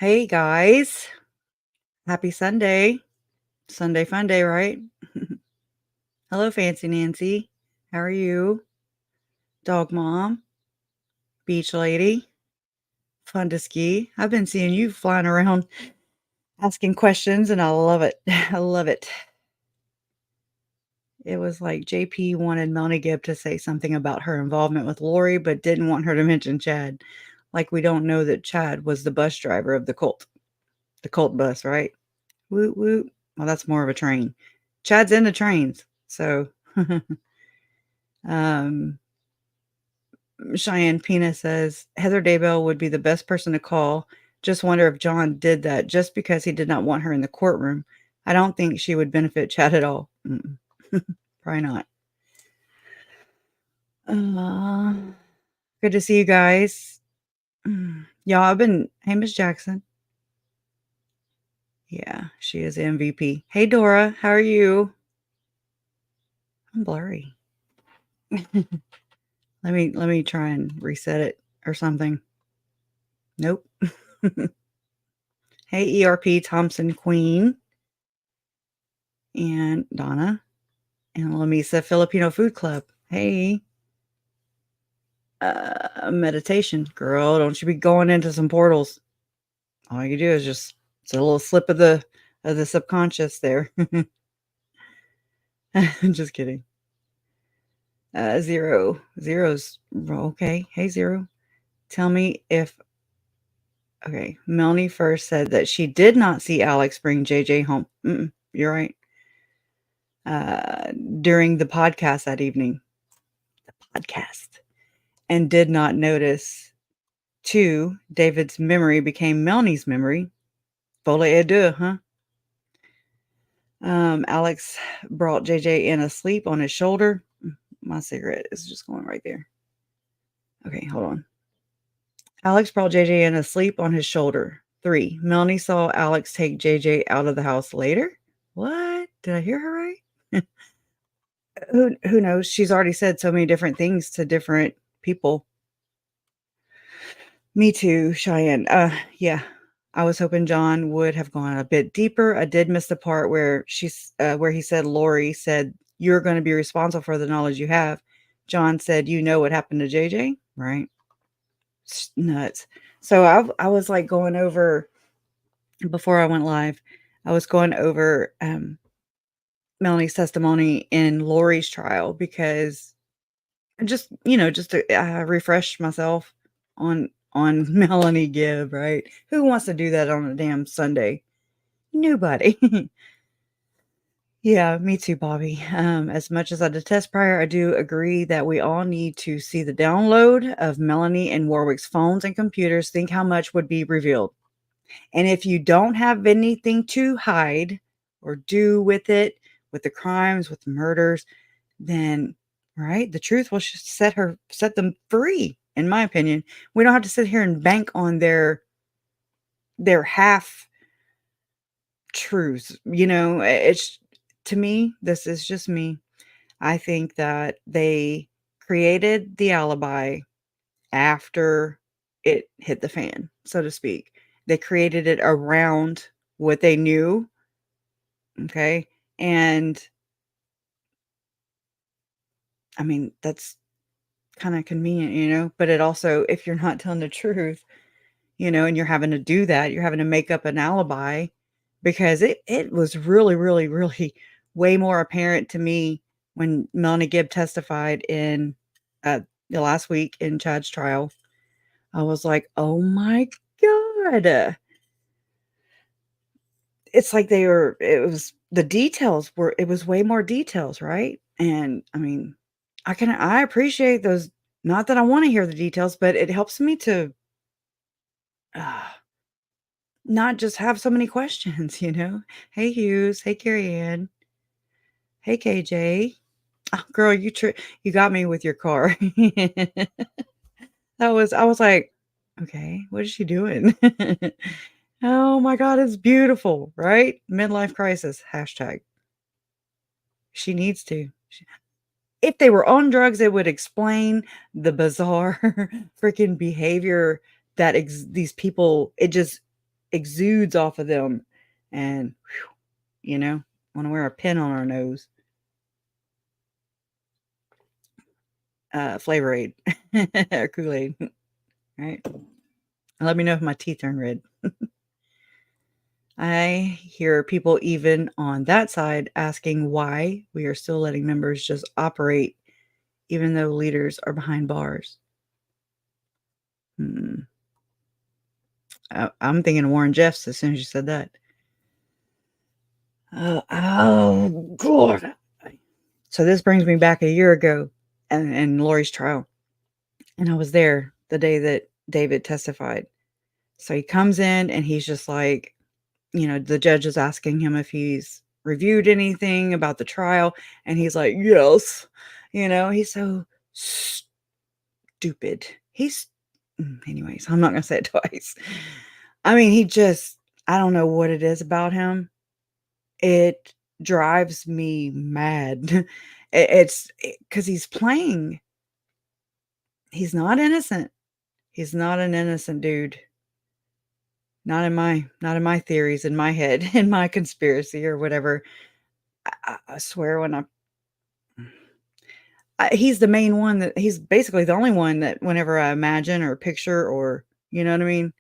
Hey guys, happy Sunday. Sunday fun day, right? Hello, Fancy Nancy. How are you? Dog mom, beach lady, fun to ski. I've been seeing you flying around asking questions and I love it. I love it. It was like JP wanted Melanie Gibb to say something about her involvement with Lori, but didn't want her to mention Chad. Like we don't know that Chad was the bus driver of the cult bus, right? Woot woot. Well, that's more of a train. Chad's into trains. So, um, Cheyenne Pina says Heather Daybell would be the best person to call. Just wonder if John did that just because he did not want her in the courtroom. I don't think she would benefit Chad at all. Probably not. Uh, Good to see you guys. Y'all, hey, Miss Jackson. Yeah, she is MVP. Hey, Dora, how are you? I'm blurry. Let me try and reset it or something. Nope. Hey, ERP Thompson Queen and Donna and Lamisa Filipino Food Club. Hey, meditation girl, don't you be going into some portals. All you do is it's a little slip of the subconscious there. Just kidding. Zero's okay. Hey, Zero. Tell me if okay. Melanie first said that she did not see Alex bring JJ home. You're right. During the podcast that evening, and did not notice. 2, David's memory became Melanie's memory. Folie à deux, huh? Alex brought JJ in asleep on his shoulder. My cigarette is just going right there. Okay, hold on. Alex brought JJ in asleep on his shoulder. 3, Melanie saw Alex take JJ out of the house later. What? Did I hear her right? Who knows? She's already said so many different things to different people. Me too, Cheyenne. Yeah. I was hoping John would have gone a bit deeper. I did miss the part where where he said Lori said, "You're gonna be responsible for the knowledge you have." John said, "You know what happened to JJ?" Right? It's nuts. So I was, like, going over before I went live, I was going over, Melanie's testimony in Lori's trial because just to, refresh myself on Melanie Gibb, right? Who wants to do that on a damn Sunday? Nobody. Yeah, me too, Bobby. As much as I detest Pryor, I do agree that we all need to see the download of Melanie and Warwick's phones and computers. Think how much would be revealed. And if you don't have anything to hide or do with it, with the crimes, with the murders, then right, the truth will set them free. In my opinion, we don't have to sit here and bank on their half truths. It's to me, this is just me. I think that they created the alibi after it hit the fan, so to speak. They created it around what they knew. Okay. And I mean, that's kind of convenient, but it also, if you're not telling the truth, and you're having to do that, you're having to make up an alibi because it was really, really, really way more apparent to me when Melanie Gibb testified in the last week in Chad's trial. I was like, oh my God. It's like it was way more details, right? And I mean, I appreciate those. Not that I want to hear the details, but it helps me to uh, not just have so many questions, Hey, Hughes. Hey, Carrie Ann. Hey, KJ. Oh, girl, you got me with your car. I was like, okay, what is she doing? Oh my God, it's beautiful, right? Midlife crisis, hashtag. She needs to. If they were on drugs, it would explain the bizarre freaking behavior that these people, it just exudes off of them. And, whew, want to wear a pin on our nose. Flavor Aid or Kool-Aid. Right? Let me know if my teeth turn red. I hear people even on that side asking why we are still letting members just operate even though leaders are behind bars. I'm thinking of Warren Jeffs as soon as you said that. Oh, God. So this brings me back a year ago and Lori's trial. And I was there the day that David testified. So he comes in and he's just like, the judge is asking him if he's reviewed anything about the trial. And he's like, yes. He's so stupid. Anyways, I'm not going to say it twice. I mean, I don't know what it is about him. It drives me mad. It's because he's playing. He's not innocent. He's not an innocent dude. Not in my theories, in my head, in my conspiracy or whatever. I swear he's the main one he's basically the only one that whenever I imagine or picture or, you know what I mean?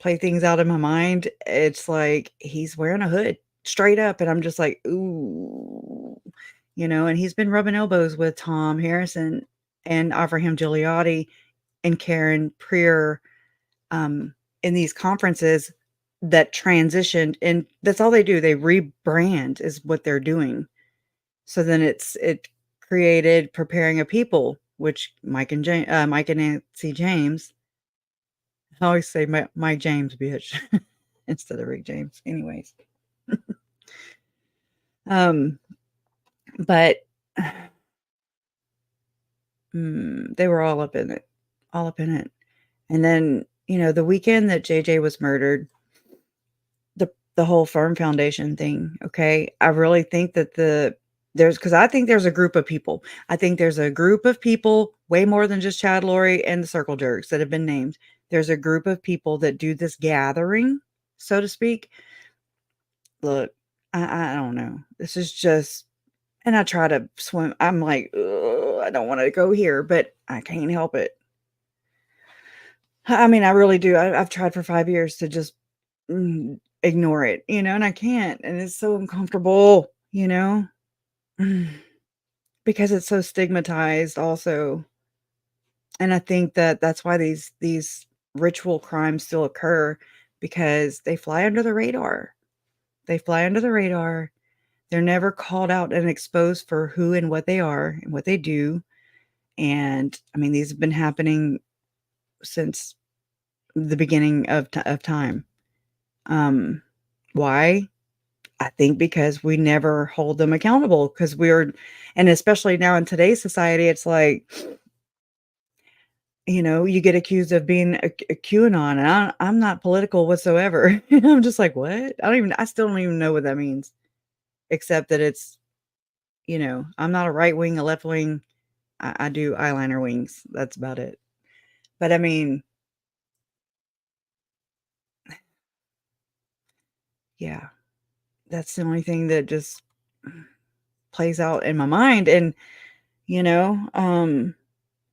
Play things out in my mind, it's like he's wearing a hood straight up. And I'm just like, ooh, and he's been rubbing elbows with Tom Harrison and Avraham Gigliotti and Karen Prier in these conferences that transitioned. And that's all they do. They rebrand is what they're doing. So then it created Preparing a People, which Mike and Nancy James. I always say Mike James, bitch, instead of Rick James. Anyways. But they were all up in it. And then, the weekend that JJ was murdered, the whole Firm Foundation thing, okay? I really think that because I think there's a group of people. I think there's a group of people, way more than just Chad Laurie and the Circle Jerks that have been named. There's a group of people that do this gathering, so to speak. Look, I don't know. This is just, and I try to swim. I'm like, I don't want to go here, but I can't help it. I mean, I really do. I've tried for 5 years to just ignore it, and I can't. And it's so uncomfortable, because it's so stigmatized also. And I think that that's why these ritual crimes still occur, because they fly under the radar. They're never called out and exposed for who and what they are and what they do. And I mean, these have been happening since the beginning of time. Why? I think because we never hold them accountable, because and especially now in today's society, it's like, you get accused of being a QAnon, and I'm not political whatsoever. I'm just like, what? I still don't even know what that means, except that it's, I'm not a right wing, a left wing. I do eyeliner wings. That's about it. But I mean, yeah, that's the only thing that just plays out in my mind. And, and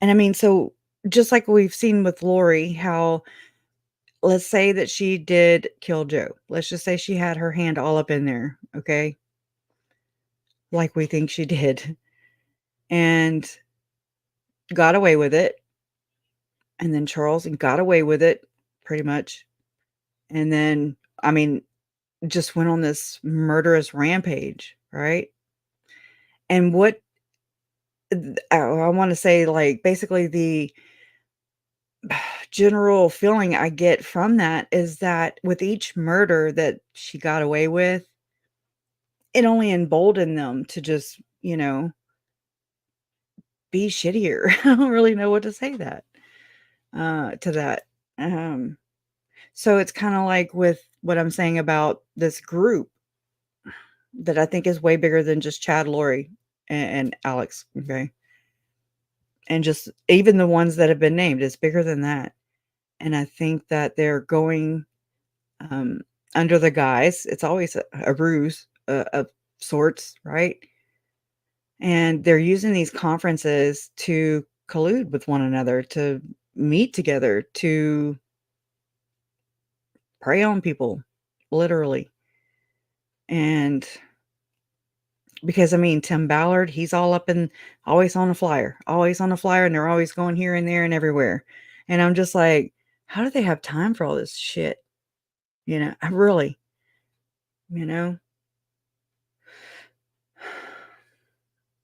I mean, so just like we've seen with Lori, how let's say that she did kill Joe. Let's just say she had her hand all up in there, okay? Like we think she did. And got away with it. And then Charles got away with it, pretty much. And then, I mean, just went on this murderous rampage, right? And what I want to say, like, basically the general feeling I get from that is that with each murder that she got away with, it only emboldened them to just, be shittier. I don't really know what to say to that. So it's kind of like with what I'm saying about this group that I think is way bigger than just Chad, Laurie, and Alex. Okay. And just even the ones that have been named, it's bigger than that. And I think that they're going um, under the guise, it's always a ruse of sorts, right? And they're using these conferences to collude with one another, to meet together, to prey on people, literally. And because I mean, Tim Ballard, he's all up in, always on a flyer, and they're always going here and there and everywhere. And I'm just like, how do they have time for all this shit? I really, you know.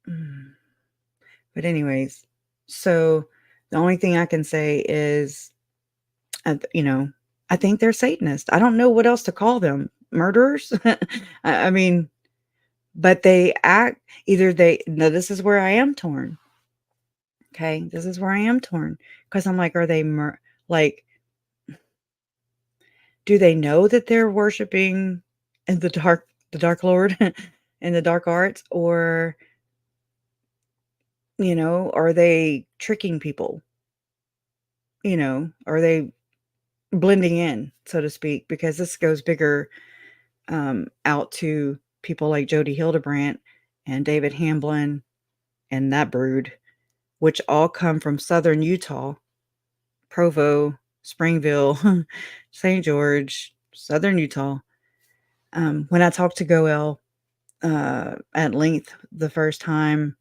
Mm. But anyways, so the only thing I can say is, I think they're Satanists. I don't know what else to call them. Murderers? I mean, but they act either they no, this is where I am torn. Okay, this is where I am torn because I'm like, are they like, do they know that they're worshiping in the dark lord and the dark arts, or are they tricking people? Are they blending in, so to speak? Because this goes bigger out to people like Jody Hildebrandt and David Hamlin and that brood, which all come from Southern Utah, Provo, Springville, St. George, Southern Utah. When I talked to Goel at length the first time,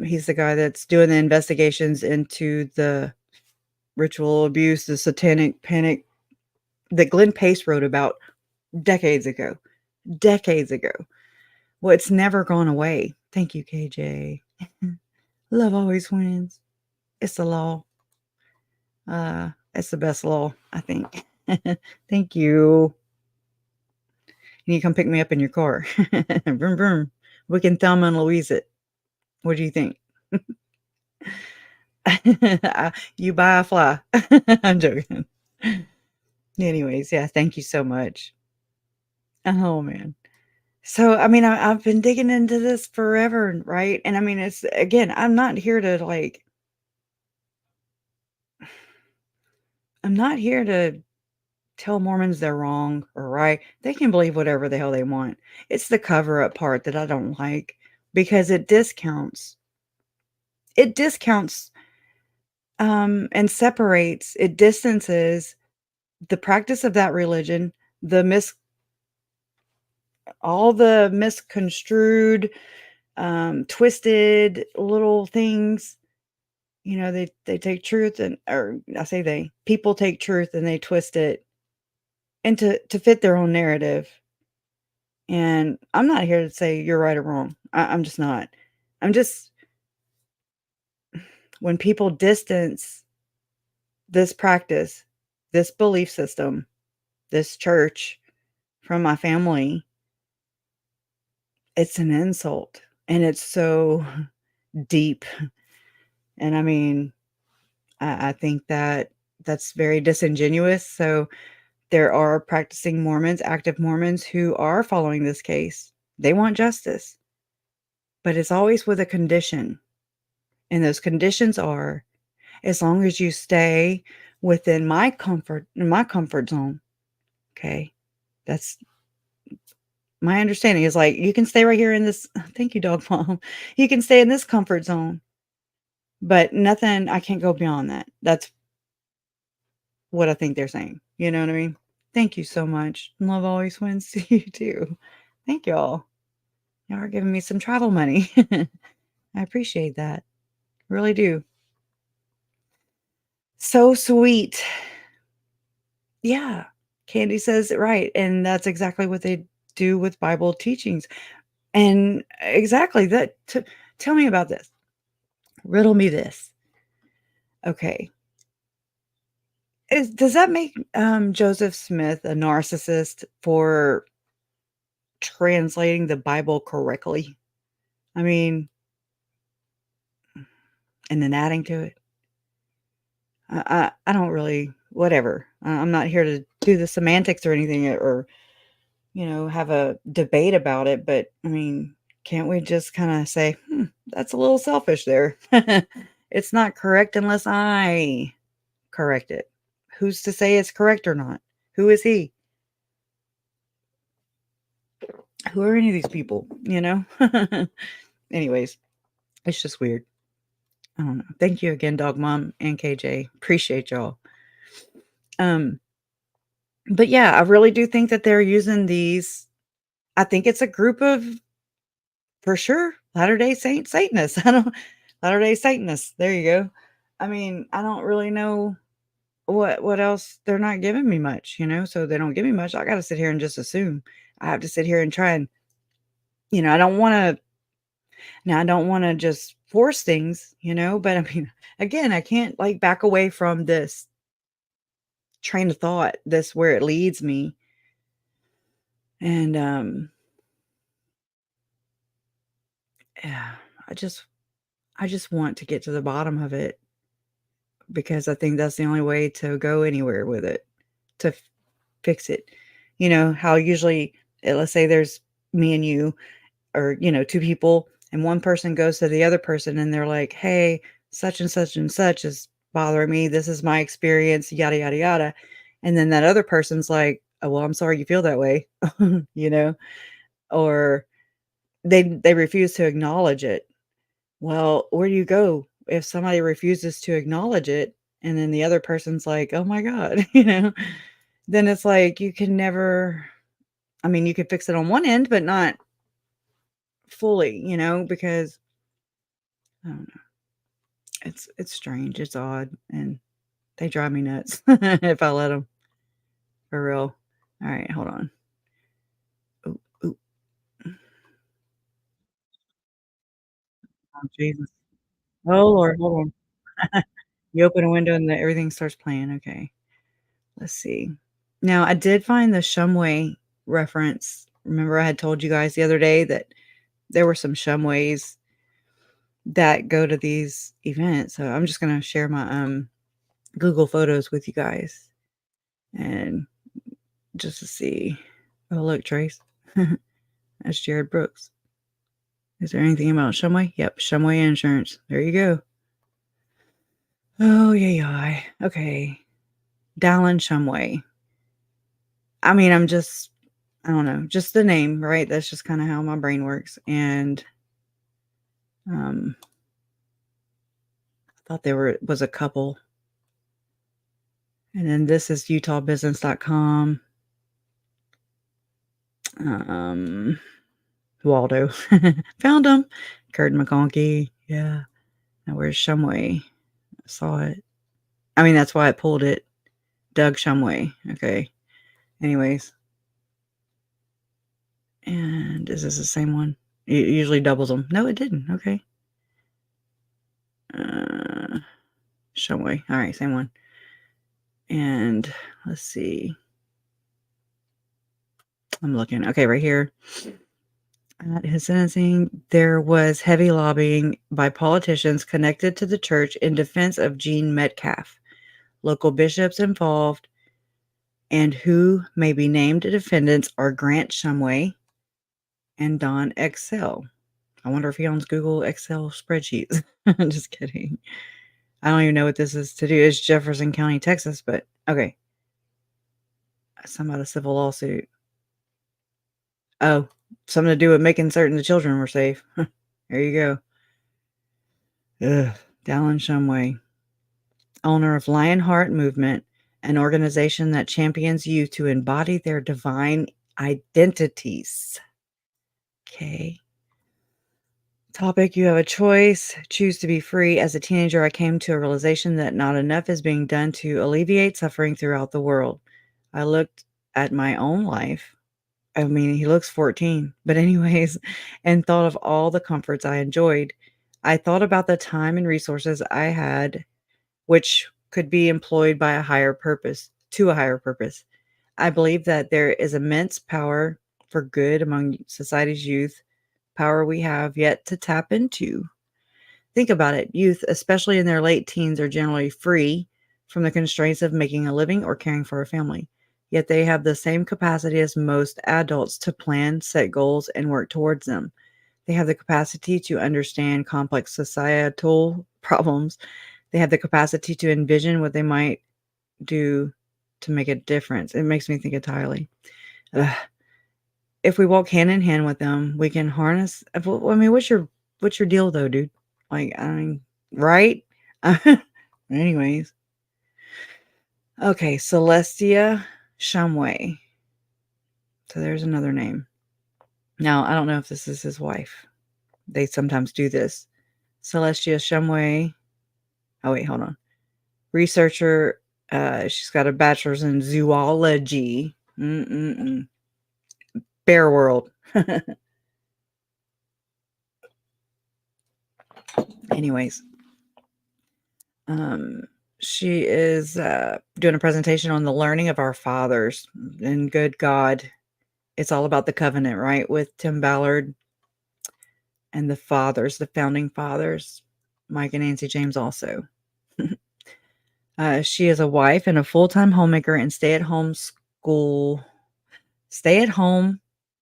he's the guy that's doing the investigations into the ritual abuse, the satanic panic that Glenn Pace wrote about decades ago. Decades ago. Well, it's never gone away. Thank you, KJ. Love always wins. It's the law. It's the best law, I think. Thank you. You need to come pick me up in your car. Vroom, vroom. We can Thelma and Louise it. What do you think? You buy a fly. I'm joking. Anyways, yeah, thank you so much. Oh, man. So, I mean, I've been digging into this forever, right? And I mean, it's again, I'm not here to tell Mormons they're wrong or right. They can believe whatever the hell they want. It's the cover up part that I don't like because it discounts and separates, it distances the practice of that religion, the all the misconstrued, twisted little things. They take truth or I say people take truth and they twist it into to fit their own narrative. And I'm not here to say you're right or wrong. I'm just not. I'm just, when people distance this practice, this belief system, this church from my family, it's an insult. And it's so deep. And I mean, I think that that's very disingenuous. So there are practicing Mormons, active Mormons who are following this case. They want justice, but it's always with a condition. And those conditions are, as long as you stay within my comfort zone. Okay. That's my understanding, is like, you can stay right here in this. Thank you, dog mom. You can stay in this comfort zone, but nothing, I can't go beyond that. That's what I think they're saying. You know what I mean? Thank you so much. Love always wins to you too. Thank y'all. Y'all are giving me some travel money. I appreciate that. Really do. So sweet. Yeah. Candy says it right. And that's exactly what they do with Bible teachings. And exactly that. Tell me about this. Riddle me this. Okay. Does that make Joseph Smith a narcissist for translating the Bible correctly? I mean, and then adding to it. I don't really, whatever. I'm not here to do the semantics or anything, or have a debate about it. But I mean, can't we just kind of say, that's a little selfish there. It's not correct unless I correct it. Who's to say it's correct or not? Who is he? Who are any of these people, you know? Anyways, it's just weird. I don't know. Thank you again, Dog Mom and KJ. Appreciate y'all. Um, but yeah, I really do think that they're using these. I think it's a group of, for sure, Latter-day Saint Satanists. I don't Latter-day Satanists. There you go. I mean, I don't really know what else. They're not giving me much, so they don't give me much. I got to sit here and just assume. I have to sit here and try and, I don't want to. Now, I don't want to just force things, but I mean, again, I can't like back away from this train of thought, this where it leads me. And yeah, I just want to get to the bottom of it, because I think that's the only way to go anywhere with it, to fix it. How usually, let's say there's me and you, or, two people, and one person goes to the other person and they're like, hey, such and such is bothering me. This is my experience, yada, yada, yada. And then that other person's like, oh, well, I'm sorry you feel that way, or they refuse to acknowledge it. Well, where do you go if somebody refuses to acknowledge it and then the other person's like, oh my God, then it's like you can never, I mean, you could fix it on one end, but not fully, because I don't know. It's strange, it's odd, and they drive me nuts if I let them, for real. Alright, hold on. Ooh, ooh, oh, Jesus. Oh, Lord, hold on. You open a window and everything starts playing, okay. Let's see. Now, I did find the Shumway reference. Remember I had told you guys the other day that there were some Shumways that go to these events, so I'm just gonna share my, Google Photos with you guys, and just to see. Oh, look, Trace. That's Jared Brooks. Is there anything about Shumway? Yep, Shumway Insurance. There you go. Oh, yeah. Okay. Dallin Shumway. I mean, I don't know, just the name, right? That's just kind of how my brain works. And I thought there was a couple. And then this is utahbusiness.com. Waldo. Found him. Kurt McConkie. Yeah. Now where's Shumway? I saw it. I mean, that's why I pulled it. Doug Shumway. Okay. Anyways. And is this the same one? It usually doubles them. No, it didn't. Okay. Shumway. All right, same one. And let's see. I'm looking. Okay, right here. At his sentencing, there was heavy lobbying by politicians connected to the church in defense of Gene Metcalf. Local bishops involved and who may be named defendants are Grant Shumway and Don Excel. I wonder if he owns Google Excel spreadsheets. I'm just kidding. I don't even know what this is to do. It's Jefferson County, Texas, but okay. Some about a civil lawsuit. Oh, something to do with making certain the children were safe. There you go. Ugh. Dallin Shumway, owner of Lionheart Movement, an organization that champions youth to embody their divine identities. Okay. Topic, you have a choice. Choose to be free. As a teenager, I came to a realization that not enough is being done to alleviate suffering throughout the world. I looked at my own life. I mean, he looks 14, but anyways, and thought of all the comforts I enjoyed. I thought about the time and resources I had, which could be employed by a higher purpose, to a higher purpose. I believe that there is immense power for good among society's youth, power we have yet to tap into. Think about it. Youth, especially in their late teens, are generally free from the constraints of making a living or caring for a family. Yet they have the same capacity as most adults to plan, set goals, and work towards them. They have the capacity to understand complex societal problems. They have the capacity to envision what they might do to make a difference? It makes me think of Tylee. If we walk hand in hand with them, we can harness. I mean, what's your deal though, dude? Like, I mean, right? Anyways, okay, Celestia Shumway. So there's another name. Now, I don't know if this is his wife. They sometimes do this. Celestia Shumway. Oh wait, hold on. Researcher. She's got a bachelor's in zoology. Bear World. Anyways, she is doing a presentation on the learning of our fathers. And good God, it's all about the covenant, right? With Tim Ballard and the fathers, the founding fathers, Mike and Nancy James also. She is a wife and a full-time homemaker and stay-at-home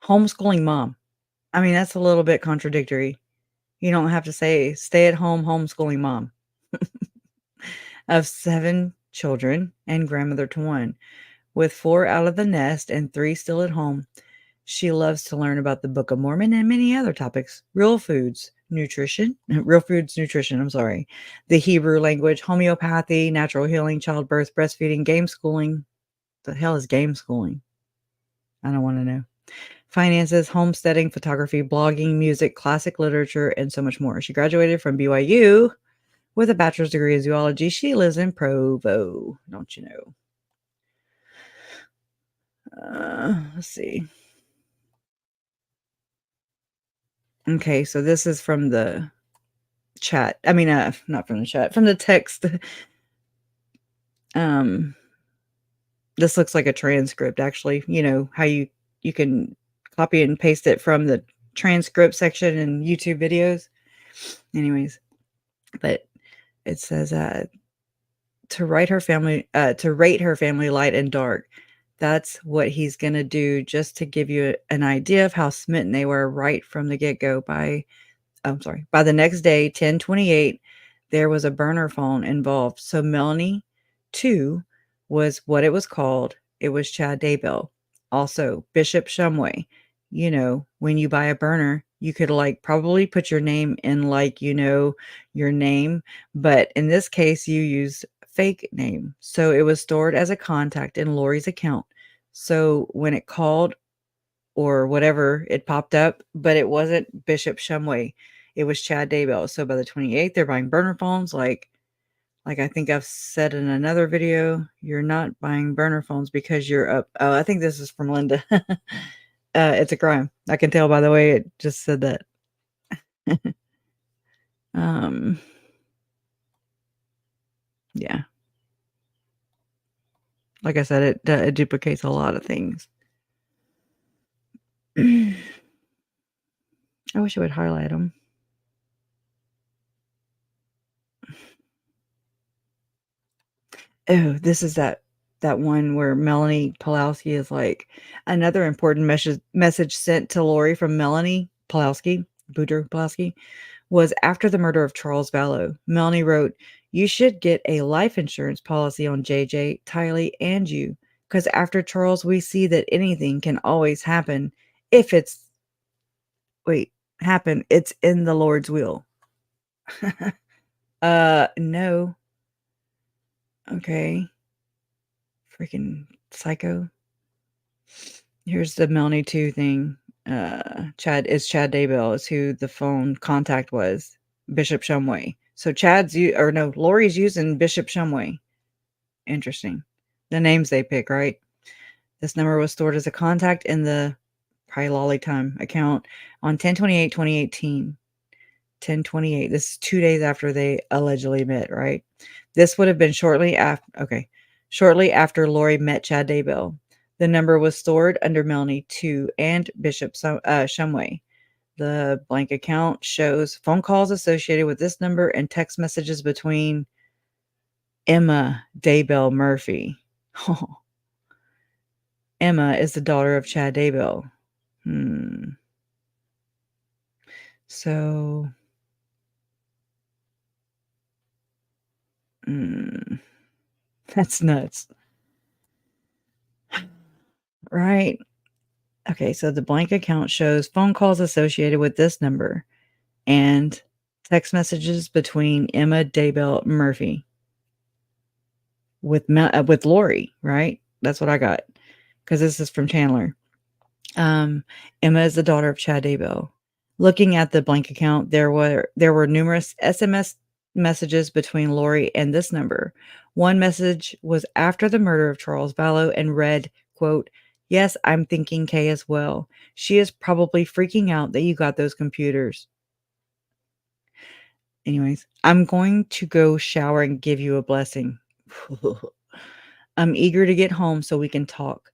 homeschooling mom. I mean, that's a little bit contradictory. You don't have to say stay-at-home homeschooling mom. Of 7 children and grandmother to 1. With 4 out of the nest and 3 still at home, she loves to learn about the Book of Mormon and many other topics. Real foods, nutrition, the Hebrew language, homeopathy, natural healing, childbirth, breastfeeding, game schooling. The hell is game schooling? I don't want to know. Finances, homesteading, photography, blogging, music, classic literature, and so much more. She graduated from BYU with a bachelor's degree in zoology. She lives in Provo, don't you know? Let's see. Okay, so this is from the chat. I mean, not from the chat, from the text. This looks like a transcript, actually. You know how you can copy and paste it from the transcript section in YouTube videos. Anyways, but it says to rate her family light and dark. That's what he's gonna do, just to give you an idea of how smitten they were right from the get-go. By the next day, 10/28, there was a burner phone involved. So Melanie, too, was what it was called. It was Chad Daybell. Also, Bishop Shumway. You know, when you buy a burner, you could like probably put your name in, like, you know, your name. But in this case, you used fake name. So it was stored as a contact in Lori's account. So when it called or whatever, it popped up, but it wasn't Bishop Shumway. It was Chad Daybell. So by the 28th, they're buying burner phones. Like I think I've said in another video, you're not buying burner phones because you're up. Oh, I think this is from Linda. It's a crime. I can tell by the way it just said that. um, yeah. Like I said, it duplicates a lot of things. I wish I would highlight them. Oh, this is that one where Melanie Pulowski is like, another important message sent to Lori from Melanie Pulowski, Boudreaux Pulowski, was after the murder of Charles Vallow. Melanie wrote, "You should get a life insurance policy on JJ, Tylee, and you, because after Charles, we see that anything can always happen if it's in the Lord's will." No. Okay. Freaking psycho. Here's the Melanie 2 thing. Chad Daybell is who the phone contact was. Bishop Shumway. So Lori's using Bishop Shumway. Interesting. The names they pick, right? This number was stored as a contact in the probably Lolly Time account on 10/28/2018. 10/28. This is 2 days after they allegedly met, right? This would have been shortly after Lori met Chad Daybell. The number was stored under Melanie 2 and Bishop Shumway. The blank account shows phone calls associated with this number and text messages between Emma Daybell Murphy. Emma is the daughter of Chad Daybell. So, That's nuts. Right. Okay, so the blank account shows phone calls associated with this number and text messages between Emma Daybell Murphy with Lori, right? That's what I got because this is from Chandler. Emma is the daughter of Chad Daybell. Looking at the blank account, there were numerous SMS messages between Lori and this number. One message was after the murder of Charles Vallow and read, quote, "Yes, I'm thinking Kay as well. She is probably freaking out that you got those computers. Anyways, I'm going to go shower and give you a blessing. I'm eager to get home so we can talk.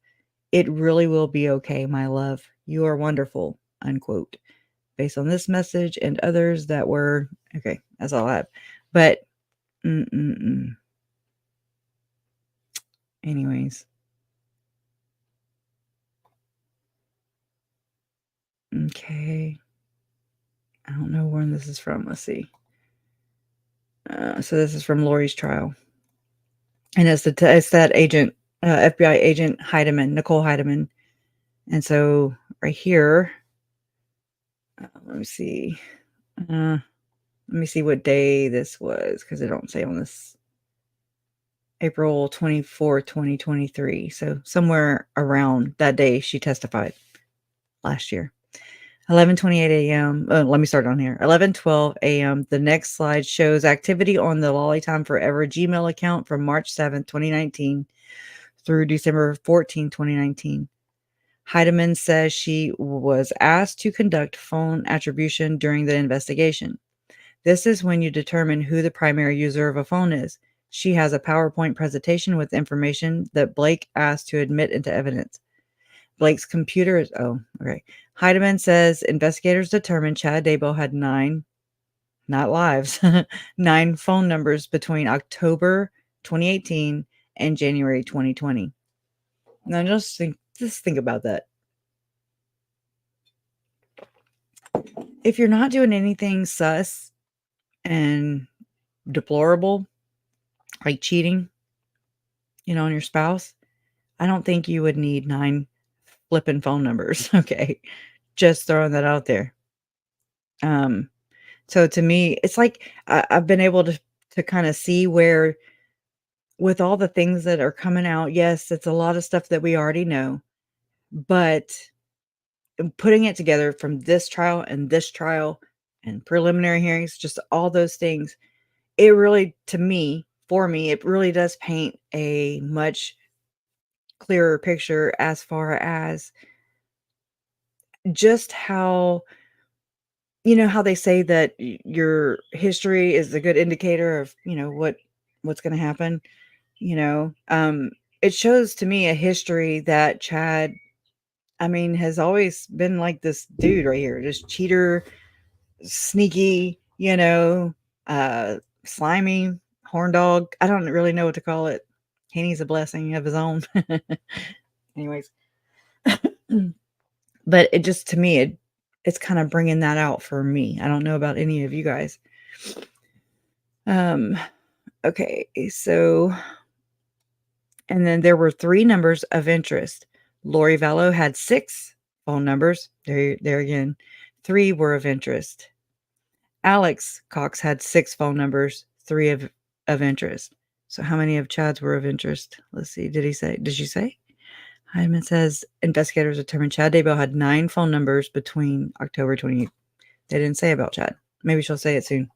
It really will be okay, my love. You are wonderful." Unquote. Based on this message and others that were okay, that's all I have. But anyways, okay. I don't know when this is from. Let's see. So this is from Lori's trial, and it's that agent, FBI agent Heidemann, Nicole Heidemann, and so right here, let me see. Let me see what day this was because they don't say on this. April 24th, 2023. So somewhere around that day she testified last year. 11:28 a.m. Let me start on here. 11:12 a.m. The next slide shows activity on the Lolly Time Forever Gmail account from March 7th, 2019 through December 14th, 2019. Heidemann says she was asked to conduct phone attribution during the investigation. This is when you determine who the primary user of a phone is. She has a PowerPoint presentation with information that Blake asked to admit into evidence. Blake's computer is, okay. Heidemann says investigators determined Chad Daybell had 9, not lives, 9 phone numbers between October 2018 and January 2020. Now just think about that. If you're not doing anything sus and deplorable, like cheating, on your spouse, I don't think you would need 9 flipping phone numbers. Okay. Just throwing that out there. So to me, it's like I've been able to kind of see where with all the things that are coming out, yes, it's a lot of stuff that we already know, but putting it together from this trial and preliminary hearings, just all those things, it really, for me, it really does paint a much clearer picture as far as just how how they say that your history is a good indicator of what's going to happen. It shows to me a history that Chad, I mean, has always been like this dude right here, just cheater, sneaky, slimy, horn dog. I don't really know what to call it. He needs a blessing of his own. Anyways. But it just, to me, it's kind of bringing that out for me. I don't know about any of you guys. Okay, so, and then there were 3 numbers of interest. Lori Vallow had 6 phone numbers. There again, 3 were of interest. Alex Cox had 6 phone numbers, 3 of interest. So how many of Chad's were of interest? Let's see. Did she say? Heidemann says investigators determined Chad Daybell had 9 phone numbers between October 28th. They didn't say about Chad. Maybe she'll say it soon.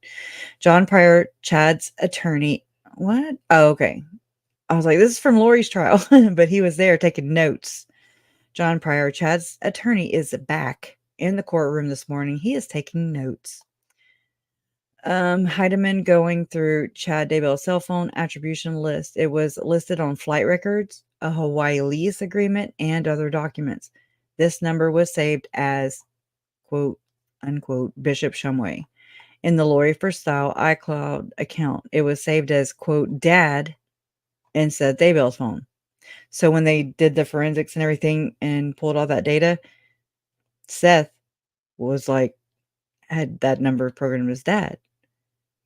John Pryor, Chad's attorney. What? Oh, okay. I was like, this is from Lori's trial, but he was there taking notes. John Pryor, Chad's attorney, is back in the courtroom this morning. He is taking notes. Heidemann going through Chad Daybell's cell phone attribution list. It was listed on flight records, a Hawaii lease agreement, and other documents. This number was saved as, quote, unquote, Bishop Shumway. In the Lori for Style iCloud account, it was saved as, quote, Dad, instead of Daybell's phone. So when they did the forensics and everything and pulled all that data, Seth was like, had that number programmed as Dad.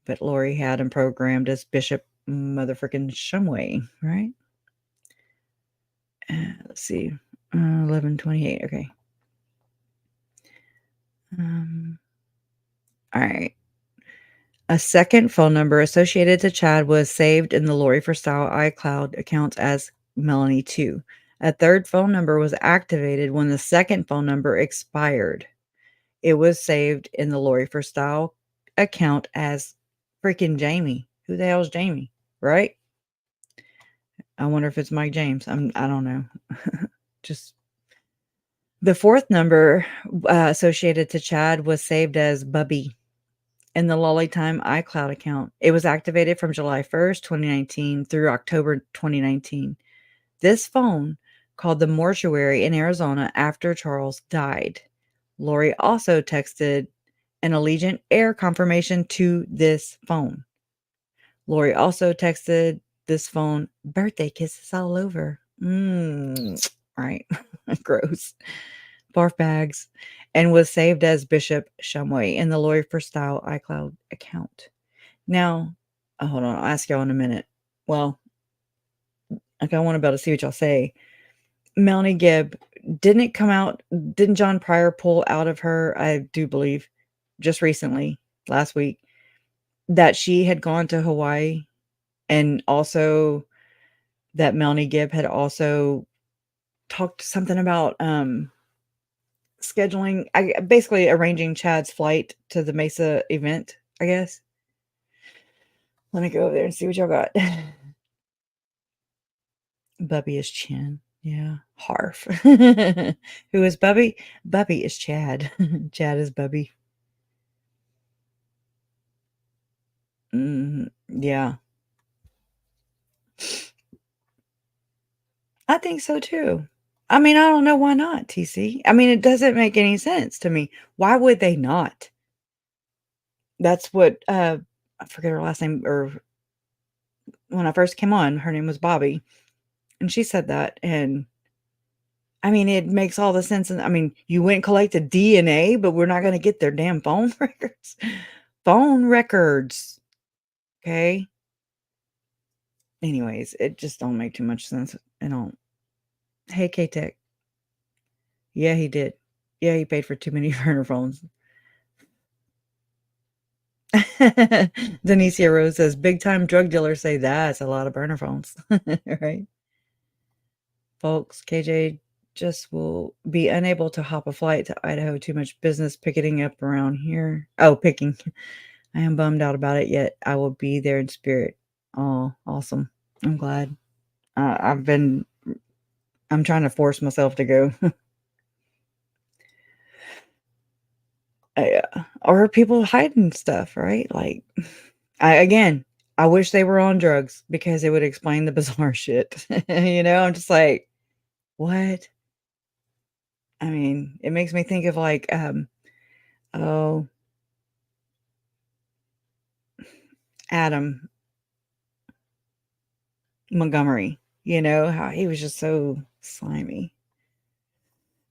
But Lori had him programmed as Bishop motherfucking Shumway, right? Let's see. 1128. Okay. All right. A second phone number associated to Chad was saved in the Lori for Style iCloud account as Melanie 2. A third phone number was activated when the second phone number expired. It was saved in the Lori for Style account as freaking Jamie. Who the hell is Jamie? Right? I wonder if it's Mike James. I don't know. Just the fourth number associated to Chad was saved as Bubby in the Lollytime iCloud account. It was activated from July 1st, 2019 through October 2019. This phone called the mortuary in Arizona after Charles died. Lori also texted an Allegiant Air confirmation to this phone. Lori also texted this phone, birthday kisses all over. Right. Gross. Barf bags. And was saved as Bishop Shumway in the Lori for Style iCloud account. Now, hold on. I'll ask y'all in a minute. Well, I want to be able to see what y'all say. Melanie Gibb, didn't John Pryor pull out of her, I do believe, just recently, last week, that she had gone to Hawaii, and also that Melanie Gibb had also talked something about scheduling, basically arranging Chad's flight to the Mesa event, I guess. Let me go over there and see what y'all got. Bubby is Chin. Yeah. Harf. Who is Bubby? Bubby is Chad. Chad is Bubby. Yeah. I think so too. I mean, I don't know why not, TC. I mean, it doesn't make any sense to me. Why would they not? That's what I forget her last name, or when I first came on, her name was Bobby, and she said that, and I mean, it makes all the sense. And I mean, you went and collected DNA, but we're not going to get their damn phone records. Phone records. Okay. Anyways, it just don't make too much sense. I don't. Hey, K-Tech. Yeah, he did. Yeah, he paid for too many burner phones. Denicia Rose says, big time drug dealers say that's a lot of burner phones. Right? Folks, KJ just will be unable to hop a flight to Idaho. Too much business picketing up around here. Oh, picking. I am bummed out about it, yet I will be there in spirit. Oh, awesome. I'm glad. I'm trying to force myself to go. Or people hiding stuff, right? Like, I wish they were on drugs because it would explain the bizarre shit. I'm just like, what? I mean, it makes me think of like, oh, Adam Montgomery, how he was just so slimy.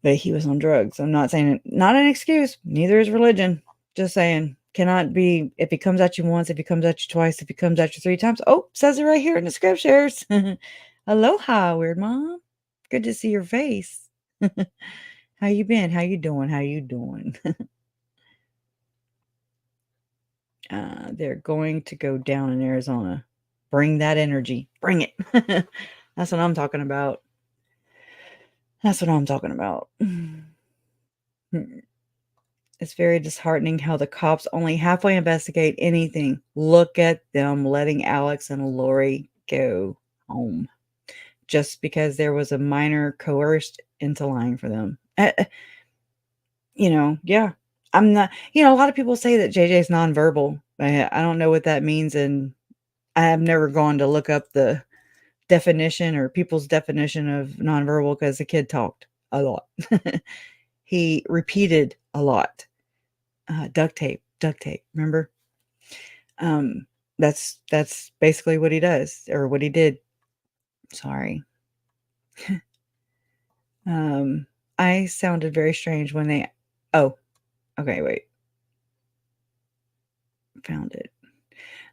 But he was on drugs. I'm not saying it, not an excuse. Neither is religion. Just saying, cannot be, if he comes at you once, if he comes at you twice, if he comes at you 3 times. Oh, says it right here in the scriptures. Aloha, weird mom. Good to see your face. How you been? How you doing? How you doing? They're going to go down in Arizona. Bring that energy. Bring it. That's what I'm talking about. That's what I'm talking about. It's very disheartening how the cops only halfway investigate anything. Look at them letting Alex and Lori go home just because there was a minor coerced into lying for them. Yeah. I'm not, a lot of people say that JJ's nonverbal. I don't know what that means, and I have never gone to look up the definition or people's definition of nonverbal because the kid talked a lot. He repeated a lot. Duct tape, remember? That's basically what he does, or what he did. Sorry. I sounded very strange when they okay, wait. Found it.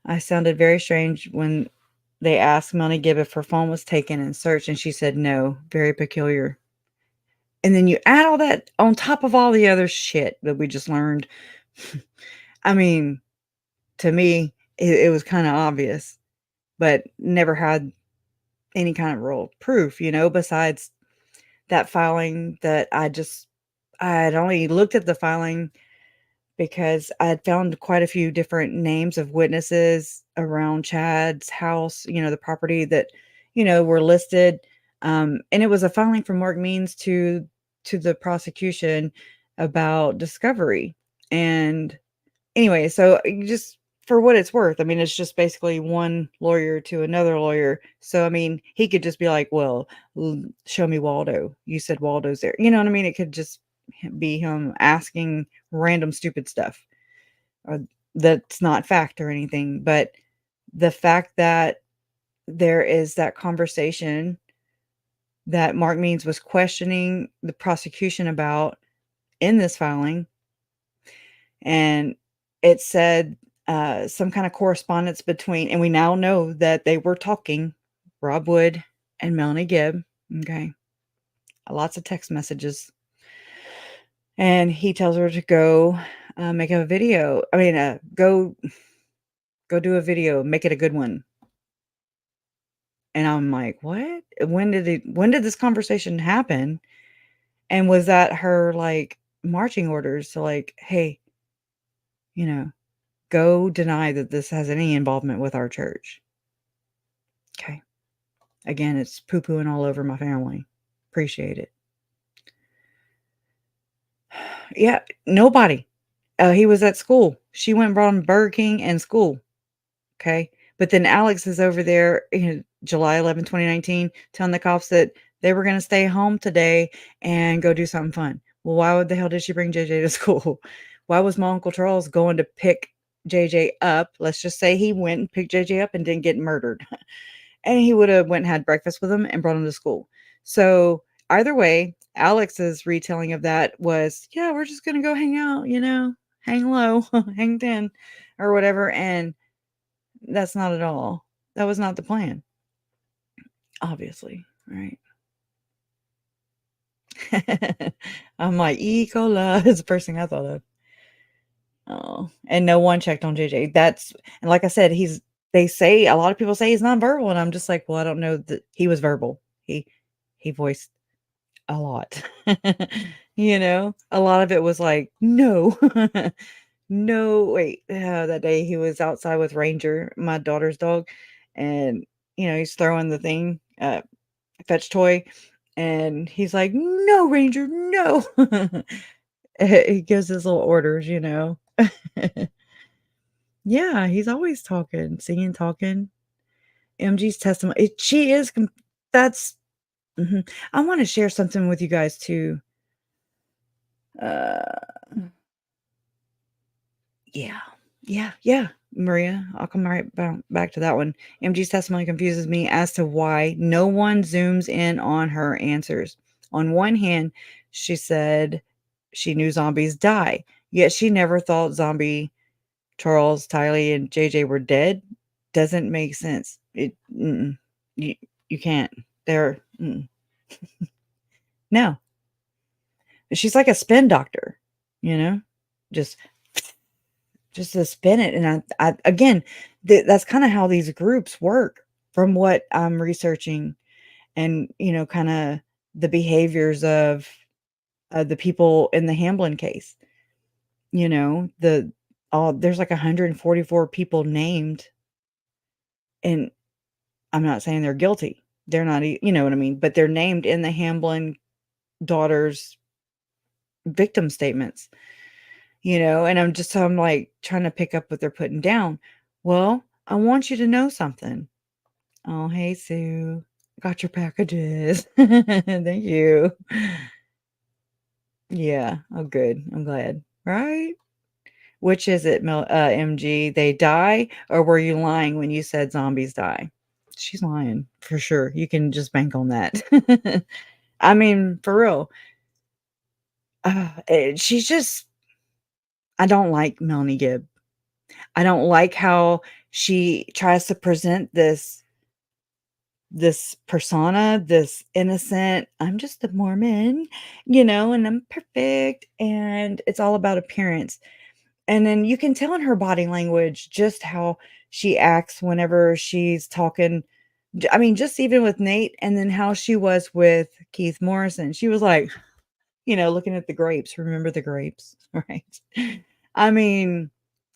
I sounded very strange when They asked Melanie Gibb if her phone was taken and searched, and she said no. Very peculiar. And then you add all that on top of all the other shit that we just learned. I mean, to me, it was kind of obvious, but never had any kind of real proof, besides that filing that I had only looked at the filing because I had found quite a few different names of witnesses around Chad's house, the property that, were listed. And it was a filing from Mark Means to the prosecution about discovery. And anyway, so you just for what it's worth, I mean, it's just basically one lawyer to another lawyer. So I mean, he could just be like, "Well, show me Waldo. You said Waldo's there." You know what I mean? It could just be him asking random stupid stuff or that's not fact or anything. But the fact that there is that conversation that Mark Means was questioning the prosecution about in this filing, and it said some kind of correspondence between, and we now know that they were talking, Rob Wood and Melanie Gibb. Okay, lots of text messages, and he tells her to go make a video. I mean, go do a video, make it a good one. And I'm like, what? When did this conversation happen? And was that her like marching orders to like, hey, you know, go deny that this has any involvement with our church? Okay. Again, it's poo-pooing all over my family. Appreciate it. Yeah, nobody. He was at school. She went and brought him Burger King and school. Okay. But then Alex is over there, July 11, 2019, telling the cops that they were going to stay home today and go do something fun. Well, why the hell did she bring JJ to school? Why was my Uncle Charles going to pick JJ up? Let's just say he went and picked JJ up and didn't get murdered. And he would have went and had breakfast with him and brought him to school. So either way, Alex's retelling of that was, yeah, we're just going to go hang out, hang low, hang thin or whatever. And that's not at all. That was not the plan. Obviously, right? I'm like, E. coli is the first thing I thought of. Oh, and no one checked on JJ. And like I said, they say a lot of people say he's nonverbal, and I'm just like, well, I don't know that he was verbal. He voiced a lot. A lot of it was like, no, no, wait. That day he was outside with Ranger, my daughter's dog, and he's throwing the thing, fetch toy, and he's like, "No, Ranger, no." He gives his little orders. Yeah, he's always talking, singing, talking. MG's testimony. She is. That's. I want to share something with you guys too. Uh, yeah, yeah. Maria, I'll come right back to that one. MG's testimony confuses me as to why no one zooms in on her answers. On one hand, she said she knew zombies die, yet she never thought zombie Charles, Tylee, and JJ were dead. Doesn't make sense. You you can't. They're no. She's like a spin doctor, you know, just just to spin it. And I again, that's kind of how these groups work, from what I'm researching, and kind of the behaviors of the people in the Hamlin case. There's like 144 people named, and I'm not saying they're guilty. They're not, you know what I mean? But they're named in the Hamlin daughters' victim statements, and I'm like trying to pick up what they're putting down. Well, I want you to know something. Oh, hey, Sue. Got your packages. Thank you. Yeah. Oh, good. I'm glad. Right? Which is it, MG? They die, or were you lying when you said zombies die? She's lying for sure. You can just bank on that. I mean, for real. She's just. I don't like Melanie Gibb. I don't like how she tries to present this. this persona, this innocent, I'm just a Mormon, and I'm perfect, and it's all about appearance. And then you can tell in her body language just how she acts whenever she's talking. I mean, just even with Nate, and then how she was with Keith Morrison. She was like, looking at the grapes. Remember the grapes, right? I mean,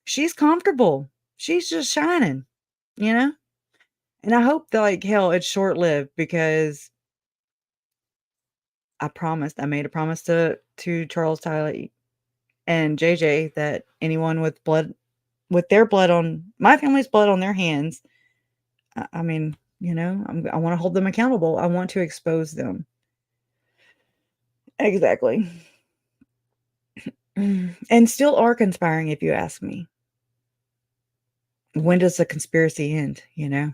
she's comfortable. She's just shining, you know? And I hope that, like, hell, it's short-lived because I made a promise to Charles, Tylee, and JJ that anyone with their blood on my family's blood on their hands, I mean, I wanna hold them accountable. I want to expose them. Exactly. And still are conspiring if you ask me. When does the conspiracy end, you know?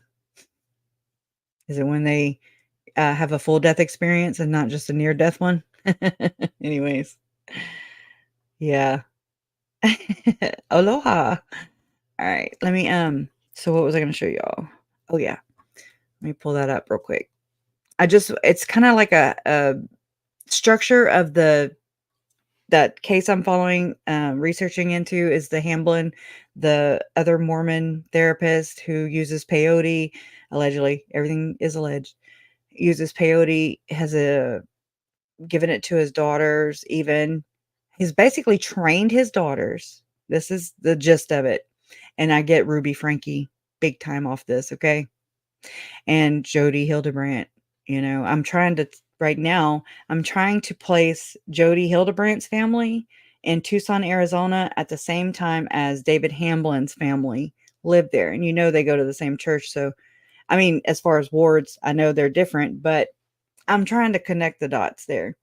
Is it when they, have a full death experience and not just a near death one? Anyways, yeah. Aloha. Alright, so what was I gonna show y'all? Oh, yeah. Let me pull that up real quick. It's kinda like a structure of that case I'm following, researching into is the Hamlin, the other Mormon therapist who uses peyote, allegedly, everything is alleged, uses peyote, has given it to his daughters even. He's basically trained his daughters. This is the gist of it, and I get Ruby Frankie big time off this, okay? And Jody Hildebrandt, right now, I'm trying to place Jody Hildebrandt's family in Tucson, Arizona at the same time as David Hamlin's family lived there, and they go to the same church, so, I mean, as far as wards, I know they're different, but I'm trying to connect the dots there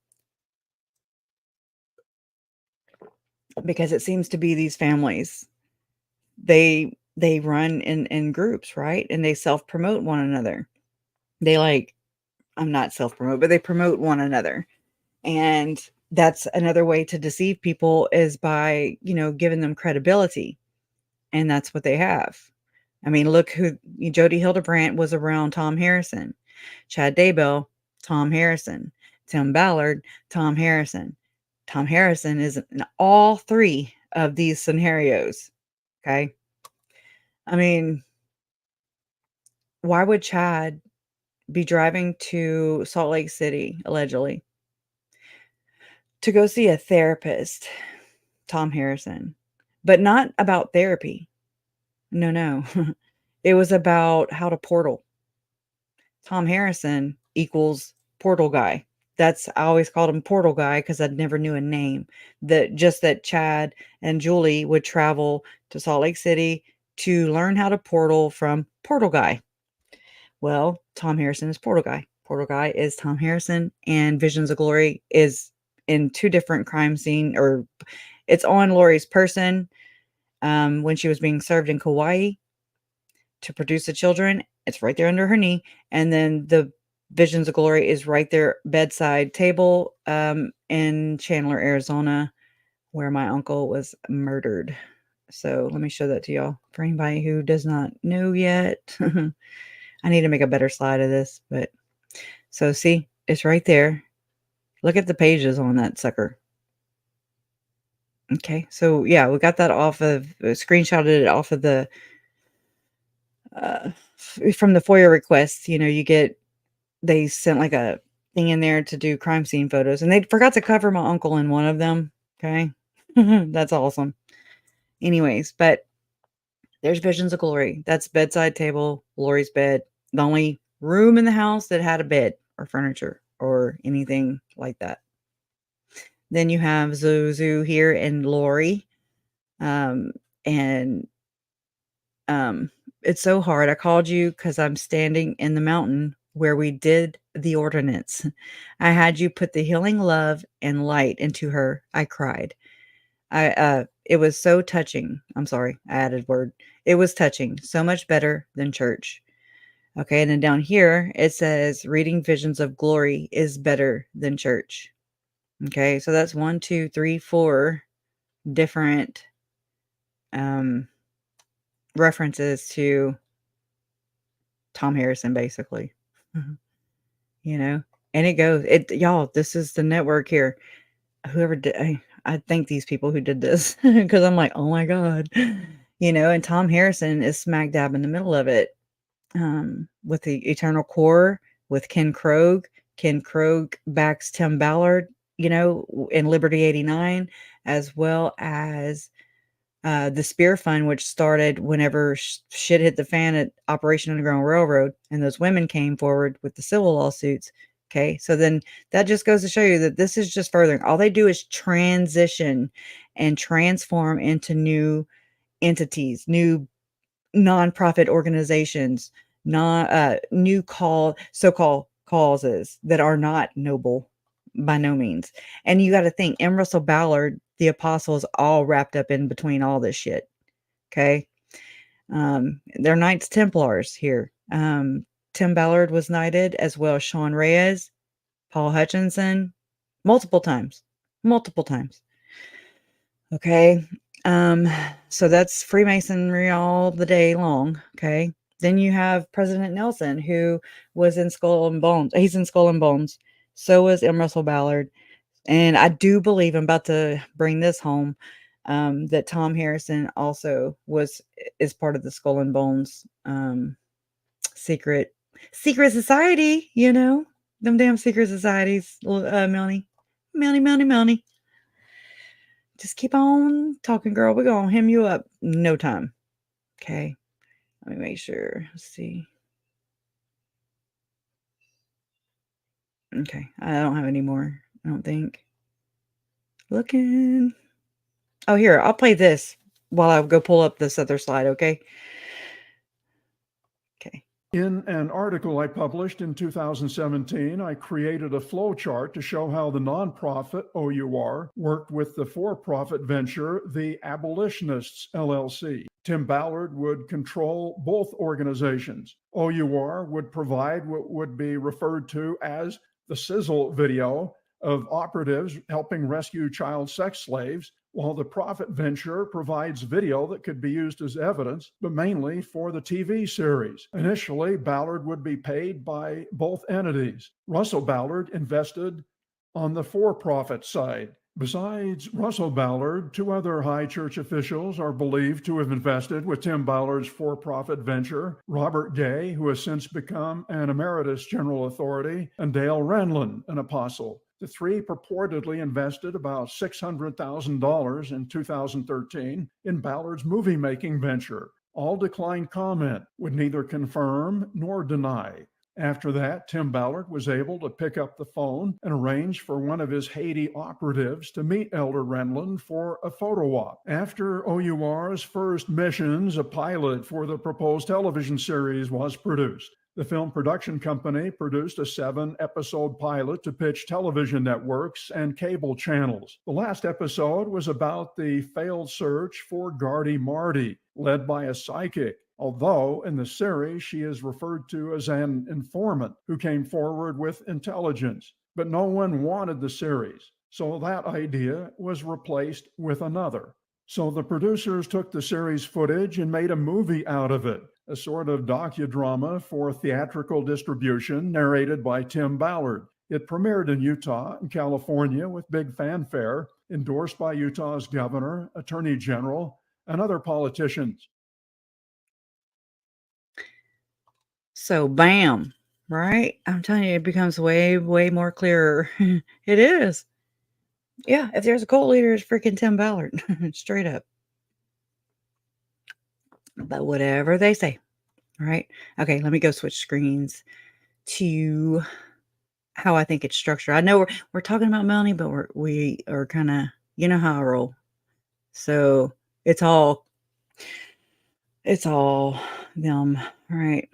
because it seems to be these families, they run in groups, right? And they self-promote one another. They, like I'm not self-promote, but they promote one another. And that's another way to deceive people is by, giving them credibility, and that's what they have. I mean, look who Jody Hildebrandt was around Tom Harrison, Chad Daybell, Tom Harrison, Tim Ballard, Tom Harrison. Tom Harrison is in all 3 of these scenarios, okay? I mean, why would Chad be driving to Salt Lake City, allegedly, to go see a therapist, Tom Harrison, but not about therapy. No, no. It was about how to portal. Tom Harrison equals portal guy. I always called him portal guy because I never knew a name. That Chad and Julie would travel to Salt Lake City to learn how to portal from portal guy. Well, Tom Harrison is portal guy. Portal guy is Tom Harrison, and Visions of Glory is in 2 different crime scene, or it's on Lori's person, when she was being served in Kauai to produce the children. It's right there under her knee, and then the Visions of Glory is right there bedside table, in Chandler, Arizona, where my uncle was murdered. So let me show that to y'all for anybody who does not know yet. I need to make a better slide of this, but so see, it's right there. Look at the pages on that sucker. Okay, so yeah, we got that off of screenshotted it off of from the FOIA requests. They sent like a thing in there to do crime scene photos, and they forgot to cover my uncle in one of them. Okay, that's awesome. Anyways, but there's Visions of Glory. That's bedside table, Lori's bed, the only room in the house that had a bed or furniture or anything like that. Then you have Zuzu here and Lori. Um, and it's so hard. I called you because I'm standing in the mountain where we did the ordinance. I had you put the healing love and light into her. I cried. It was so touching. I'm sorry, I added word. It was touching, so much better than church. Okay, and then down here it says reading Visions of Glory is better than church. Okay, so that's 1, 2, 3, 4 different references to Tom Harrison, basically. You know, and y'all, this is the network here. Whoever did, I thank these people who did this because I'm like, oh my God, and Tom Harrison is smack dab in the middle of it, with the Eternal Core, with Ken Krogh. Ken Krogh backs Tim Ballard, in Liberty 89, as well as the Spear Fund, which started whenever shit hit the fan at Operation Underground Railroad, and those women came forward with the civil lawsuits. Okay, so then that just goes to show you that this is just furthering. All they do is transition and transform into new entities, new nonprofit organizations, new so-called causes that are not noble by no means. And you got to think, M. Russell Ballard, the apostles, all wrapped up in between all this shit. Okay, they're Knights Templars here. Tim Ballard was knighted, as well as Sean Reyes, Paul Hutchinson, multiple times, multiple times. Okay. So that's Freemasonry all the day long. Okay. Then you have President Nelson, who was in Skull and Bones. He's in Skull and Bones. So was M. Russell Ballard. And I do believe, I'm about to bring this home, that Tom Harrison also is part of the Skull and Bones secret society, them damn secret societies, Melanie. Just keep on talking, girl. We're going to hem you up no time. Okay. Let me make sure. Let's see. Okay. I don't have any more, I don't think. Looking. Oh, here. I'll play this while I go pull up this other slide, okay? Okay. In an article I published in 2017, I created a flow chart to show how the nonprofit OUR worked with the for-profit venture, the Abolitionists LLC. Tim Ballard would control both organizations. OUR would provide what would be referred to as the sizzle video of operatives helping rescue child sex slaves, while the profit venture provides video that could be used as evidence, but mainly for the TV series. Initially, Ballard would be paid by both entities. Russell Ballard invested on the for-profit side. Besides Russell Ballard, two other high church officials are believed to have invested with Tim Ballard's for-profit venture: Robert Gay, who has since become an emeritus general authority, and Dale Renlund, an apostle. The three purportedly invested about $600,000 in 2013 in Ballard's movie-making venture. All declined comment, would neither confirm nor deny. After that, Tim Ballard was able to pick up the phone and arrange for one of his Haiti operatives to meet Elder Renlund for a photo op. After OUR's first missions, a pilot for the proposed television series was produced. The film production company produced a 7-episode pilot to pitch television networks and cable channels. The last episode was about the failed search for Gardy Marty, led by a psychic, although in the series she is referred to as an informant who came forward with intelligence. But no one wanted the series, so that idea was replaced with another. So the producers took the series footage and made a movie out of it, a sort of docudrama for theatrical distribution narrated by Tim Ballard. It premiered in Utah and California with big fanfare, endorsed by Utah's governor, attorney general, and other politicians. So, bam, right? I'm telling you, it becomes way, way more clearer. It is. Yeah, if there's a cult leader, it's freaking Tim Ballard. Straight up. But whatever they say. All right. Okay, let me go switch screens to how I think it's structured. I know we're talking about Melanie, but we are kind of, you know how I roll. So it's all them. All right.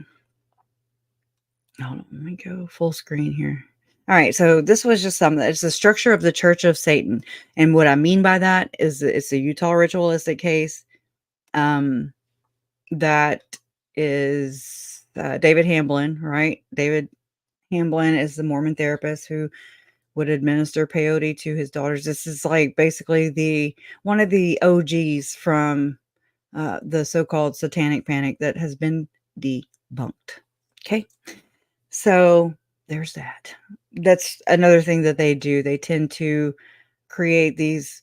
Hold on, let me go full screen here. All right, so this was just something. It's the structure of the Church of Satan, and what I mean by that is it's a Utah ritualistic case. That is David Hamlin, right? David Hamlin is the Mormon therapist who would administer peyote to his daughters. This is like basically one of the OGs from the so-called satanic panic that has been debunked. Okay. So there's that. That's another thing that they do. They tend to create these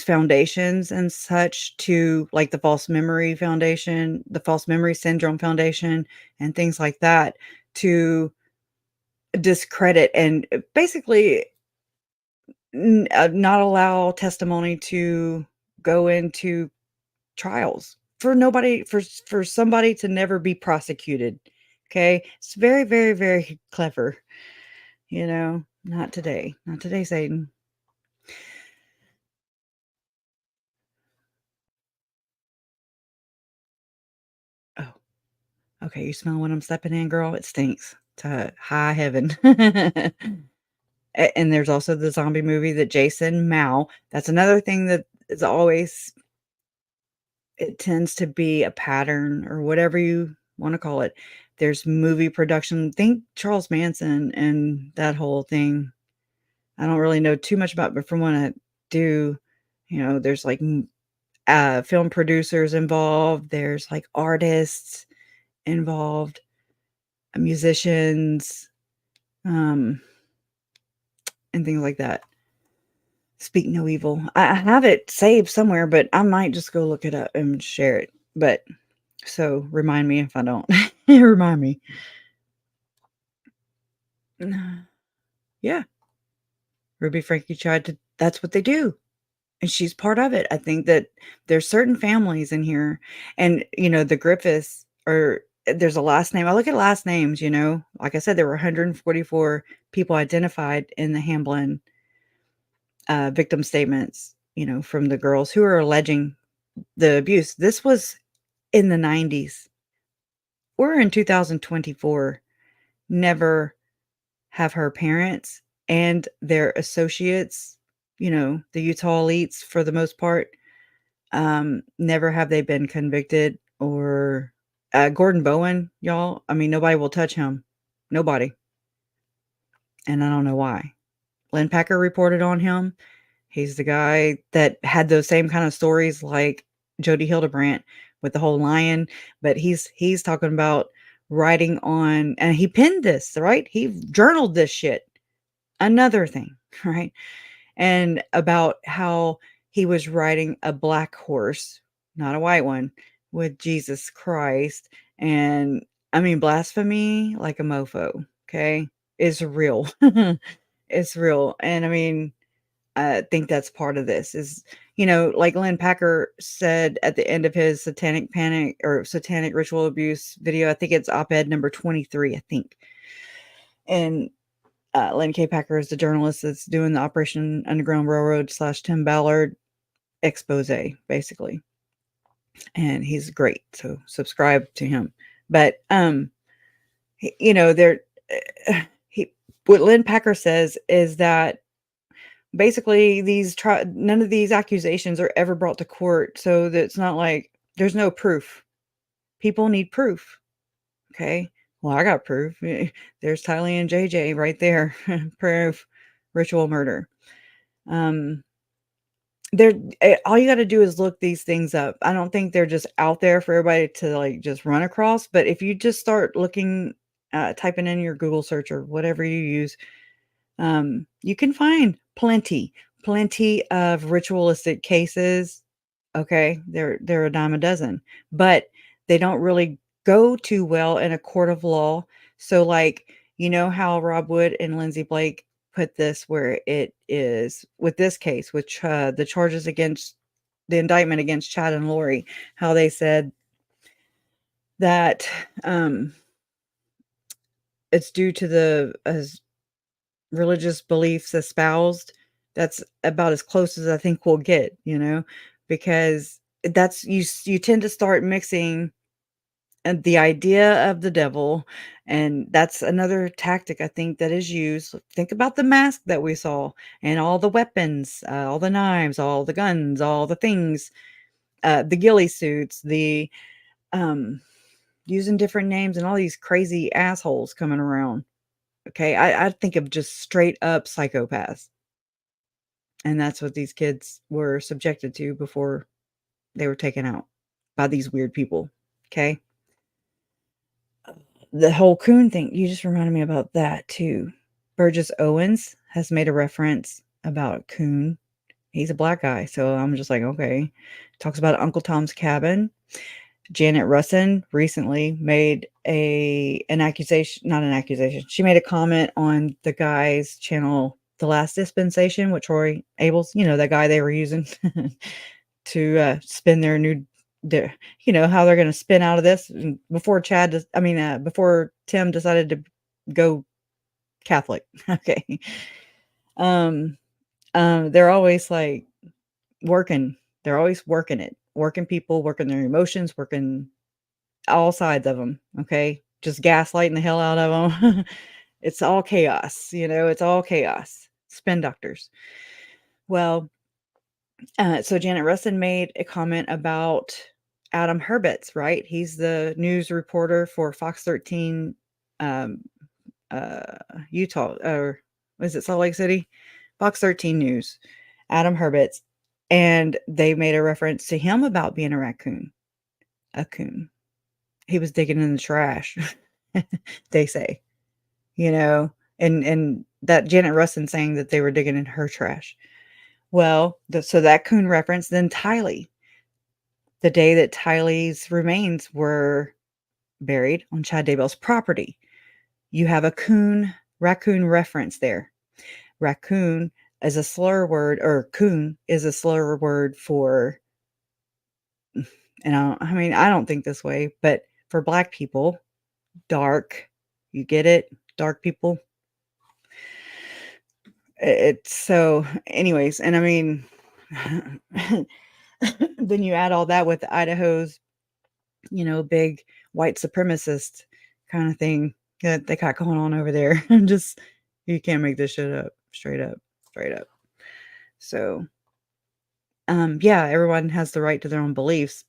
foundations and such, to like the false memory foundation, the false memory syndrome foundation, and things like that, to discredit and basically not allow testimony to go into trials, for nobody, for somebody to never be prosecuted. Okay, it's very, very, very clever. Not today, not today, Satan. Oh, okay, you smell what I'm stepping in, girl? It stinks to high heaven. And there's also the zombie movie that Jason Mao. That's another thing that is always, it tends to be a pattern or whatever you want to call it. There's movie production. Think Charles Manson and that whole thing. I don't really know too much about, but from what I do, there's like film producers involved. There's like artists involved, musicians, um, and things like that. Speak no evil. I have it saved somewhere, but I might just go look it up and share it. But so remind me if I don't. Remind me. Yeah. Ruby Frankie tried to, that's what they do. And she's part of it. I think that there's certain families in here, and the Griffiths are, there's a last name. I look at last names, like I said, there were 144 people identified in the Hamlin victim statements, from the girls who are alleging the abuse. This was in the 90s. We're in 2024. Never have her parents and their associates, the Utah elites for the most part, never have they been convicted. Or Gordon Bowen, y'all, I mean, nobody will touch him. Nobody. And I don't know why. Lynn Packer reported on him. He's the guy that had those same kind of stories like Jody Hildebrandt with the whole lion, but he's talking about writing on, and he pinned this, right? He journaled this shit. Another thing, right? And about how he was riding a black horse, not a white one, with Jesus Christ. And I mean, blasphemy like a mofo, okay, is real. It's real. And I mean, I think that's part of this is, like Lynn Packer said at the end of his satanic panic or satanic ritual abuse video. I think it's op-ed number 23, I think. And Lynn K. Packer is the journalist that's doing the Operation Underground Railroad / Tim Ballard expose, basically. And he's great. So subscribe to him. But, there, he, what Lynn Packer says is that basically none of these accusations are ever brought to court. So that it's not like there's no proof. People need proof. Okay. Well, I got proof. There's Tylee and JJ right there. Proof. Ritual murder. They're all you got to do is look these things up. I don't think they're just out there for everybody to like just run across. But if you just start looking, typing in your Google search or whatever you use, you can find plenty of ritualistic cases. Okay, they're a dime a dozen, but they don't really go too well in a court of law. So, like, how Rob Wood and Lindsay Blake put this, where it is with this case, which the charges against the indictment against Chad and Lori, how they said that it's due to the religious beliefs espoused. That's about as close as I think we'll get, because that's you tend to start mixing the idea of the devil, and that's another tactic I think that is used. Think about the mask that we saw and all the weapons, all the knives, all the guns, all the things, the ghillie suits, the using different names, and all these crazy assholes coming around. Okay, I think of just straight up psychopaths. And that's what these kids were subjected to before they were taken out by these weird people. Okay. The whole coon thing, you just reminded me about that too. Burgess Owens has made a reference about coon. He's a black guy, so I'm just like, okay. Talks about Uncle Tom's Cabin. Janet Russin recently made an accusation, not an accusation. She made a comment on the guy's channel, The Last Dispensation, with Troy Abels, that guy they were using to spin how they're going to spin out of this. And before before Tim decided to go Catholic. Okay. Um, they're always like working. They're always working it, working people, working their emotions, working all sides of them. Okay. Just gaslighting the hell out of them. It's all chaos. It's all chaos. Spin doctors. Well, so Janet Russin made a comment about Adam Herbets, right? He's the news reporter for Fox 13, um, Utah, or was it Salt Lake City? Fox 13 News, Adam Herbets. And they made a reference to him about being a raccoon, a coon. He was digging in the trash, they say, and that Janet Russin saying that they were digging in her trash. Well, so that coon reference, then Tylee, the day that Tylee's remains were buried on Chad Daybell's property. You have a raccoon reference there. Raccoon is a slur word, or coon is a slur word for, and I don't think this way, but for black people, dark, you get it? Dark people. It's so, anyways, and then you add all that with Idaho's, big white supremacist kind of thing that they got going on over there. Just, you can't make this shit up. Straight up. So, yeah, everyone has the right to their own beliefs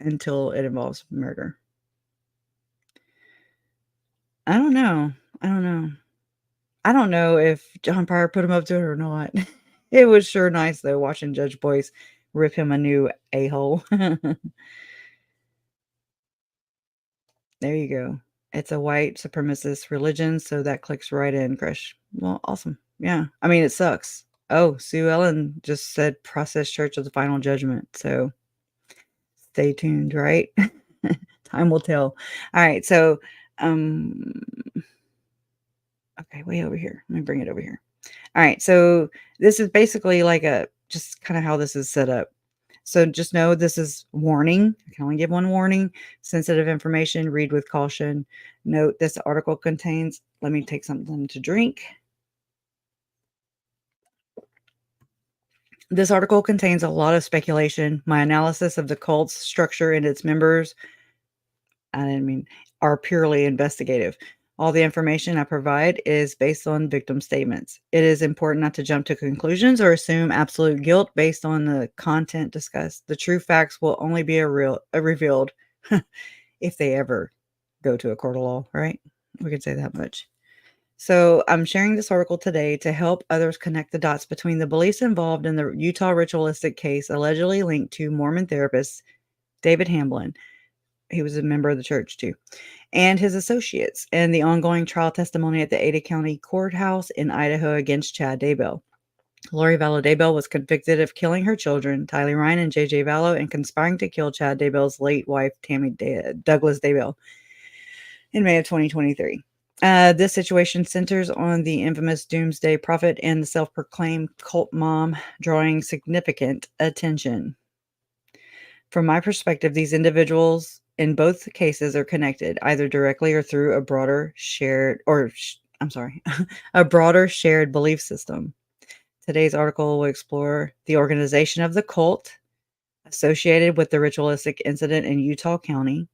until it involves murder. I don't know. I don't know if John Pryor put him up to it or not. It was sure nice though, watching Judge Boyce rip him a new a-hole. There you go. It's a white supremacist religion, so that clicks right in, Krish. Well, awesome. Yeah. It sucks. Oh, Sue Ellen just said Process Church of the Final Judgment. So stay tuned, right? Time will tell. All right. So, okay, way over here. Let me bring it over here. All right. So this is basically like just kind of how this is set up. So just know this is warning. I can only give one warning. Sensitive information, read with caution. Note this article contains, let me take something to drink. This article contains a lot of speculation. My analysis of the cult's structure and its members, are purely investigative. All the information I provide is based on victim statements. It is important not to jump to conclusions or assume absolute guilt based on the content discussed. The true facts will only be revealed if they ever go to a court of law, right? We could say that much. So I'm sharing this article today to help others connect the dots between the beliefs involved in the Utah ritualistic case allegedly linked to Mormon therapist David Hamlin. He was a member of the church too, and his associates, and the ongoing trial testimony at the Ada County Courthouse in Idaho against Chad Daybell. Lori Vallow Daybell was convicted of killing her children, Tylee Ryan and JJ Vallow, and conspiring to kill Chad Daybell's late wife, Tammy Douglas Daybell, in May of 2023. This situation centers on the infamous doomsday prophet and the self-proclaimed cult mom, drawing significant attention. From my perspective, these individuals in both cases are connected, either directly or through a broader shared a broader shared belief system. Today's article will explore the organization of the cult associated with the ritualistic incident in Utah County,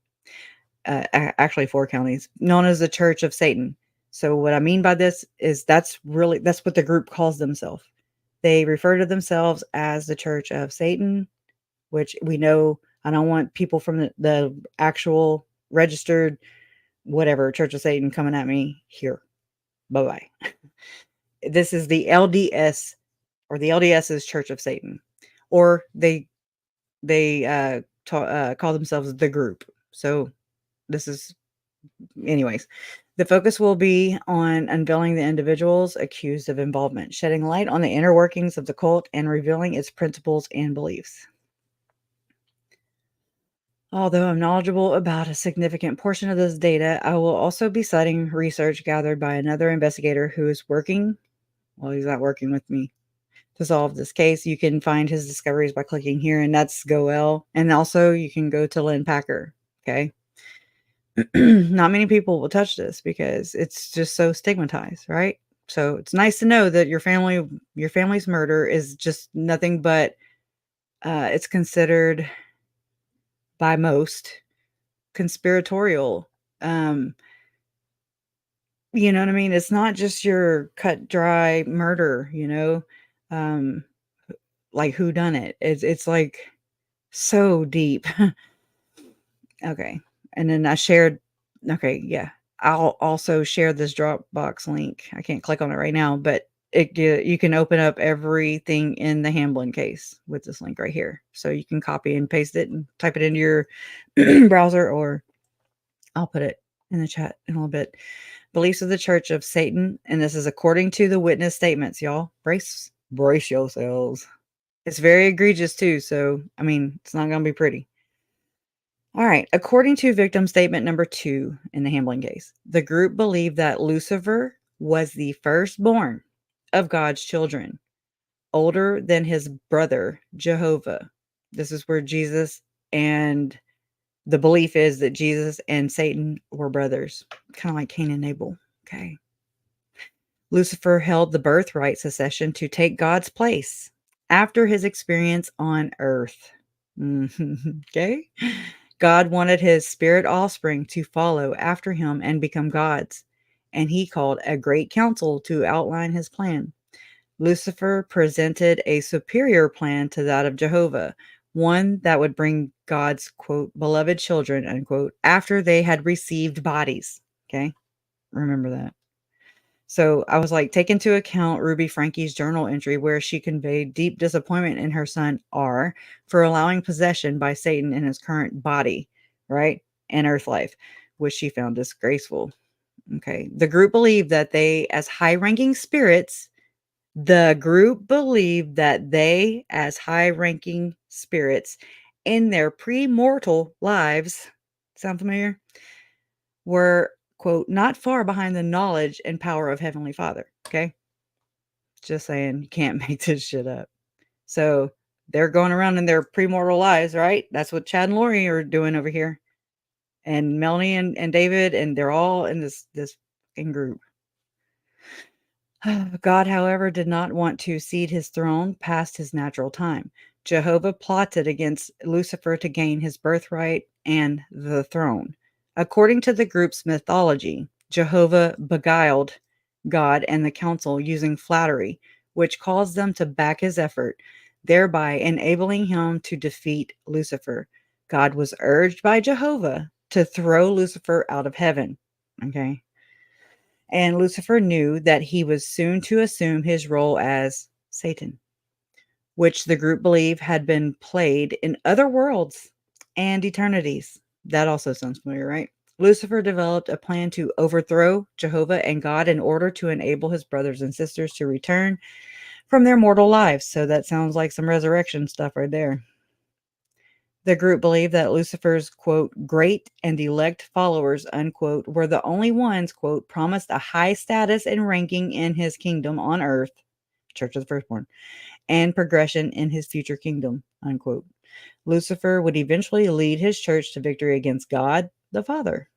actually 4 counties, known as the Church of Satan. So what I mean by this is that's what the group calls themselves. They refer to themselves as the Church of Satan, which we know. I don't want people from the actual registered whatever Church of Satan coming at me here. Bye-bye. This is the LDS, or the LDS is Church of Satan, or they call themselves the group. So this is anyways, the focus will be on unveiling the individuals accused of involvement, shedding light on the inner workings of the cult, and revealing its principles and beliefs. Although I'm knowledgeable about a significant portion of this data, I will also be citing research gathered by another investigator who is working, well, he's not working with me, to solve this case. You can find his discoveries by clicking here, and that's Goel. And also, you can go to Lynn Packer. Okay. Not many people will touch this because it's just so stigmatized, right? So it's nice to know that your family's murder is just nothing but it's considered by most conspiratorial. Um, you know what I mean? It's not just your cut dry murder, um, like who done it. It's like so deep. Okay. And then I shared, okay, yeah. I'll also share this Dropbox link. I can't click on it right now, but you can open up everything in the Hamlin case with this link right here. So you can copy and paste it and type it into your browser, or I'll put it in the chat in a little bit. Beliefs of the Church of Satan, and this is according to the witness statements, y'all. Brace yourselves. It's very egregious too, so I mean, it's not going to be pretty. All right. According to victim statement number 2 in the Hamlin case, the group believed that Lucifer was the firstborn of God's children, older than his brother, Jehovah. This is where Jesus, and the belief is that Jesus and Satan were brothers, kind of like Cain and Abel. Okay. Lucifer held the birthright succession to take God's place after his experience on earth. Okay. God wanted his spirit offspring to follow after him and become gods, and he called a great council to outline his plan. Lucifer presented a superior plan to that of Jehovah, one that would bring God's, quote, beloved children, unquote, after they had received bodies. Okay. Remember that. So I was like, take into account Ruby Frankie's journal entry where she conveyed deep disappointment in her son R for allowing possession by Satan in his current body, right? And earth life, which she found disgraceful. Okay. The group believed that they, as high ranking spirits, in their pre-mortal lives, sound familiar? Were, quote, not far behind the knowledge and power of Heavenly Father. Okay. Just saying, you can't make this shit up. So they're going around in their premortal lives, right? That's what Chad and Lori are doing over here. And Melanie and David, and they're all in this fucking group. God, however, did not want to cede his throne past his natural time. Jehovah plotted against Lucifer to gain his birthright and the throne. According to the group's mythology, Jehovah beguiled God and the council using flattery, which caused them to back his effort, thereby enabling him to defeat Lucifer. God was urged by Jehovah to throw Lucifer out of heaven. Okay. And Lucifer knew that he was soon to assume his role as Satan, which the group believed had been played in other worlds and eternities. That also sounds familiar, right? Lucifer developed a plan to overthrow Jehovah and God in order to enable his brothers and sisters to return from their mortal lives. So that sounds like some resurrection stuff right there. The group believed that Lucifer's, quote, great and elect followers, unquote, were the only ones, quote, promised a high status and ranking in his kingdom on earth, Church of the Firstborn, and progression in his future kingdom, unquote. Lucifer would eventually lead his church to victory against God the Father.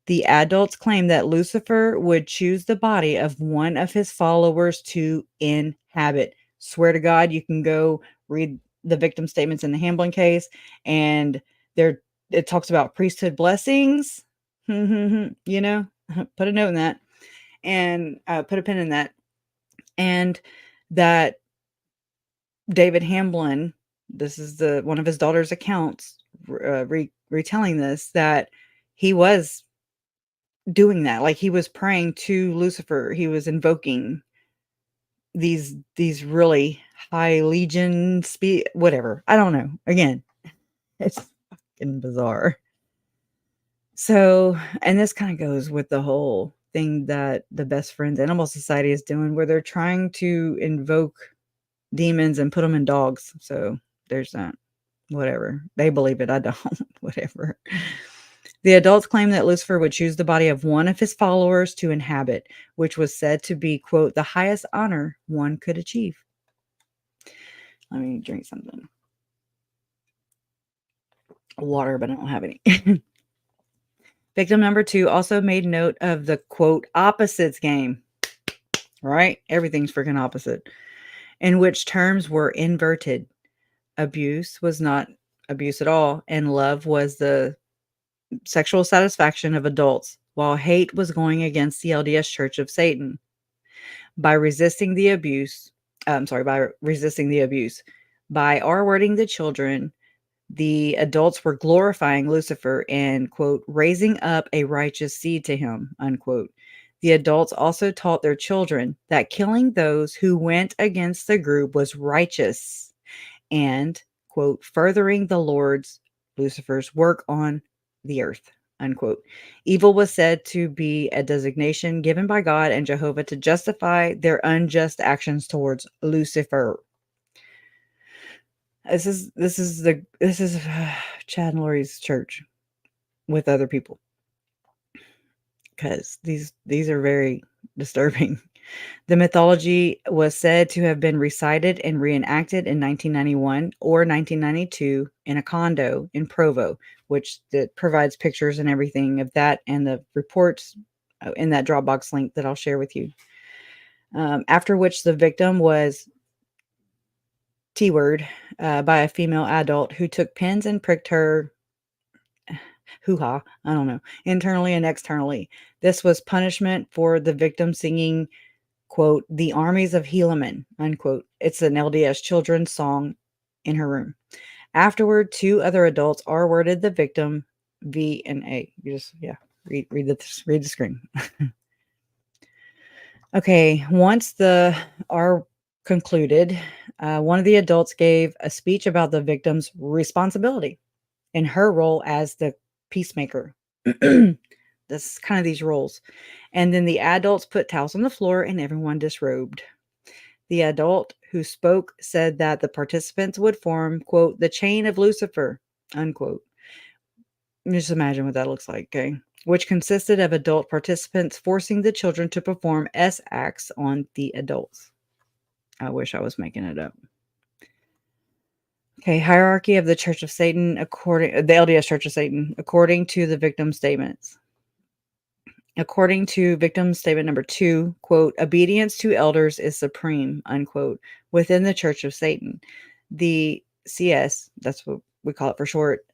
The adults claim that Lucifer would choose the body of one of his followers to inhabit. Swear to God, you can go read the victim statements in the Hamlin case, and it talks about priesthood blessings. Put a note in that, and put a pin in that, and that David Hamlin, this is one of his daughter's accounts, retelling this, that he was doing that. Like, he was praying to Lucifer. He was invoking these really high legion whatever. I don't know. Again, it's fucking bizarre. So, and this kind of goes with the whole thing that the Best Friends Animal Society is doing, where they're trying to invoke demons and put them in dogs. So there's that. Whatever. They believe it. I don't. Whatever. The adults claim that Lucifer would choose the body of one of his followers to inhabit, which was said to be, quote, the highest honor one could achieve. Let me drink something. Water, but I don't have any. Victim number 2 also made note of the, quote, opposites game, right? Everything's freaking opposite, in which terms were inverted. Abuse was not abuse at all, and love was the sexual satisfaction of adults, while hate was going against the LDS Church of Satan. By resisting the abuse, by R-wording the children, the adults were glorifying Lucifer and, quote, raising up a righteous seed to him, unquote. The adults also taught their children that killing those who went against the group was righteous and, quote, furthering the Lord's, Lucifer's work on the earth, unquote. Evil was said to be a designation given by God and Jehovah to justify their unjust actions towards Lucifer. This is Chad and Lori's church with other people, because these are very disturbing. The mythology was said to have been recited and reenacted in 1991 or 1992 in a condo in Provo, which that provides pictures and everything of that and the reports in that Dropbox link that I'll share with you. After which the victim was T-word by a female adult who took pins and pricked her hoo-ha, I don't know, internally and externally. This was punishment for the victim singing, quote, the armies of Helaman, unquote. It's an LDS children's song in her room. Afterward, 2 other adults R-worded the victim V and A. You just, read the screen. Okay, once the R concluded, one of the adults gave a speech about the victim's responsibility in her role as the peacemaker. That's kind of these roles. And then the adults put towels on the floor and everyone disrobed. The adult who spoke said that the participants would form, quote, the chain of Lucifer, unquote. Just imagine what that looks like, okay? Which consisted of adult participants forcing the children to perform S acts on the adults. I wish I was making it up. Okay, hierarchy of the Church of Satan, the LDS Church of Satan, according to the victim statements. According to victim statement number 2, quote, obedience to elders is supreme, unquote, within the Church of Satan. The CS, that's what we call it for short,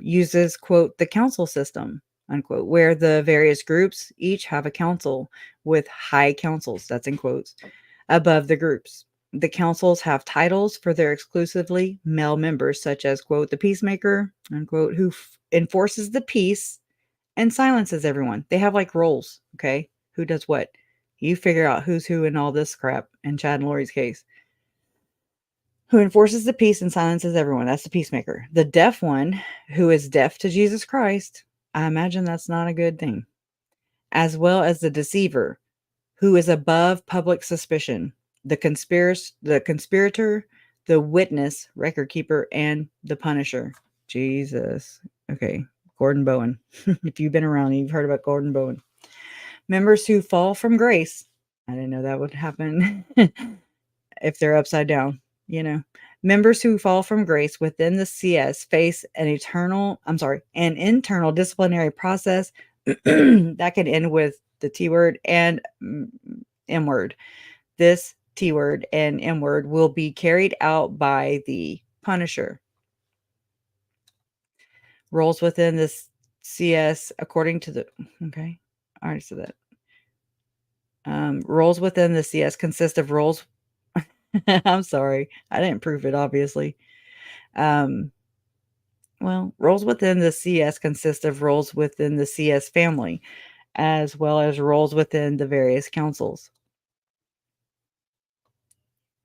uses, quote, the council system, unquote, where the various groups each have a council with high councils, that's in quotes, above the groups. The councils have titles for their exclusively male members, such as, quote, the Peacemaker, unquote, who enforces the peace and silences everyone. They have like roles, okay? Who does what? You figure out who's who in all this crap in Chad and Lori's case. Who enforces the peace and silences everyone. That's the peacemaker. The deaf one, who is deaf to Jesus Christ, I imagine that's not a good thing. As well as the deceiver, who is above public suspicion. The conspirator, the witness, record keeper, and the punisher. Jesus. Okay. Gordon Bowen. If you've been around, you've heard about Gordon Bowen. Members who fall from grace. I didn't know that would happen if they're upside down, you know. Members who fall from grace within the CS face an internal disciplinary process that can end with the T word and M word. This T word and M word will be carried out by the punisher. Roles within this CS according to the, okay, I already said that. Roles within the CS consist of roles. I'm sorry, I didn't prove it, obviously. Well, roles within the CS consist of roles within the CS family, as well as roles within the various councils.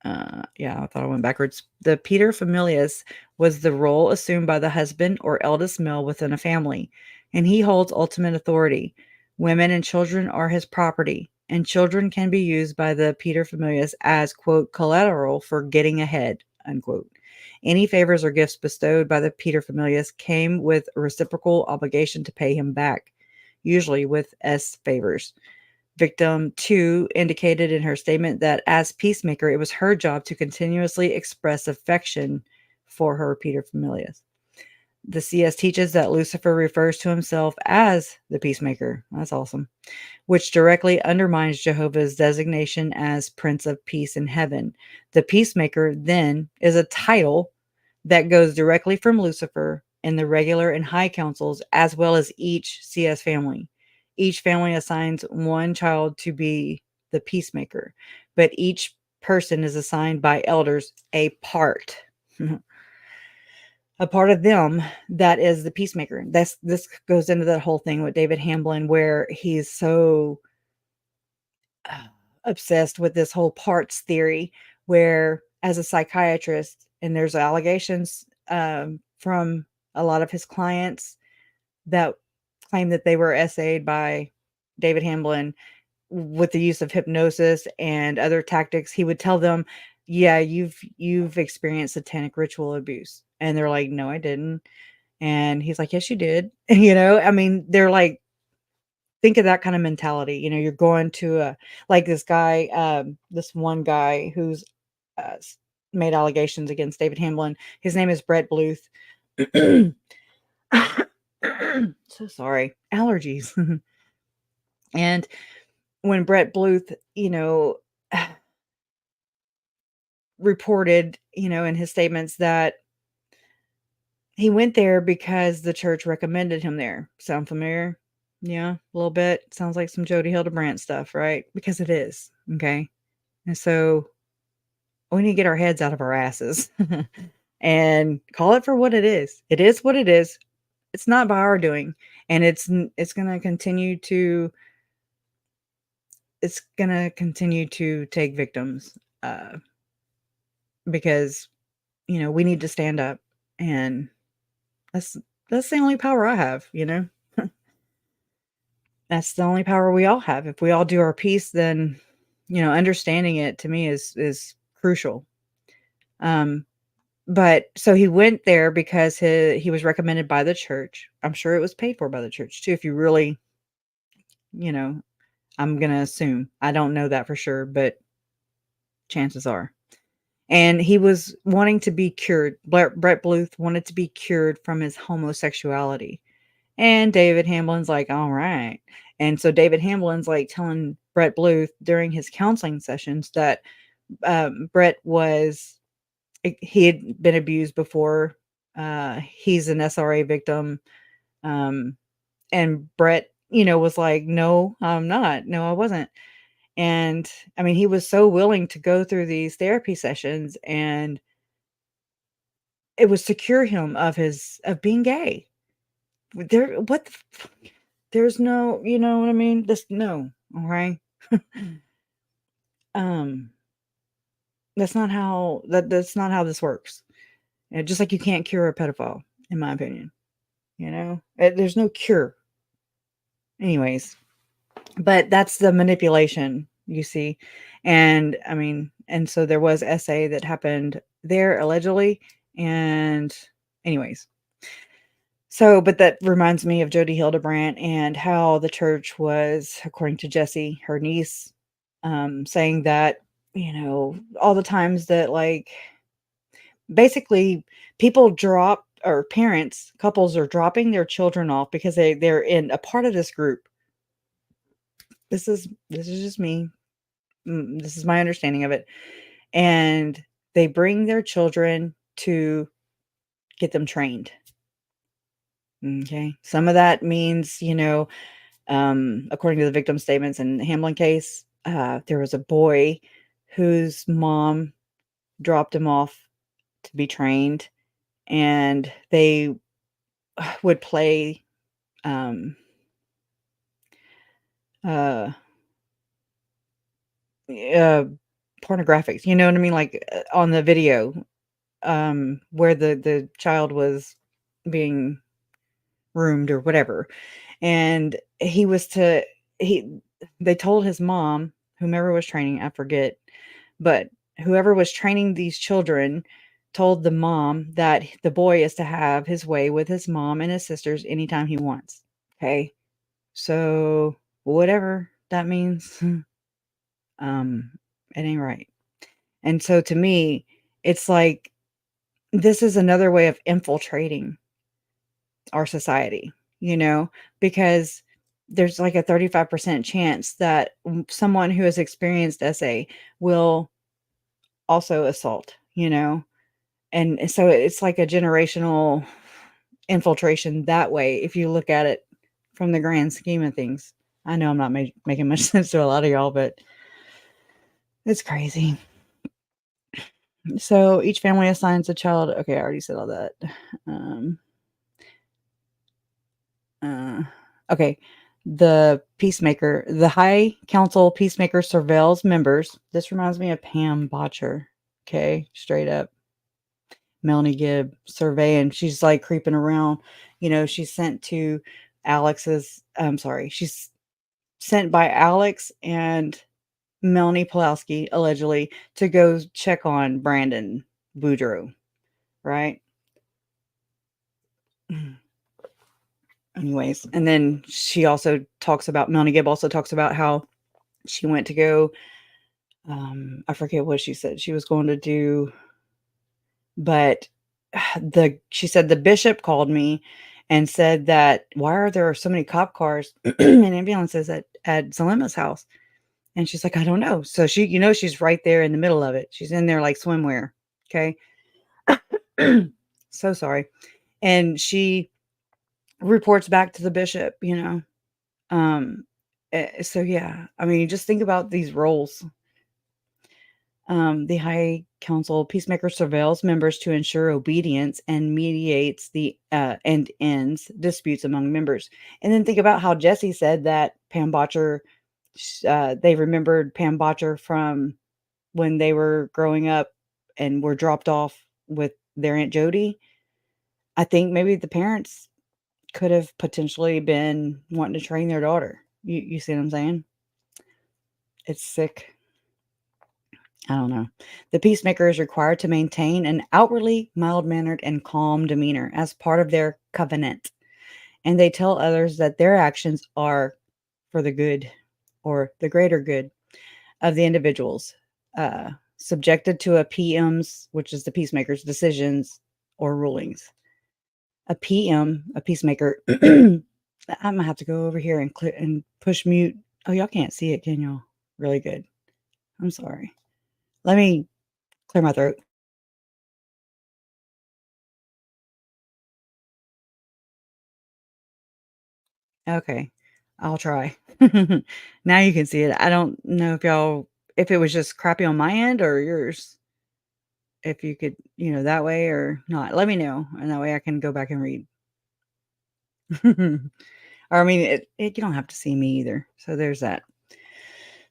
I thought I went backwards. The pater familias was the role assumed by the husband or eldest male within a family. and he holds ultimate authority. Women and children are his property, and children can be used by the paterfamilias as, quote, collateral for getting ahead, unquote. Any favors or gifts bestowed by the paterfamilias came with a reciprocal obligation to pay him back, usually with S favors. Victim 2 indicated in her statement that as Peacemaker, it was her job to continuously express affection for her paterfamilias. The CS teaches that Lucifer refers to himself as the Peacemaker. That's awesome. Which directly undermines Jehovah's designation as Prince of Peace in heaven. The Peacemaker, then, is a title that goes directly from Lucifer in the regular and high councils, as well as each CS family. Each family assigns one child to be the Peacemaker, but each person is assigned by elders a part. A part of them that is the Peacemaker. This goes into that whole thing with David Hamlin, where he's so obsessed with this whole parts theory, where as a psychiatrist, and there's allegations from a lot of his clients that claim that they were SA'd by David Hamlin with the use of hypnosis and other tactics. He would tell them, yeah, you've experienced satanic ritual abuse. And they're like, no, I didn't. And he's like, yes, you did. I mean, they're like, think of that kind of mentality. You're going to like this guy, this one guy who's made allegations against David Hamlin. His name is Brett Bluth. So sorry, allergies. And when Brett Bluth, reported, in his statements that he went there because the church recommended him there. Sound familiar? Yeah, a little bit. Sounds like some Jody Hildebrandt stuff, right? Because it is. Okay. And so we need to get our heads out of our asses and call it for what it is. It is what it is. It's not by our doing. And it's going to continue to take victims because we need to stand up, and that's the only power I have. That's the only power we all have. If we all do our piece, then understanding it to me is crucial. But so he went there because he was recommended by the church. I'm sure it was paid for by the church too, if you really, I'm gonna assume. I don't know that for sure, but chances are. And he was wanting to be cured. Brett Bluth wanted to be cured from his homosexuality. And David Hamlin's like, all right. And so David Hamlin's like telling Brett Bluth during his counseling sessions that Brett he had been abused before. He's an SRA victim. And Brett, was like, no, I'm not. No, I wasn't. And I mean, he was so willing to go through these therapy sessions, and it was to cure him of being gay. There's no, you know what I mean? No, all right. um, that's not how this works. Just like you can't cure a pedophile, in my opinion. There's no cure. Anyways, but that's the manipulation, you see. And I mean, and so there was SA that happened there allegedly. And anyways, so, but that reminds me of Jody Hildebrandt and how the church was, according to Jessie, her niece, saying that, all the times that like basically people drop, or couples are dropping their children off because they're in a part of this group. This is just me. This is my understanding of it. And they bring their children to get them trained. Okay. Some of that means, according to the victim statements in the Hamlin case, there was a boy whose mom dropped him off to be trained, and they would play uh, pornographics, you know what I mean? Like on the video, where the child was being roomed or whatever. And they told his mom, whomever was training, I forget, but whoever was training these children told the mom that the boy is to have his way with his mom and his sisters anytime he wants. Okay. So whatever that means, it ain't right. And so to me, it's like this is another way of infiltrating our society, because there's like a 35% chance that someone who has experienced SA will also assault, and so it's like a generational infiltration that way, if you look at it from the grand scheme of things. I know I'm not making much sense to a lot of y'all, but it's crazy. So each family assigns a child. Okay, I already said all that. Okay. The Peacemaker, the High Council Peacemaker surveils members. This reminds me of Pam Botcher. Okay, straight up. Melanie Gibb surveying. She's like creeping around. She's sent to she's sent by Alex and Melanie Pulaski, allegedly, to go check on Brandon Boudreaux, right? Anyways, and then Melanie Gibb also talks about how she went to go, I forget what she said she was going to do, but she said the bishop called me and said that, why are there so many cop cars and ambulances at Zalema's house? And she's like, I don't know. So she's right there in the middle of it. She's in there like swimwear. Okay. So sorry. And she reports back to the bishop, so yeah, I mean, just think about these roles. The High Council Peacemaker surveils members to ensure obedience and mediates and ends disputes among members. And then think about how Jesse said that Pam Botcher, they remembered Pam Botcher from when they were growing up and were dropped off with their Aunt Jody. I think maybe the parents could have potentially been wanting to train their daughter. You see what I'm saying? It's sick. I don't know. The peacemaker is required to maintain an outwardly mild-mannered and calm demeanor as part of their covenant. And they tell others that their actions are for the good or the greater good of the individuals, subjected to a PM's, which is the peacemaker's decisions or rulings. A peacemaker. I'm gonna have to go over here and push mute. Oh, y'all can't see it, can y'all? Really good. I'm sorry. Let me clear my throat. Okay, I'll try. Now you can see it. I don't know if it was just crappy on my end or yours. If you could, that way or not. Let me know, and that way I can go back and read. Or I mean, you don't have to see me either. So there's that.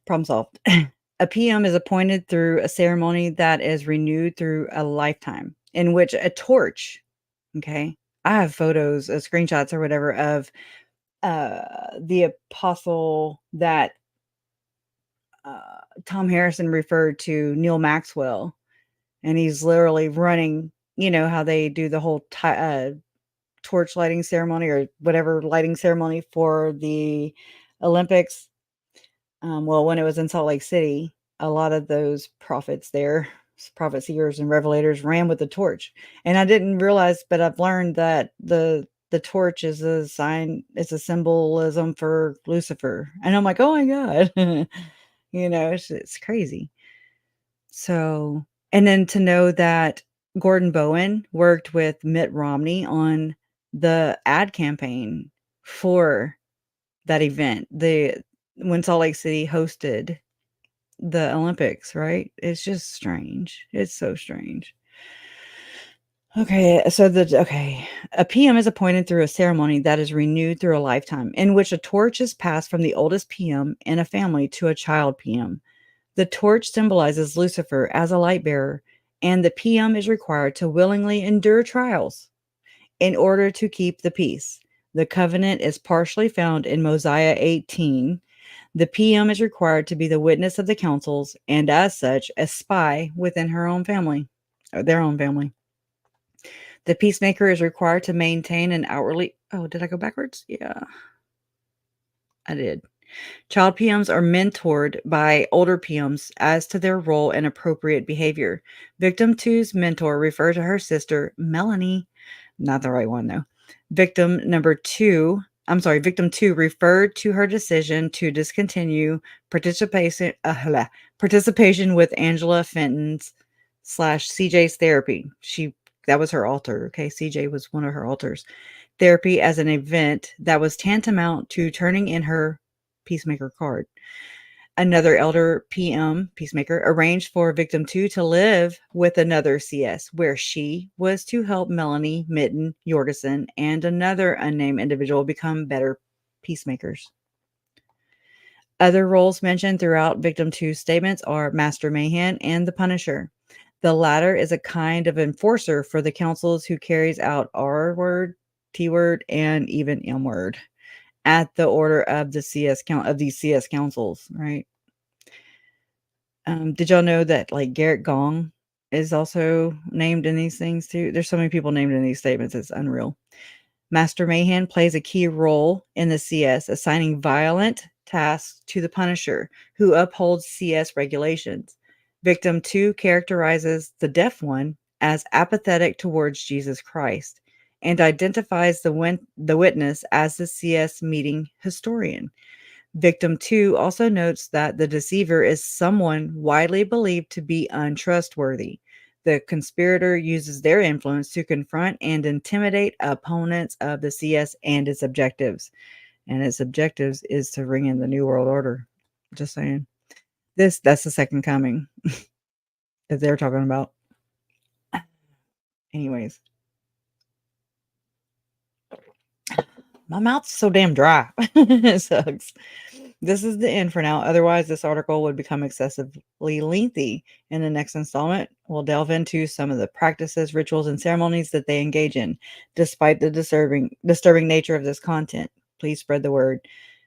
Problem solved. A PM is appointed through a ceremony that is renewed through a lifetime, in which a torch, okay, I have photos, screenshots or whatever of the apostle that Tom Harrison referred to, Neil Maxwell, and he's literally running, how they do the whole torch lighting ceremony or whatever lighting ceremony for the Olympics. Well, when it was in Salt Lake City, a lot of those prophets there, prophet seers and revelators, ran with the torch. And I didn't realize, but I've learned that the torch is a sign, it's a symbolism for Lucifer. And I'm like, oh my God. It's crazy. So, and then to know that Gordon Bowen worked with Mitt Romney on the ad campaign for that event, when Salt Lake City hosted the Olympics, right? It's just strange. It's so strange. Okay, so a PM is appointed through a ceremony that is renewed through a lifetime, in which a torch is passed from the oldest PM in a family to a child PM. The torch symbolizes Lucifer as a light bearer, and the PM is required to willingly endure trials in order to keep the peace. The covenant is partially found in Mosiah 18. The PM is required to be the witness of the councils and, as such, a spy within her own family, or their own family. The peacemaker is required to maintain an outwardly. Oh, did I go backwards? Yeah, I did. Child PMs are mentored by older PMs as to their role and appropriate behavior. Victim two's mentor referred to her sister, Melanie. Not the right one, though. Victim two referred to her decision to discontinue participation with Angela Fenton's / CJ's therapy. That was her alter. Okay, CJ was one of her alters. Therapy as an event that was tantamount to turning in her Peacemaker card. Another elder PM, Peacemaker, arranged for victim 2 to live with another CS, where she was to help Melanie, Mitten, Jorgensen, and another unnamed individual become better peacemakers. Other roles mentioned throughout victim 2's statements are Master Mayhem and the Punisher. The latter is a kind of enforcer for the councils who carries out R word, T word, and even M word at the order of the these CS councils, right? Did y'all know that like Garrett Gong is also named in these things too? There's so many people named in these statements, it's unreal. Master Mayhem plays a key role in the CS, assigning violent tasks to the Punisher, who upholds CS regulations. Victim 2 characterizes the Deaf One as apathetic towards Jesus Christ and identifies the witness as the CS meeting historian. Victim 2 also notes that the deceiver is someone widely believed to be untrustworthy. The conspirator uses their influence to confront and intimidate opponents of the CS and its objectives. And its objectives is to bring in the New World Order. Just saying. That's the second coming that they're talking about. Anyways. My mouth's so damn dry. It sucks. This is the end for now. Otherwise, this article would become excessively lengthy. In the next installment, we'll delve into some of the practices, rituals, and ceremonies that they engage in. Despite the disturbing nature of this content, please spread the word.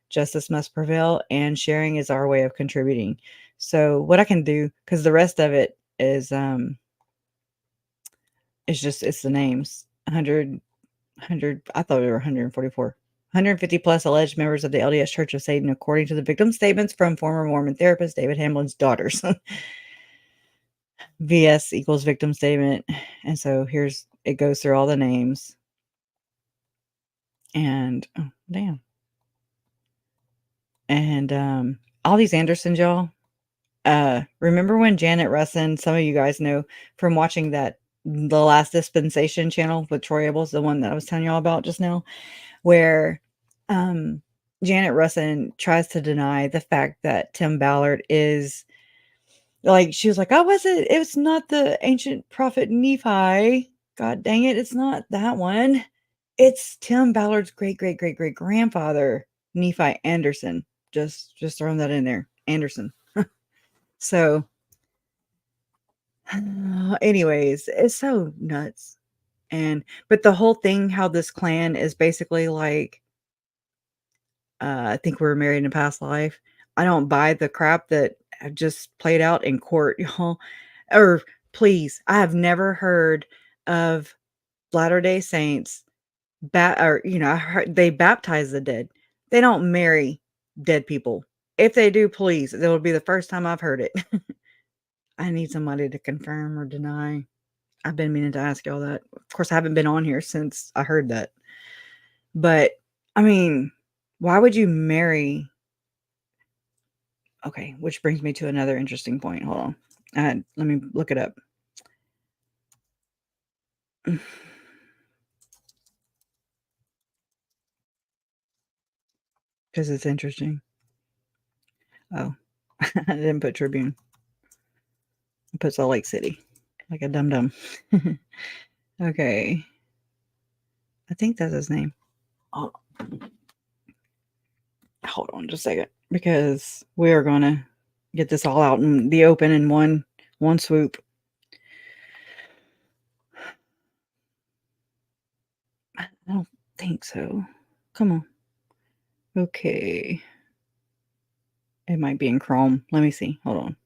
Justice must prevail, and sharing is our way of contributing. So what I can do, because the rest of it is it's the names. 100, I thought there were 144. 150 plus alleged members of the LDS Church of Satan, according to the victim statements from former Mormon therapist David Hamlin's daughters. VS equals victim statement. And so it goes through all the names. And, oh, damn. And all these Andersons, y'all. Remember when Janet Russin, some of you guys know from watching the Last Dispensation channel with Troy Abels, the one that I was telling y'all about just now, where Janet Russin tries to deny the fact that Tim Ballard is like, she was like, oh, it was not the ancient prophet Nephi. God dang it, it's not that one. It's Tim Ballard's great grandfather, Nephi Anderson. Just throwing that in there. Anderson. So anyways, it's so nuts. But the whole thing, how this clan is basically like, I think we were married in a past life. I don't buy the crap that just played out in court, y'all. Or please, I have never heard of Latter-day Saints I heard they baptize the dead. They don't marry dead people. If they do, please, that will be the first time I've heard it. I need somebody to confirm or deny. I've been meaning to ask y'all that. Of course, I haven't been on here since I heard that. But I mean, why would you marry? Okay, which brings me to another interesting point. Hold on. Let me look it up. Because it's interesting. Oh, I didn't put Tribune. I put Salt Lake City. Like a dum-dum. Okay. I think that's his name. Hold on just a second. Because we are going to get this all out in the open in one swoop. I don't think so. Come on. Okay. It might be in Chrome. Let me see. Hold on.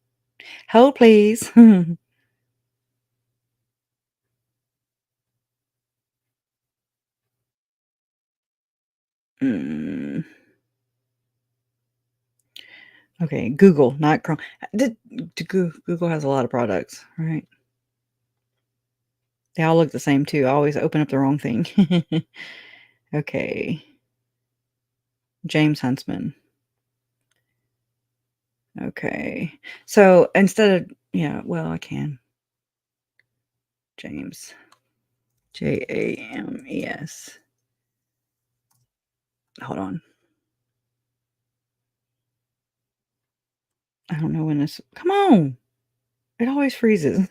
Hold, please. Mm. Okay, Google, not Chrome. Google has a lot of products, right? They all look the same too. I always open up the wrong thing. Okay. James Huntsman. Okay. So instead of, yeah, well, I can. James. James. Hold on. I don't know when this. Come on. It always freezes.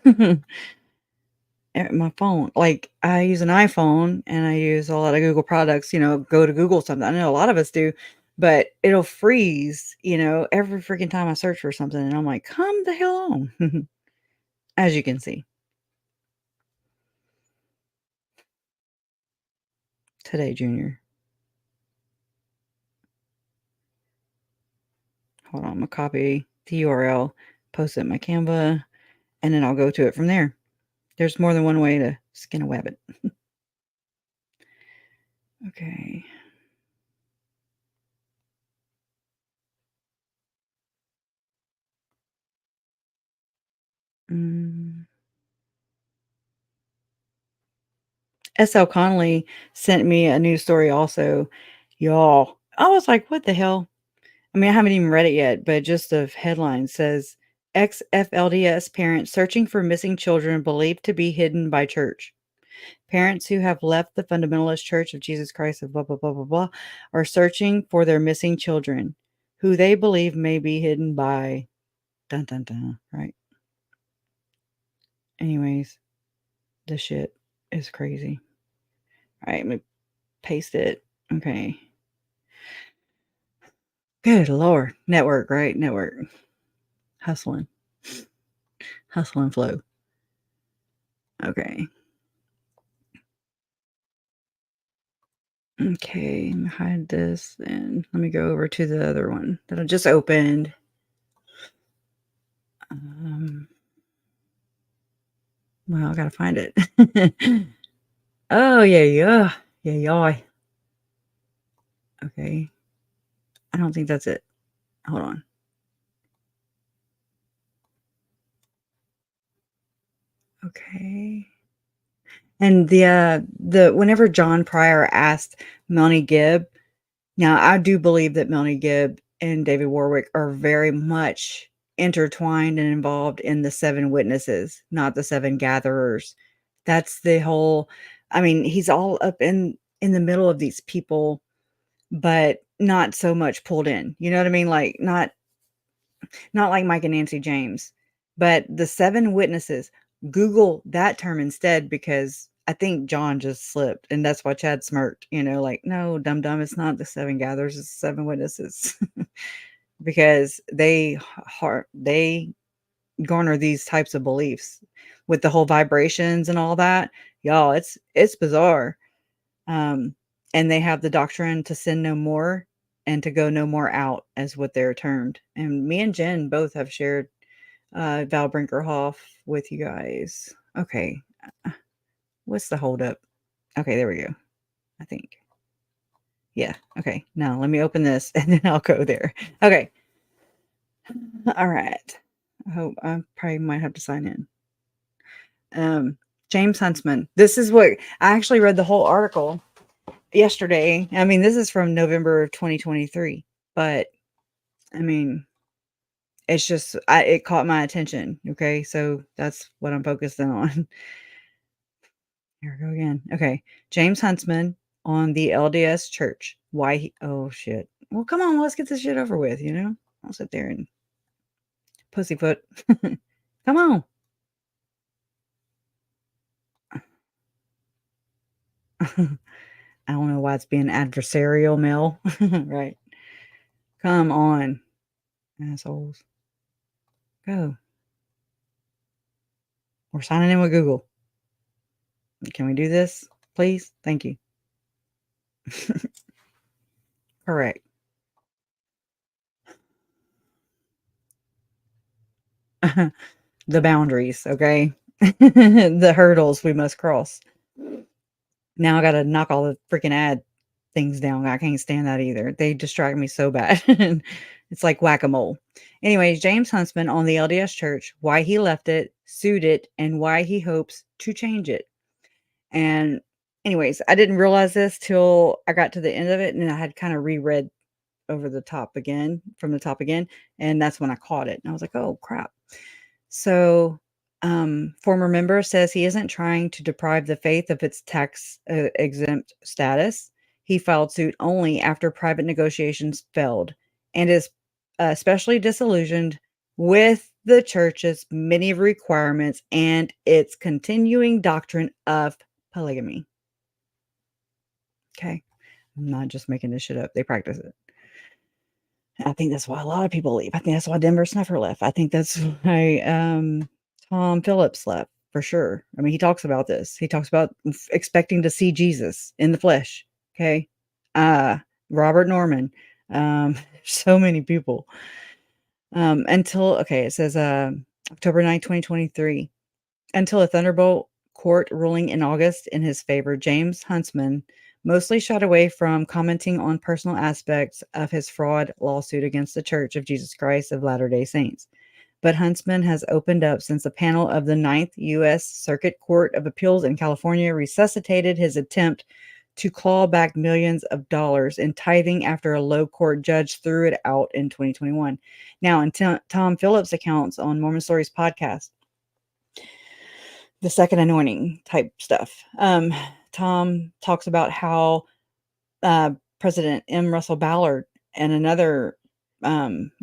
My phone. Like, I use an iPhone and I use a lot of Google products, go to Google something. I know a lot of us do, but it'll freeze, every freaking time I search for something. And I'm like, come the hell on. As you can see. Today, Junior. Hold on, I'm gonna copy the URL, post it in my Canva, and then I'll go to it from there. There's more than one way to skin a rabbit. Okay. Mm. S.L. Connolly sent me a news story also. Y'all, I was like, what the hell? I mean, I haven't even read it yet, but just the headline says ex-FLDS parents searching for missing children believed to be hidden by church. Parents who have left the fundamentalist Church of Jesus Christ of blah, blah, blah, blah, blah, are searching for their missing children, who they believe may be hidden by dun, dun, dun, right? Anyways, the shit is crazy. All right, let me paste it. Okay. Good Lord. Network, right? Network. Hustling. Hustle and flow. Okay. Okay, let me hide this and let me go over to the other one that I just opened. Well, I gotta find it. Oh, yeah, yeah. Yeah, yeah. Okay. I don't think that's it. Hold on. Okay. And the whenever John Pryor asked Melanie Gibb, now I do believe that Melanie Gibb and David Warwick are very much intertwined and involved in the seven witnesses, not the seven gatherers. That's the whole. I mean, he's all up in the middle of these people, but not so much pulled in. You know what I mean? Like not like Mike and Nancy James, but the seven witnesses. Google that term instead because I think John just slipped, and that's why Chad smirked. Like, no, dumb, it's not the seven gatherers; it's the seven witnesses, because they garner these types of beliefs with the whole vibrations and all that. Y'all, it's bizarre. Um, and they have the doctrine to sin no more and to go no more out, as what they're termed. And me and Jen both have shared Val Brinkerhoff with you guys. Okay. What's the holdup? Okay, there we go. I think. Yeah. Okay. Now let me open this and then I'll go there. Okay. All right. I hope I probably might have to sign in. James Huntsman. This is what I actually read the whole article yesterday. I mean, this is from November of 2023, but I mean, it's just it caught my attention. Okay, so that's what I'm focusing on. Here we go again. Okay, James Huntsman on the LDS Church. Why? Oh shit. Well, come on, let's get this shit over with. I'll sit there and pussyfoot. Come on. I don't know why it's being adversarial, Mel. Right. Come on, assholes. Go. We're signing in with Google. Can we do this, please? Thank you. Correct. The boundaries, okay? The hurdles we must cross. Now I gotta knock all the freaking ad things down. I can't stand that either. They distract me so bad. It's like whack-a-mole. Anyways, James Huntsman on the LDS Church, why he left it, sued it, and why he hopes to change it. And anyways, I didn't realize this till I got to the end of it, and I had kind of reread over the top again, from the top again, and that's when I caught it. And I was like, "Oh, crap." So, former member says he isn't trying to deprive the faith of its tax exempt status. He filed suit only after private negotiations failed and is especially disillusioned with the church's many requirements and its continuing doctrine of polygamy. Okay. I'm not just making this shit up. They practice it. I think that's why a lot of people leave. I think that's why Denver Snuffer left. I think that's why Tom Phillips left for sure. I mean, he talks about this. He talks about expecting to see Jesus in the flesh. Okay. Robert Norman. So many people. It says October 9th, 2023. Until a Thunderbolt court ruling in August in his favor, James Huntsman mostly shied away from commenting on personal aspects of his fraud lawsuit against the Church of Jesus Christ of Latter-day Saints. But Huntsman has opened up since a panel of the Ninth U.S. Circuit Court of Appeals in California resuscitated his attempt to claw back millions of dollars in tithing after a low court judge threw it out in 2021. Now, in Tom Phillips' accounts on Mormon Stories podcast, the second anointing type stuff. Tom talks about how President M. Russell Ballard and another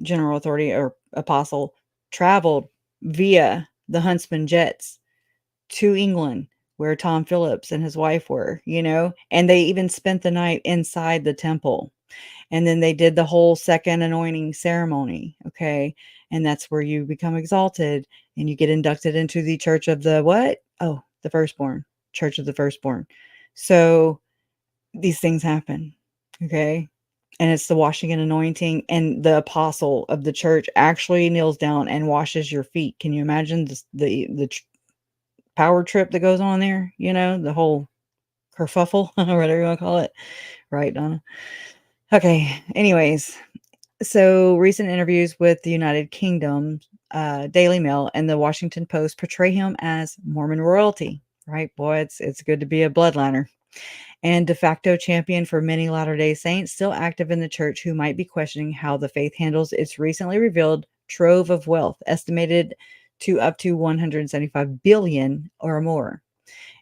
general authority or apostle traveled via the Huntsman jets to England, where Tom Phillips and his wife were, and they even spent the night inside the temple. And then they did the whole second anointing ceremony. Okay. And that's where you become exalted and you get inducted into the church of the what? Oh, the firstborn, church of the firstborn. So these things happen. Okay. And it's the washing and anointing, and the apostle of the church actually kneels down and washes your feet. Can you imagine the power trip that goes on there? The whole kerfuffle, or whatever you want to call it. Right, Donna? Okay. Anyways, so recent interviews with the United Kingdom, Daily Mail, and the Washington Post portray him as Mormon royalty. Right, boy, it's good to be a bloodliner. And de facto champion for many Latter-day Saints still active in the church who might be questioning how the faith handles its recently revealed trove of wealth, estimated to up to 175 billion or more.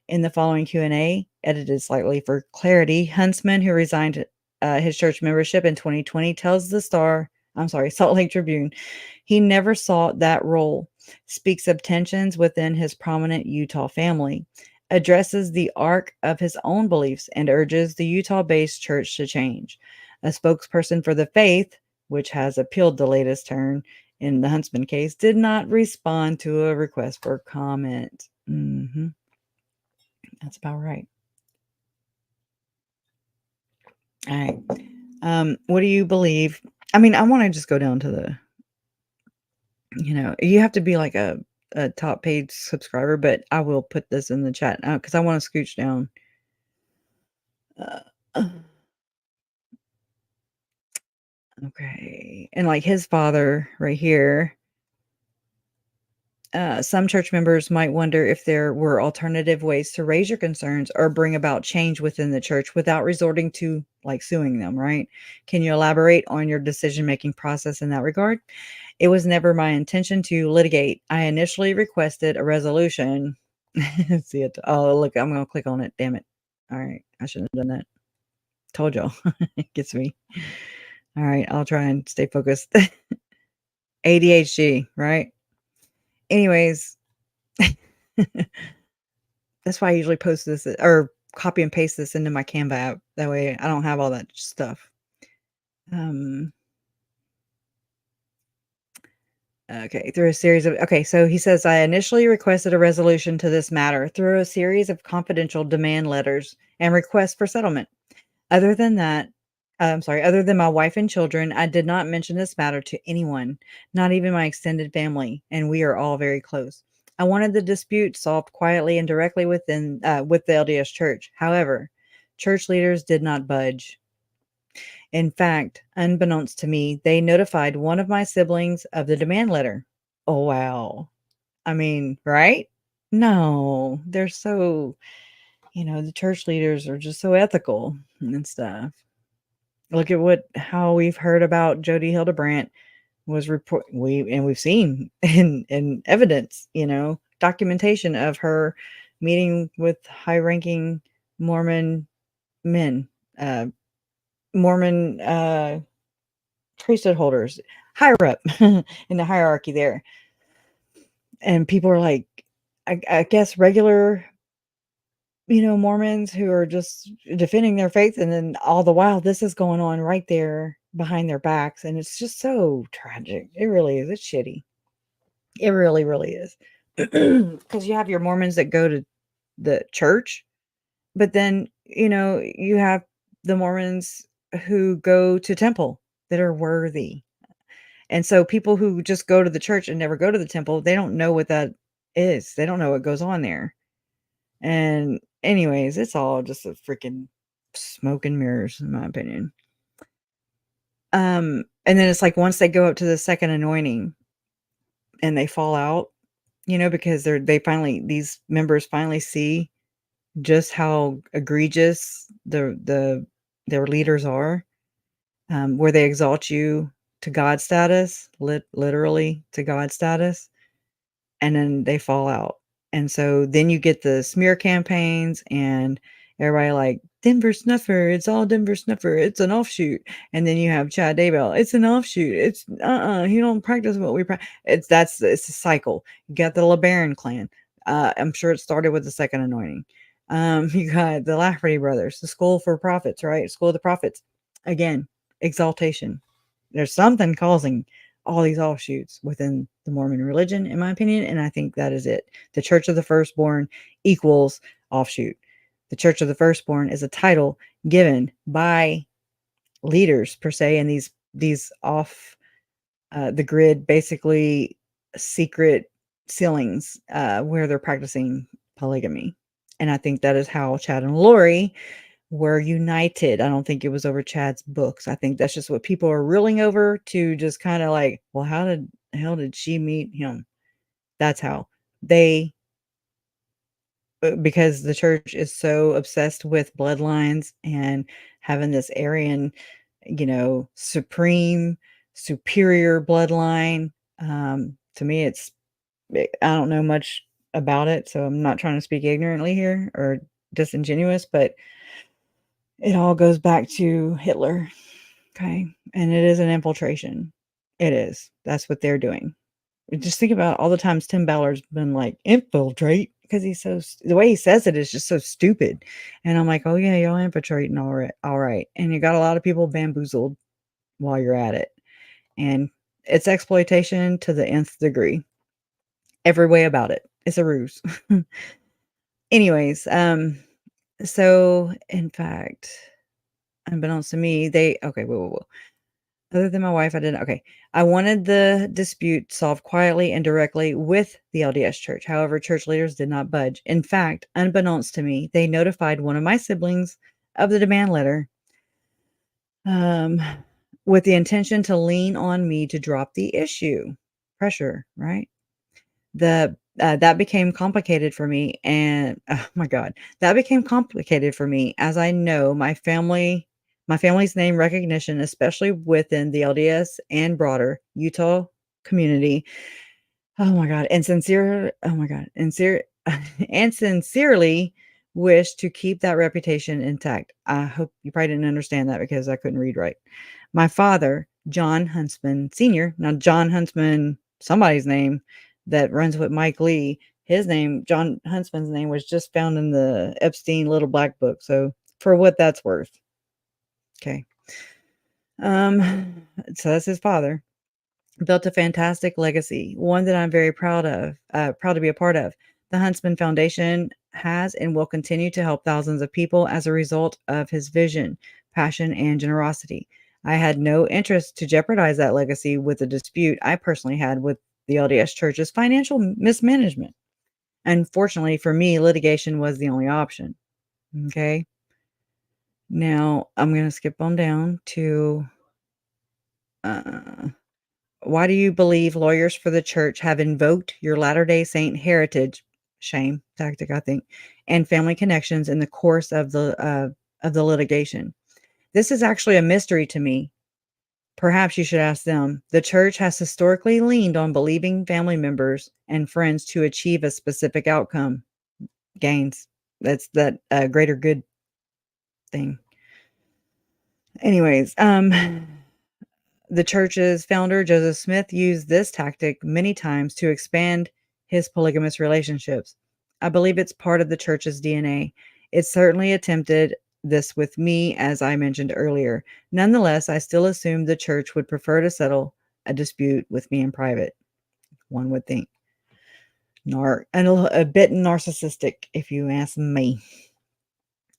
In the following Q&A, edited slightly for clarity, Huntsman, who resigned his church membership in 2020, tells the Salt Lake Tribune, he never sought that role, speaks of tensions within his prominent Utah family, addresses the arc of his own beliefs, and urges the Utah-based church to change. A spokesperson for the faith, which has appealed the latest turn in the Huntsman case, did not respond to a request for comment. That's about right. All right. What do you believe? I mean, I want to just go down to the, you have to be like a top paid subscriber, but I will put this in the chat because I want to scooch down. Okay. And like his father right here, some church members might wonder if there were alternative ways to raise your concerns or bring about change within the church without resorting to like suing them, right? Can you elaborate on your decision-making process in that regard? It was never my intention to litigate. I initially requested a resolution. See it. Oh, look, I'm going to click on it. Damn it. All right. I shouldn't have done that. Told y'all. It gets me. All right. I'll try and stay focused. ADHD, right? Anyways, that's why I usually post this or copy and paste this into my Canva app. That way I don't have all that stuff. Okay, so he says, I initially requested a resolution to this matter through a series of confidential demand letters and requests for settlement. Other than that, I'm sorry, other than my wife and children, I did not mention this matter to anyone, not even my extended family, and we are all very close. I wanted the dispute solved quietly and directly with the LDS Church. However, church leaders did not budge. In fact, unbeknownst to me, they notified one of my siblings of the demand letter. Oh, wow. I mean, right? No, they're so, the church leaders are just so ethical and stuff. Look at how we've heard about Jody Hildebrandt we've seen in evidence, documentation of her meeting with high-ranking Mormon men, uh, Mormon priesthood holders, higher up in the hierarchy there. And people are like, I guess regular, Mormons who are just defending their faith, and then all the while this is going on right there behind their backs, and it's just so tragic. It really is. It's shitty. It really, really is. Because you have your Mormons that go to the church, but then, you have the Mormons who go to temple that are worthy. And so people who just go to the church and never go to the temple, they don't know what that is. They don't know what goes on there. And anyways, it's all just a freaking smoke and mirrors, in my opinion. And then it's like once they go up to the second anointing and they fall out, because these members finally see just how egregious their leaders are, where they exalt you to God status, literally to God status, and then they fall out. And so then you get the smear campaigns and everybody like, Denver Snuffer, it's all Denver Snuffer, it's an offshoot. And then you have Chad Daybell, it's an offshoot. It's you don't practice what we practice. It's a cycle. You got the LeBaron clan. I'm sure it started with the second anointing. You got the Lafferty brothers, the School for Prophets, right? School of the Prophets. Again, exaltation. There's something causing all these offshoots within the Mormon religion, in my opinion, and I think that is it. The Church of the Firstborn equals offshoot. The Church of the Firstborn is a title given by leaders per se, and these off the grid, basically secret sealings where they're practicing polygamy. And I think that is how Chad and Lori were united. I don't think it was over Chad's books. I think that's just what people are reeling over to just kind of like, well, how the hell did she meet him? That's how they, because the church is so obsessed with bloodlines and having this Aryan, supreme, superior bloodline. To me, I don't know much about it, so I'm not trying to speak ignorantly here or disingenuous, but it all goes back to Hitler, okay? And it is an infiltration. It is. That's what they're doing. Just think about all the times Tim Ballard's been like, infiltrate, because the way he says it is just so stupid. And I'm like, oh yeah, y'all infiltrating, all right. And you got a lot of people bamboozled while you're at it. And it's exploitation to the nth degree. Every way about it. It's a ruse. Anyways, so in fact, unbeknownst to me, whoa. Other than my wife, I didn't. Okay. I wanted the dispute solved quietly and directly with the LDS Church. However, church leaders did not budge. In fact, unbeknownst to me, they notified one of my siblings of the demand letter, with the intention to lean on me to drop the issue. Pressure, right? That became complicated for me, and oh my God, that became complicated for me as I know my family's name recognition, especially within the LDS and broader Utah community. Oh my God, and and sincerely wish to keep that reputation intact. I hope you probably didn't understand that because I couldn't read right. My father, John Huntsman Sr. Now, John Huntsman, somebody's name that runs with Mike Lee, his name, John Huntsman's name, was just found in the Epstein Little Black Book. So, for what that's worth. Okay. So that's his father. Built a fantastic legacy, one that I'm very proud to be a part of. The Huntsman Foundation has and will continue to help thousands of people as a result of his vision. passion, and generosity. I had no interest to jeopardize that legacy with a dispute I personally had with the LDS Church's financial mismanagement. Unfortunately for me, litigation was the only option. Okay. Now I'm going to skip on down to uh, why do you believe lawyers for the church have invoked your Latter-day Saint heritage, shame tactic, I think, and family connections in the course of the litigation? This is actually a mystery to me. Perhaps you should ask them. The church has historically leaned on believing family members and friends to achieve a specific outcome, gains. That's that greater good thing. Anyways, the church's founder, Joseph Smith, used this tactic many times to expand his polygamous relationships. I believe it's part of the church's DNA. It certainly attempted this with me, as I mentioned earlier. Nonetheless, I still assumed the church would prefer to settle a dispute with me in private. One would think. And a bit narcissistic, if you ask me.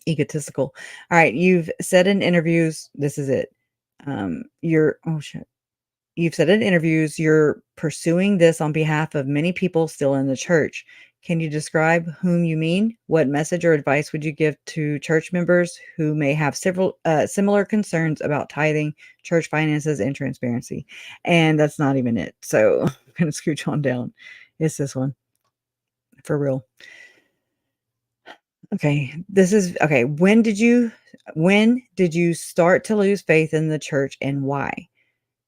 Egotistical. All right, you've said in interviews, this is it. Oh shit. You've said in interviews you're pursuing this on behalf of many people still in the church. Can you describe whom you mean? What message or advice would you give to church members who may have several similar concerns about tithing, church finances, and transparency? And that's not even it. So I'm going to scooch on down. It's this one for real. Okay, this is okay. When did you start to lose faith in the church and why?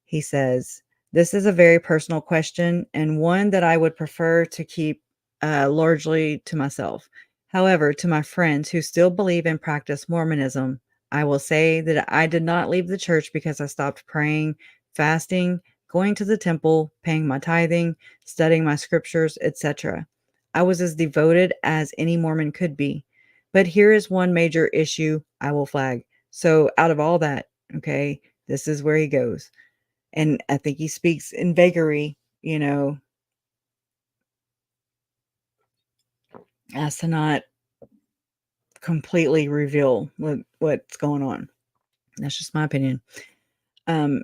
He says, "This is a very personal question and one that I would prefer to keep largely to myself. However, to my friends who still believe and practice Mormonism, I will say that I did not leave the church because I stopped praying, fasting, going to the temple, paying my tithing, studying my scriptures, etc. I was as devoted as any Mormon could be. But here is one major issue I will flag. So, out of all that, okay, this is where he goes. And I think he speaks in vagary, as to not completely reveal what's going on. That's just my opinion. Um,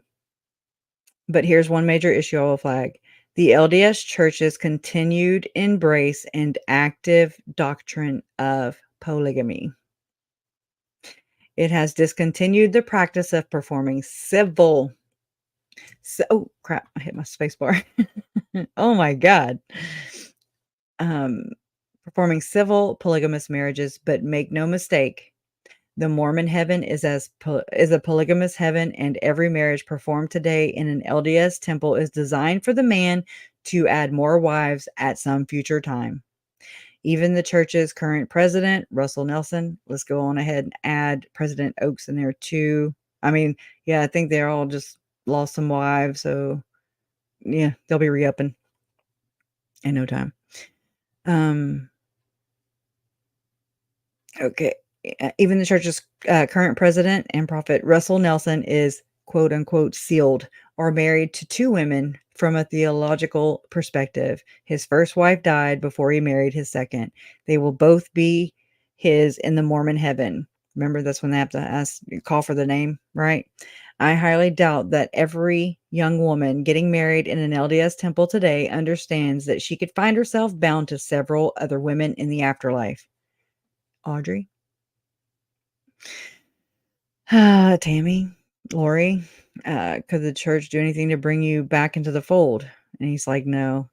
but here's one major issue I will flag. The LDS Church's continued embrace and active doctrine of polygamy. It has discontinued the practice of performing oh crap, I hit my space bar. Oh my God. Um, performing civil polygamous marriages, but make no mistake, the Mormon heaven is is a polygamous heaven, and every marriage performed today in an LDS temple is designed for the man to add more wives at some future time. Even the church's current president, Russell Nelson, let's go on ahead and add President Oaks in there too. I mean, yeah, I think they're all just lost some wives, so yeah, they'll be re-upping in no time. Okay. Even the church's current president and prophet, Russell Nelson, is quote unquote sealed or married to two women from a theological perspective. His first wife died before he married his second. They will both be his in the Mormon heaven. Remember, that's when they have to call for the name, right? I highly doubt that every young woman getting married in an LDS temple today understands that she could find herself bound to several other women in the afterlife. Audrey? Tammy, Lori, could the church do anything to bring you back into the fold? And he's like, no.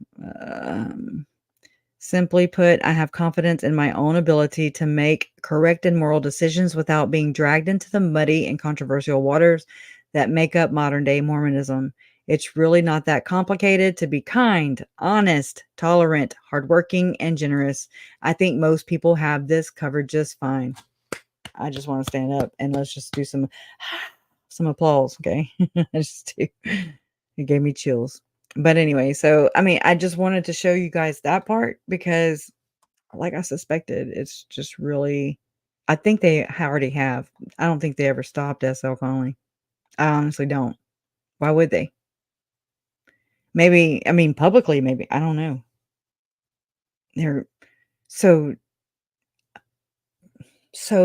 Simply put, I have confidence in my own ability to make correct and moral decisions without being dragged into the muddy and controversial waters that make up modern day Mormonism. It's really not that complicated to be kind, honest, tolerant, hardworking, and generous. I think most people have this covered just fine. I just want to stand up and let's just do some applause, okay? It gave me chills. But anyway, so I mean, I just wanted to show you guys that part because like I suspected, it's just really I think they already have. I don't think they ever stopped SL calling. I honestly don't. Why would they? Maybe, I mean, publicly, maybe. I don't know. They're so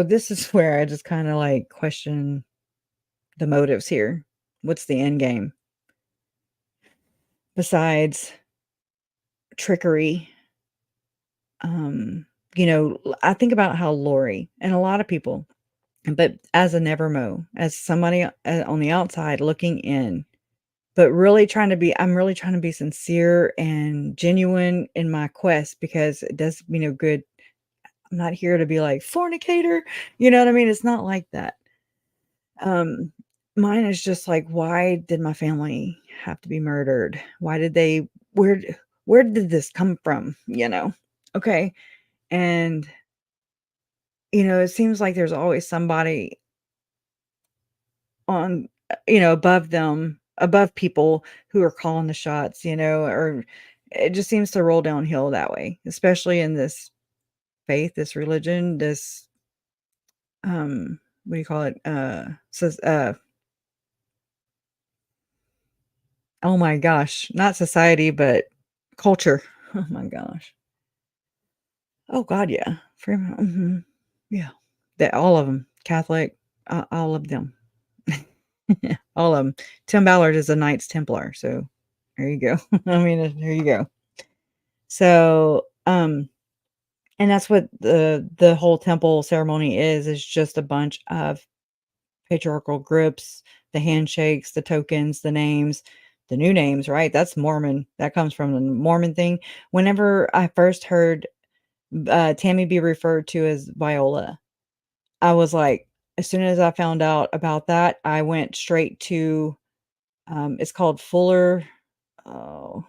this is where I just kind of like question the motives here? What's the end game? Besides trickery, I think about how Lori and a lot of people, but as a Nevermo, as somebody on the outside looking in, but I'm really trying to be sincere and genuine in my quest because it does me no good. I'm not here to be like fornicator, you know what I mean? It's not like that. Um, Mine is just like, why did my family have to be murdered? Why did they, where did this come from? Okay. And, it seems like there's always somebody on, above them, above people who are calling the shots, or it just seems to roll downhill that way, especially in this faith, this religion, this, what do you call it? Oh my gosh, not society, but culture. Oh my gosh. Oh god, yeah. Yeah. That all of them, Catholic, all of them. All of them. Tim Ballard is a Knights Templar, so there you go. I mean, there you go. So, and that's what the whole temple ceremony is just a bunch of patriarchal groups, the handshakes, the tokens, the names, the new names, right? That's Mormon. That comes from the Mormon thing. Whenever I first heard Tammy be referred to as Viola, I was like, as soon as I found out about that, I went straight to, it's called Fuller. Oh,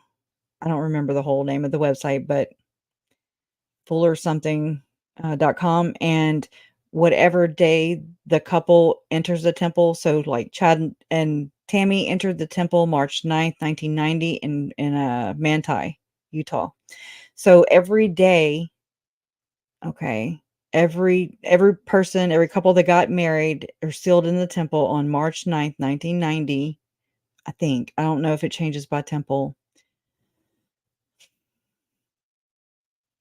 I don't remember the whole name of the website, but Fuller something .com, and whatever day the couple enters the temple, so like Chad and Tammy entered the temple March 9th, 1990 in Manti, Utah. So every day, okay, every person, every couple that got married or sealed in the temple on March 9th, 1990, I think. I don't know if it changes by temple.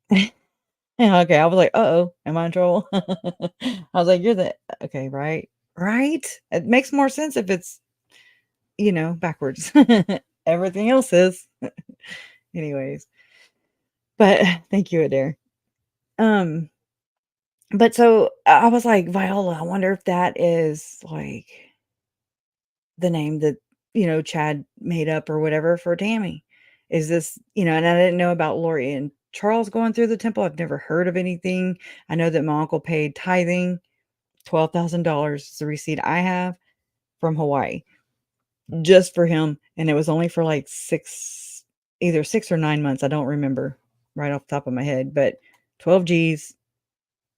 Yeah, okay, I was like, "Uh-oh, am I in trouble?" I was like, "You're the" okay, right? Right? It makes more sense if it's, backwards. Everything else is. Anyways, but thank you, Adair. Um, but so I was like, Viola, I wonder if that is, like, the name that, Chad made up or whatever for Tammy. Is this, and I didn't know about Lori and Charles going through the temple. I've never heard of anything. I know that my uncle paid tithing. $12,000 is the receipt I have from Hawaii just for him, and it was only for like either 6 or 9 months. I don't remember right off the top of my head, but 12 G's,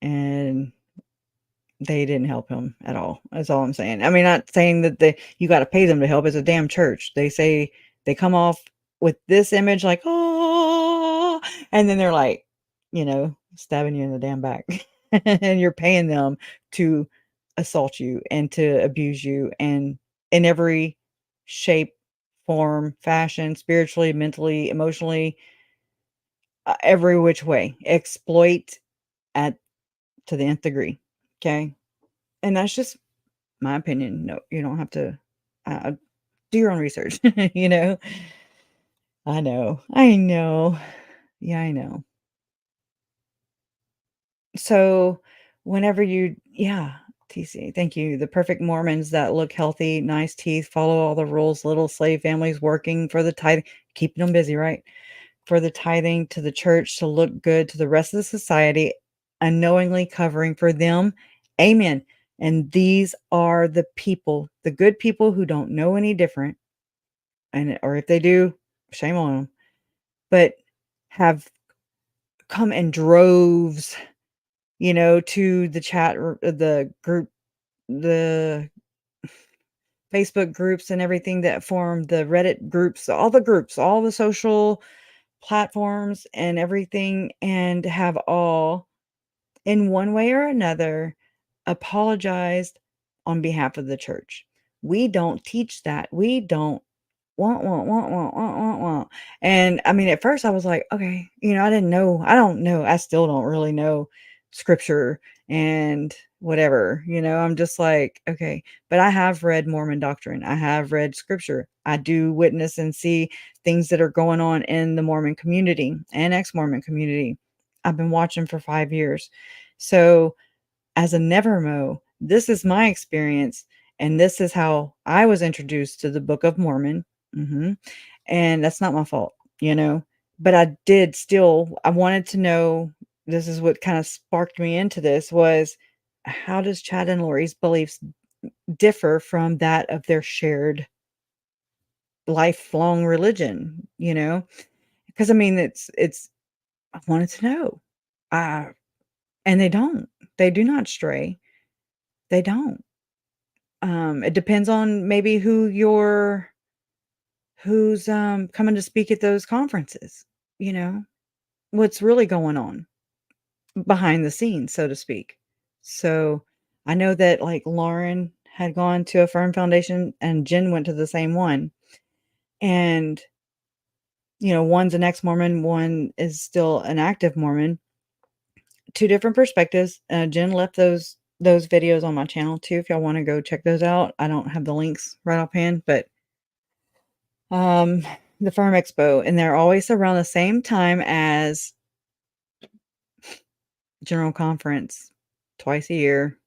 and they didn't help him at all. That's all I'm saying. I mean, not saying that you got to pay them to help. It's a damn church. They say they come off with this image like, oh, and then they're like, stabbing you in the damn back, and you're paying them to assault you and to abuse you, and in every shape, form, fashion, spiritually, mentally, emotionally, every which way, exploit at to the nth degree. Okay, and that's just my opinion. No, you don't have to, uh, do your own research, you know? I know. Yeah, I know. So, whenever you yeah, TC, thank you. The perfect Mormons that look healthy, nice teeth, follow all the rules, little slave families working for the tithing, keeping them busy, right? For the tithing to the church to look good to the rest of the society, unknowingly covering for them. Amen. And these are the people, the good people who don't know any different, and or if they do, shame on them, but have come in droves, to the chat or the group, the Facebook groups and everything that form the Reddit groups, all the social platforms and everything, and have all in one way or another apologized on behalf of the church. We don't teach that. We don't want. And I mean, at first I was like, okay, I didn't know. I don't know. I still don't really know scripture and whatever, I'm just like, okay, but I have read Mormon doctrine. I have read scripture. I do witness and see things that are going on in the Mormon community and ex-Mormon community. I've been watching for 5 years. So as a Nevermo, this is my experience, and this is how I was introduced to the Book of Mormon. And that's not my fault, but I wanted to know, this is what kind of sparked me into this, was how does Chad and Lori's beliefs differ from that of their shared lifelong religion, because I mean, I wanted to know. And they do not stray. They don't. It depends on maybe who's coming to speak at those conferences, you know, what's really going on behind the scenes, so to speak. So I know that like Lauren had gone to a Firm Foundation and Jen went to the same one. And, one's an ex-Mormon, one is still an active Mormon. Two different perspectives. Jen left those videos on my channel too, if y'all want to go check those out. I don't have the links right offhand, but the Firm Expo, and they're always around the same time as General Conference, twice a year.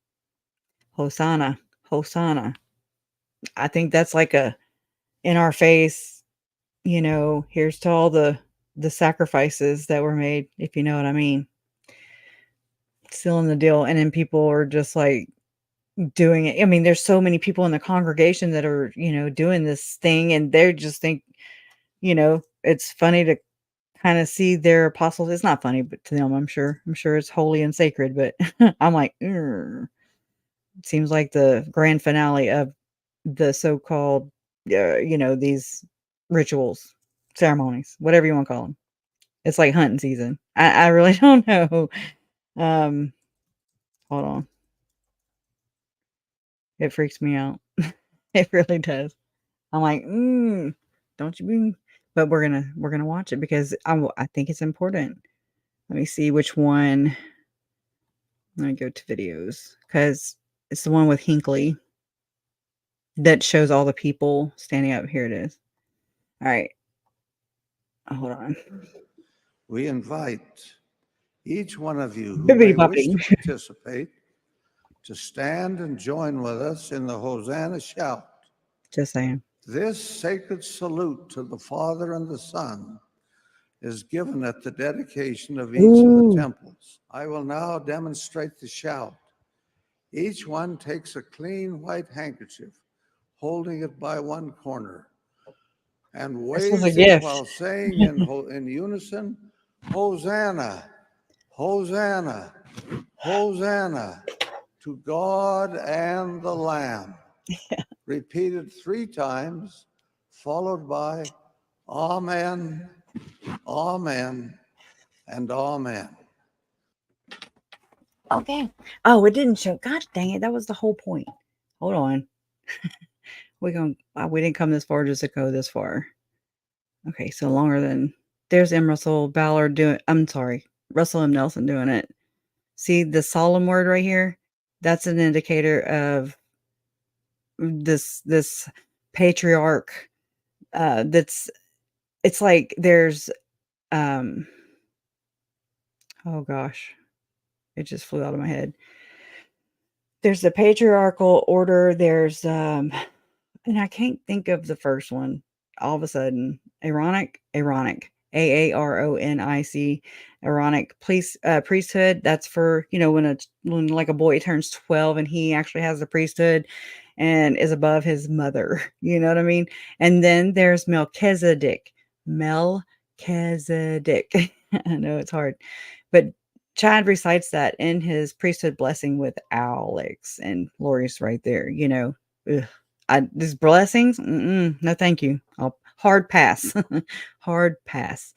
Hosanna, Hosanna. I think that's like a in our face, here's to all the sacrifices that were made, if you know what I mean. Sealing the deal, and then people are just like doing it. I mean, there's so many people in the congregation that are, doing this thing, and they're just think, it's funny to kind of see their apostles. It's not funny, but to them, I'm sure it's holy and sacred, but I'm like, "Ugh." It seems like the grand finale of the so-called, these rituals, ceremonies, whatever you want to call them. It's like hunting season. I really don't know. Um, Hold on. It freaks me out. It really does. I'm like, don't you be, but we're gonna watch it because I think it's important. Let me see which one. Let me go to videos because it's the one with Hinckley that shows all the people standing up. Here it is. All right. Hold on. We invite each one of you who Bibbidi may wish to bobbidi. participate to stand and join with us in the Hosanna Shout. Just saying. This sacred salute to the Father and the Son is given at the dedication of each of the temples. I will now demonstrate the shout. Each one takes a clean white handkerchief, holding it by one corner, and waves it gift. while saying in unison, Hosanna, Hosanna, Hosanna to God and the Lamb. Repeated 3 times, followed by Amen, Amen, and Amen. Okay. Oh, it didn't show. Gosh dang it. That was the whole point. Hold on. We didn't come this far just to go this far. Okay, so longer than there's M. Russell Ballard doing. I'm sorry, Russell M. Nelson doing it. See the solemn word right here? That's an indicator of this patriarch. It's like there's um. Oh gosh, it just flew out of my head. There's the patriarchal order. There's and I can't think of the first one. All of a sudden, Aaronic, Aaronic, Aaronic priesthood. That's for when like a boy turns 12 and he actually has the priesthood and is above his mother. You know what I mean? And then there's Melchizedek. Melchizedek. I know it's hard, but Chad recites that in his priesthood blessing with Alex, and Lori's right there. Ugh. These blessings, no, thank you. I'll hard pass, hard pass.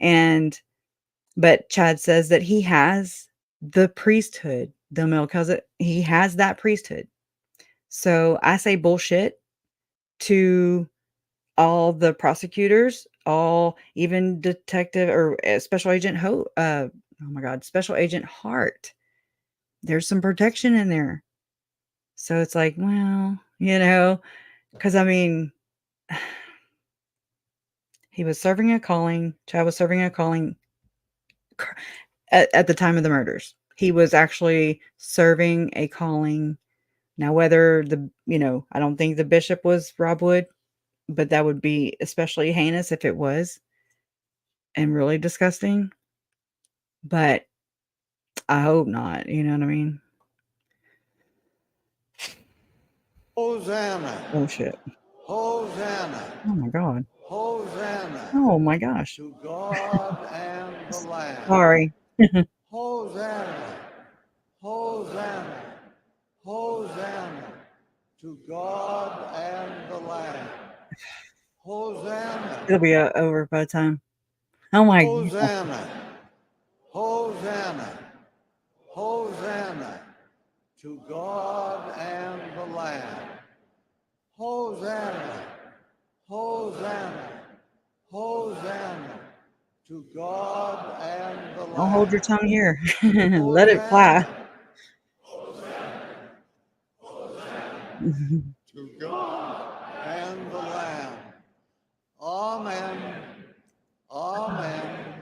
But Chad says that he has the priesthood, the Melchizedek. He has that priesthood. So I say bullshit to all the prosecutors, even detective or special agent oh my God, special agent Hart. there's some protection in there. So it's like, well, because I mean, he was serving a calling. Chad was serving a calling at the time of the murders. He was actually serving a calling. Now, whether I don't think the bishop was Rob Wood, but that would be especially heinous if it was, and really disgusting. But I hope not. You know what I mean? Hosanna. Oh shit! Hosanna. Oh my god! Hosanna. Oh my gosh! To God and the Lamb. Sorry. Hosanna. Hosanna. Hosanna. To God and the Lamb. Hosanna. It'll be over by the time. Oh my god! Hosanna. Hosanna. Hosanna. To God and the Lamb. Hosanna. Hosanna. Hosanna. To God and the Lamb. Don't hold your tongue here. Let it fly. To God and the Lamb. Amen. Amen.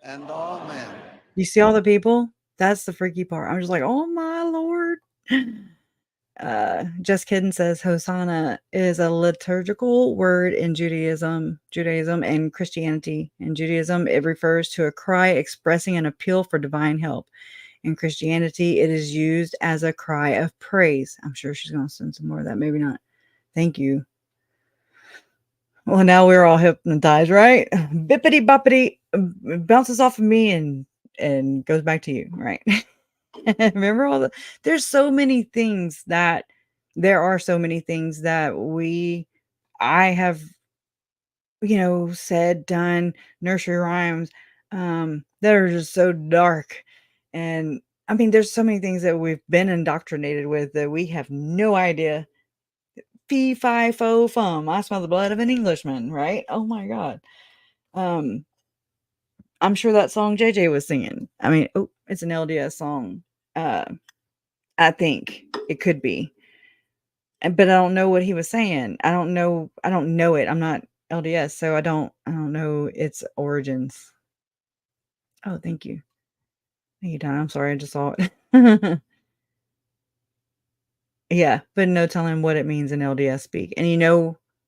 And amen. You see all the people? That's the freaky part. I'm just like, oh my Lord. Just kidding says Hosanna is a liturgical word in Judaism and Christianity. In Judaism, it refers to a cry expressing an appeal for divine help. In Christianity, it is used as a cry of praise. I'm sure she's going to send some more of that. Maybe not. Thank you. Well, now we're all hypnotized, right? Bippity boppity bounces off of me and goes back to you, right? Remember there are so many things that I have, said, done, nursery rhymes, that are just so dark. And I mean, there's so many things that we've been indoctrinated with that we have no idea. Fee, fi, fo, fum. I smell the blood of an Englishman, right? Oh my God. I'm sure that song JJ was singing. I mean, it's an LDS song. I think it could be. But I don't know what he was saying. I don't know it. I'm not LDS, so I don't know its origins. Oh, thank you. Thank you, Don. I'm sorry, I just saw it. Yeah, but no telling what it means in LDS speak. And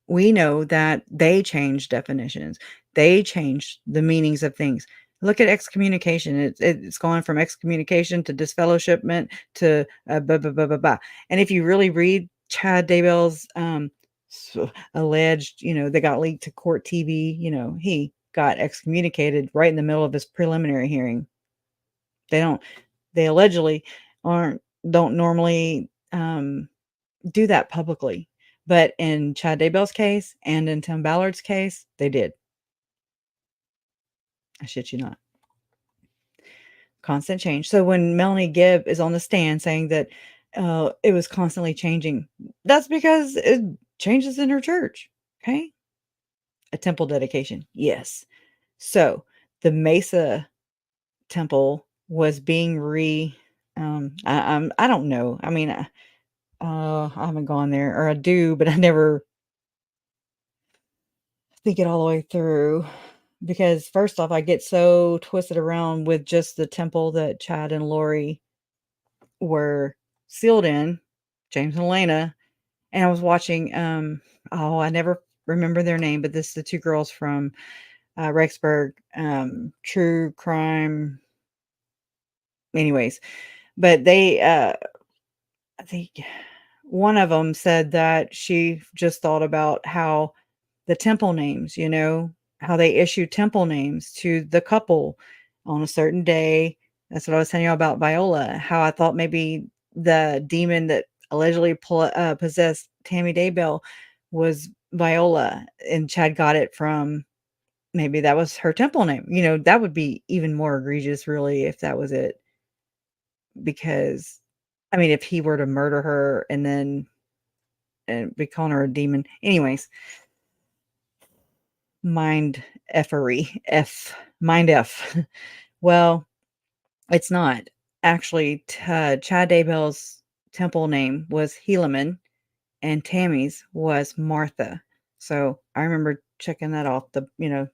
we know that they changed definitions. They changed the meanings of things. Look at excommunication. It's gone from excommunication to disfellowshipment to blah, blah, blah, blah, blah. And if you really read Chad Daybell's alleged, they got leaked to court TV, he got excommunicated right in the middle of his preliminary hearing. They allegedly don't normally do that publicly. But in Chad Daybell's case and in Tim Ballard's case, they did. I shit you not. Constant change. So when Melanie Gibb is on the stand saying that it was constantly changing, that's because it changes in her church. Okay. A temple dedication. Yes. So the Mesa temple was being I don't know. I mean, I haven't gone there, or I do, but I never think it all the way through, because first off, I get so twisted around with just the temple that Chad and Lori were sealed in, James and Elena, and I was watching, I never remember their name, but this is the two girls from Rexburg, true crime. Anyways, but I think one of them said that she just thought about how the temple names, how they issue temple names to the couple on a certain day. That's what I was telling you about Viola, how I thought maybe the demon that allegedly possessed Tammy Daybell was Viola, and Chad got it from, maybe that was her temple name. That would be even more egregious, really, if that was it. Because, I mean, if he were to murder her and then be calling her a demon. Anyways, mind effery. Mind F. Well, it's not. actually, Chad Daybell's temple name was Helaman, and Tammy's was Martha. So I remember checking that off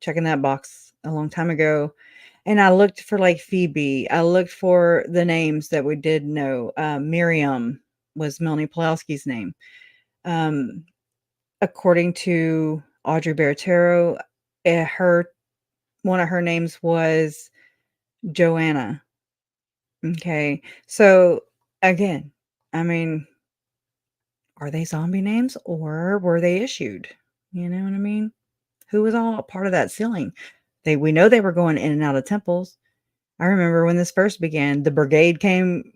checking that box a long time ago. And I looked for like Phoebe. I looked for the names that we did know. Miriam was Melanie Pulowski's name. According to Audrey Baratero, one of her names was Joanna. Okay. So again, I mean, are they zombie names or were they issued? You know what I mean? Who was all part of that sealing? We know they were going in and out of temples. I remember when this first began, the brigade came,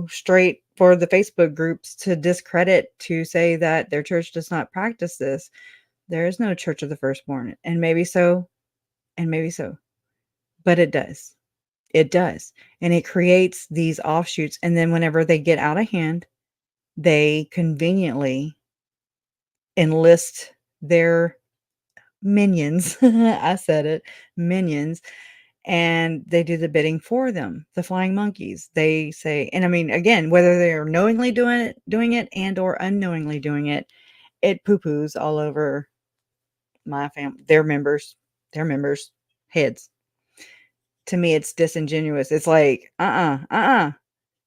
straight for the Facebook groups to discredit, to say that their church does not practice this. There is no Church of the Firstborn. And maybe so, and maybe so. But it does. It does. And it creates these offshoots. And then whenever they get out of hand, they conveniently enlist their minions. I said it, minions. And they do the bidding for them, the flying monkeys. They say, and I mean, again, whether they're knowingly doing it and or unknowingly doing it, it poo-poos all over my family, their members' heads. To me, it's disingenuous. It's like,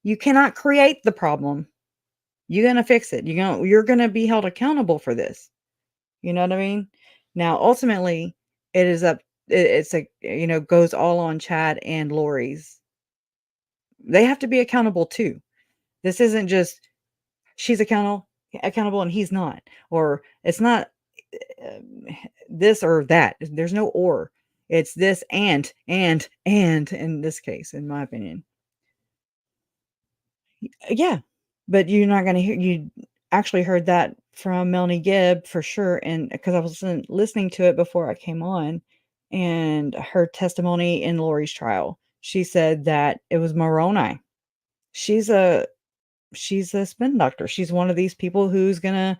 you cannot create the problem. You're gonna fix it. You're gonna be held accountable for this. You know what I mean? Now, ultimately, it is up. It's like, goes all on Chad and Lori's. They have to be accountable too. This isn't just she's accountable and he's not, or it's not uh, this or that. There's no or. It's this and in this case, in my opinion. Yeah, but you're not gonna hear. You actually heard that from Melanie Gibb for sure, and because I was listening to it before I came on, and her testimony in Lori's trial, she said that it was Moroni. She's a spin doctor. She's one of these people who's gonna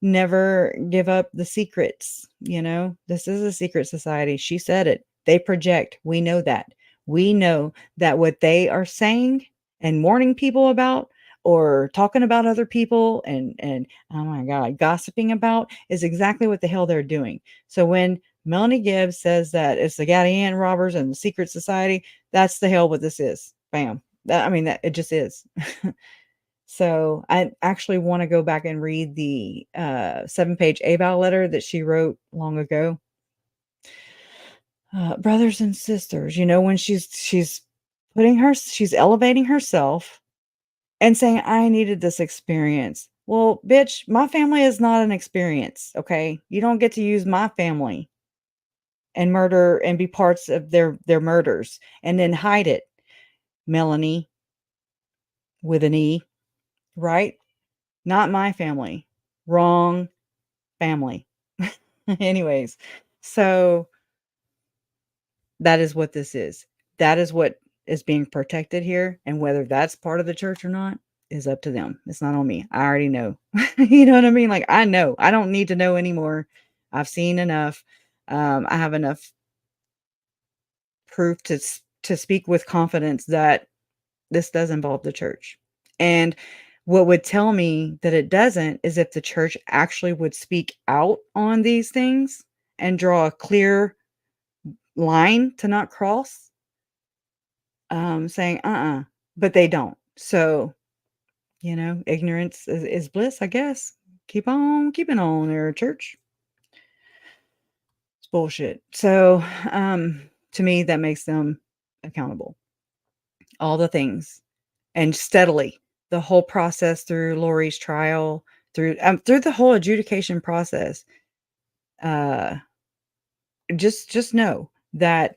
never give up the secrets. This is a secret society. She said it. They project. We know that. We know that what they are saying and warning people about, or talking about other people and oh my God, gossiping about, is exactly what the hell they're doing. So when Melanie Gibbs says that it's the Gadian robbers and the secret society, that's the hell what this is. Bam. That it just is. So I actually want to go back and read the 7-page eval letter that she wrote long ago. Brothers and sisters, when she's elevating herself and saying, I needed this experience. Well, bitch, my family is not an experience. Okay. You don't get to use my family and murder and be parts of their murders and then hide it. Melanie with an E, right? Not my family. Wrong family. Anyways, so that is what this is. That is what is being protected here. And whether that's part of the church or not is up to them. It's not on me. I already know. You know what I mean? Like, I know. I don't need to know anymore. I've seen enough. I have enough proof to speak with confidence that this does involve the church. And what would tell me that it doesn't is if the church actually would speak out on these things and draw a clear line to not cross, saying, but they don't. So, ignorance is bliss, I guess. Keep on keeping on there, church. It's bullshit. So, to me, that makes them accountable. All the things, and steadily, the whole process through Lori's trial, through the whole adjudication process. Just know that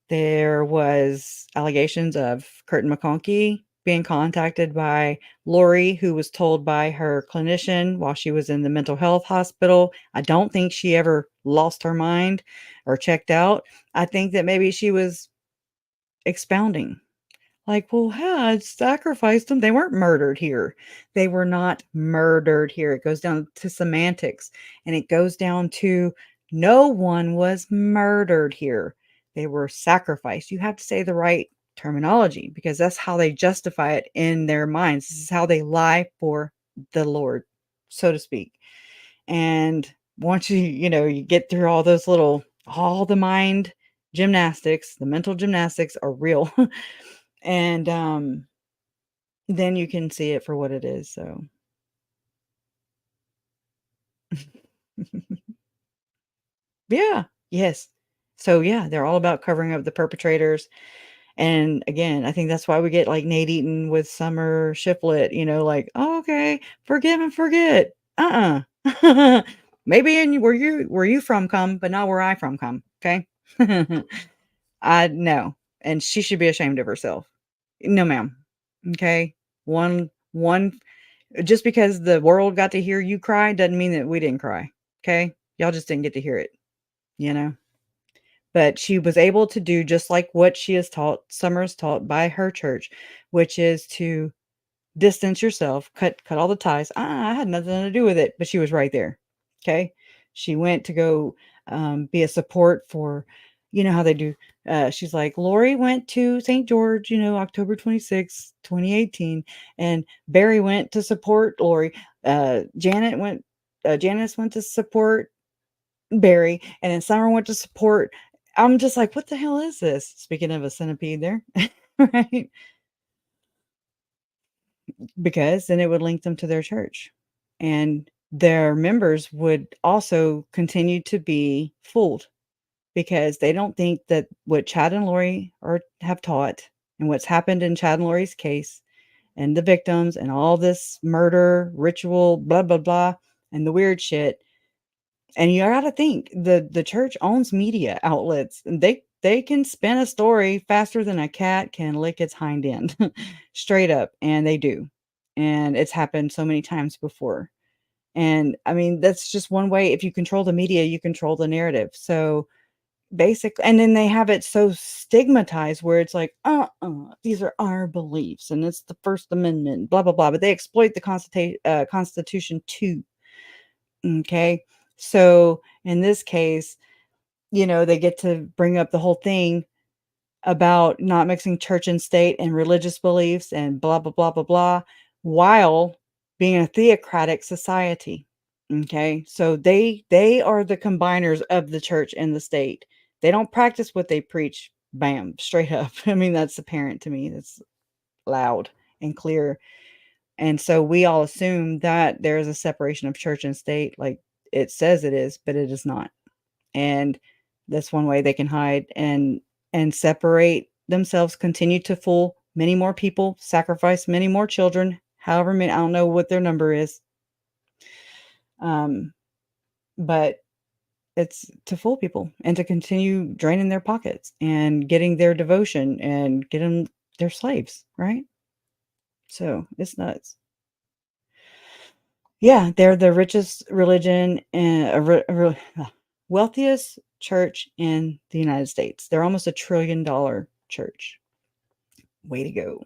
there was allegations of Curtin McConkie being contacted by Lori, who was told by her clinician while she was in the mental health hospital. I don't think she ever lost her mind or checked out. I think that maybe she was expounding. Like, well, I sacrificed them. They weren't murdered here. They were not murdered here. It goes down to semantics, and it goes down to no one was murdered here. They were sacrificed. You have to say the right terminology, because that's how they justify it in their minds. This is how they lie for the Lord, so to speak. And once you get through all those all the mind gymnastics, the mental gymnastics are real. And then you can see it for what it is. So yeah, yes. So yeah, they're all about covering up the perpetrators. And again, I think that's why we get like Nate Eaton with Summer Shiflett, like, oh, okay, forgive and forget. Maybe in where you from come, but not where I from come. Okay. I know. And she should be ashamed of herself. No, ma'am. Okay. One just because the world got to hear you cry doesn't mean that we didn't cry. Okay. Y'all just didn't get to hear it, you know? But she was able to do just like what she is taught, Summer is taught by her church, which is to distance yourself, cut all the ties. I had nothing to do with it, but she was right there. Okay. She went to go be a support for, how they do. She's like, Lori went to St. George, October 26th, 2018. And Barry went to support Lori. Janice went to support Barry. And then Summer went to support. I'm just like, what the hell is this? Speaking of a centipede there, right? Because then it would link them to their church. And their members would also continue to be fooled because they don't think that what Chad and Lori have taught and what's happened in Chad and Lori's case and the victims and all this murder, ritual, blah, blah, blah, and the weird shit. And you got to think the church owns media outlets, and they can spin a story faster than a cat can lick its hind end, straight up, and they do. And it's happened so many times before. And I mean, that's just one way. If you control the media, you control the narrative. So basically, and then they have it so stigmatized where it's like, these are our beliefs, and it's the First Amendment, blah blah blah. But they exploit the Constitution too. Okay, so in this case, they get to bring up the whole thing about not mixing church and state and religious beliefs and blah, blah, blah, blah, blah, while being a theocratic society. Okay. So they are the combiners of the church and the state. They don't practice what they preach. Bam, straight up. I mean, that's apparent to me. That's loud and clear. And so we all assume that there is a separation of church and state, like it says it is, but it is not. And that's one way they can hide and separate themselves, continue to fool many more people, sacrifice many more children, however many, I don't know what their number is. But it's to fool people and to continue draining their pockets and getting their devotion and get them their slaves, right? So it's nuts. Yeah, they're the richest religion and wealthiest church in the United States. They're almost $1 trillion church. Way to go.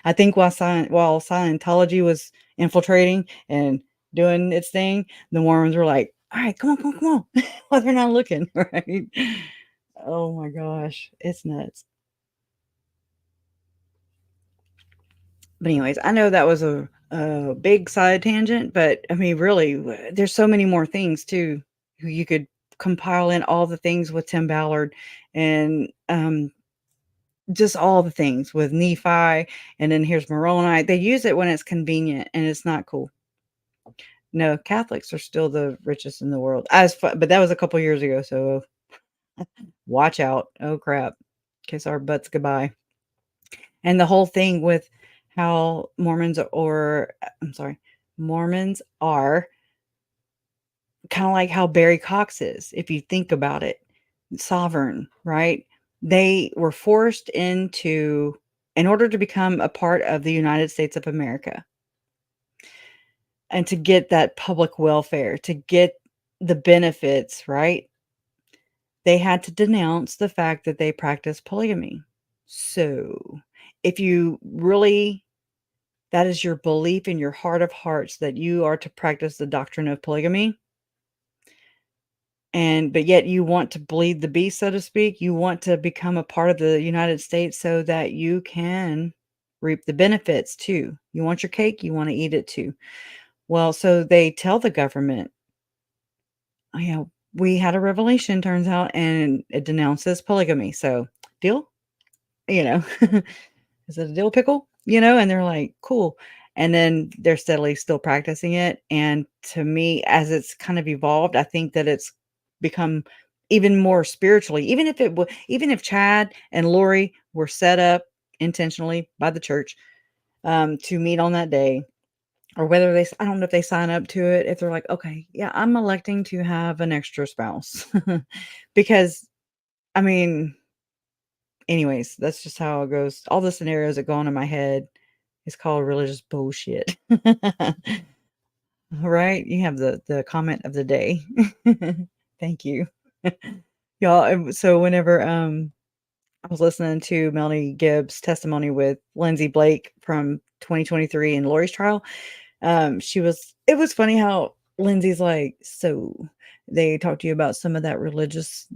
I think while Scientology was infiltrating and doing its thing, the Mormons were like, all right, come on. While they're not looking, right? Oh my gosh, it's nuts. But anyways, I know that was a big side tangent, but I mean, really, there's so many more things too. You could compile in all the things with Tim Ballard and just all the things with Nephi, and then here's Moroni. They use it when it's convenient, and it's not cool. No, Catholics are still the richest in the world. But that was a couple years ago, so watch out. Oh crap. Kiss our butts goodbye. And the whole thing with how Mormons are kind of like how Barry Cox is, if you think about it, sovereign, right? They were forced in order to become a part of the United States of America and to get that public welfare, to get the benefits, right? They had to denounce the fact that they practice polygamy. So if you really, that is your belief in your heart of hearts that you are to practice the doctrine of polygamy, but yet you want to bleed the beast, so to speak. You want to become a part of the United States so that you can reap the benefits too. You want your cake, you want to eat it too. Well, so they tell the government, oh, yeah, we had a revelation, turns out, and it denounces polygamy. So, deal? You know, is it a dill pickle? You know, and they're like, cool. And then they're steadily still practicing it. And to me, as it's kind of evolved, I think that it's become even more spiritually. Even if Chad and Lori were set up intentionally by the church to meet on that day, or whether I don't know if they sign up to it, if they're like, okay, yeah, I'm electing to have an extra spouse. Because, I mean, anyways, that's just how it goes. All the scenarios that go on in my head is called religious bullshit. Right? You have the comment of the day. Thank you. Y'all, so whenever I was listening to Melanie Gibb's testimony with Lindsay Blake from 2023 in Lori's trial, it was funny how Lindsay's like, so they talked to you about some of that religious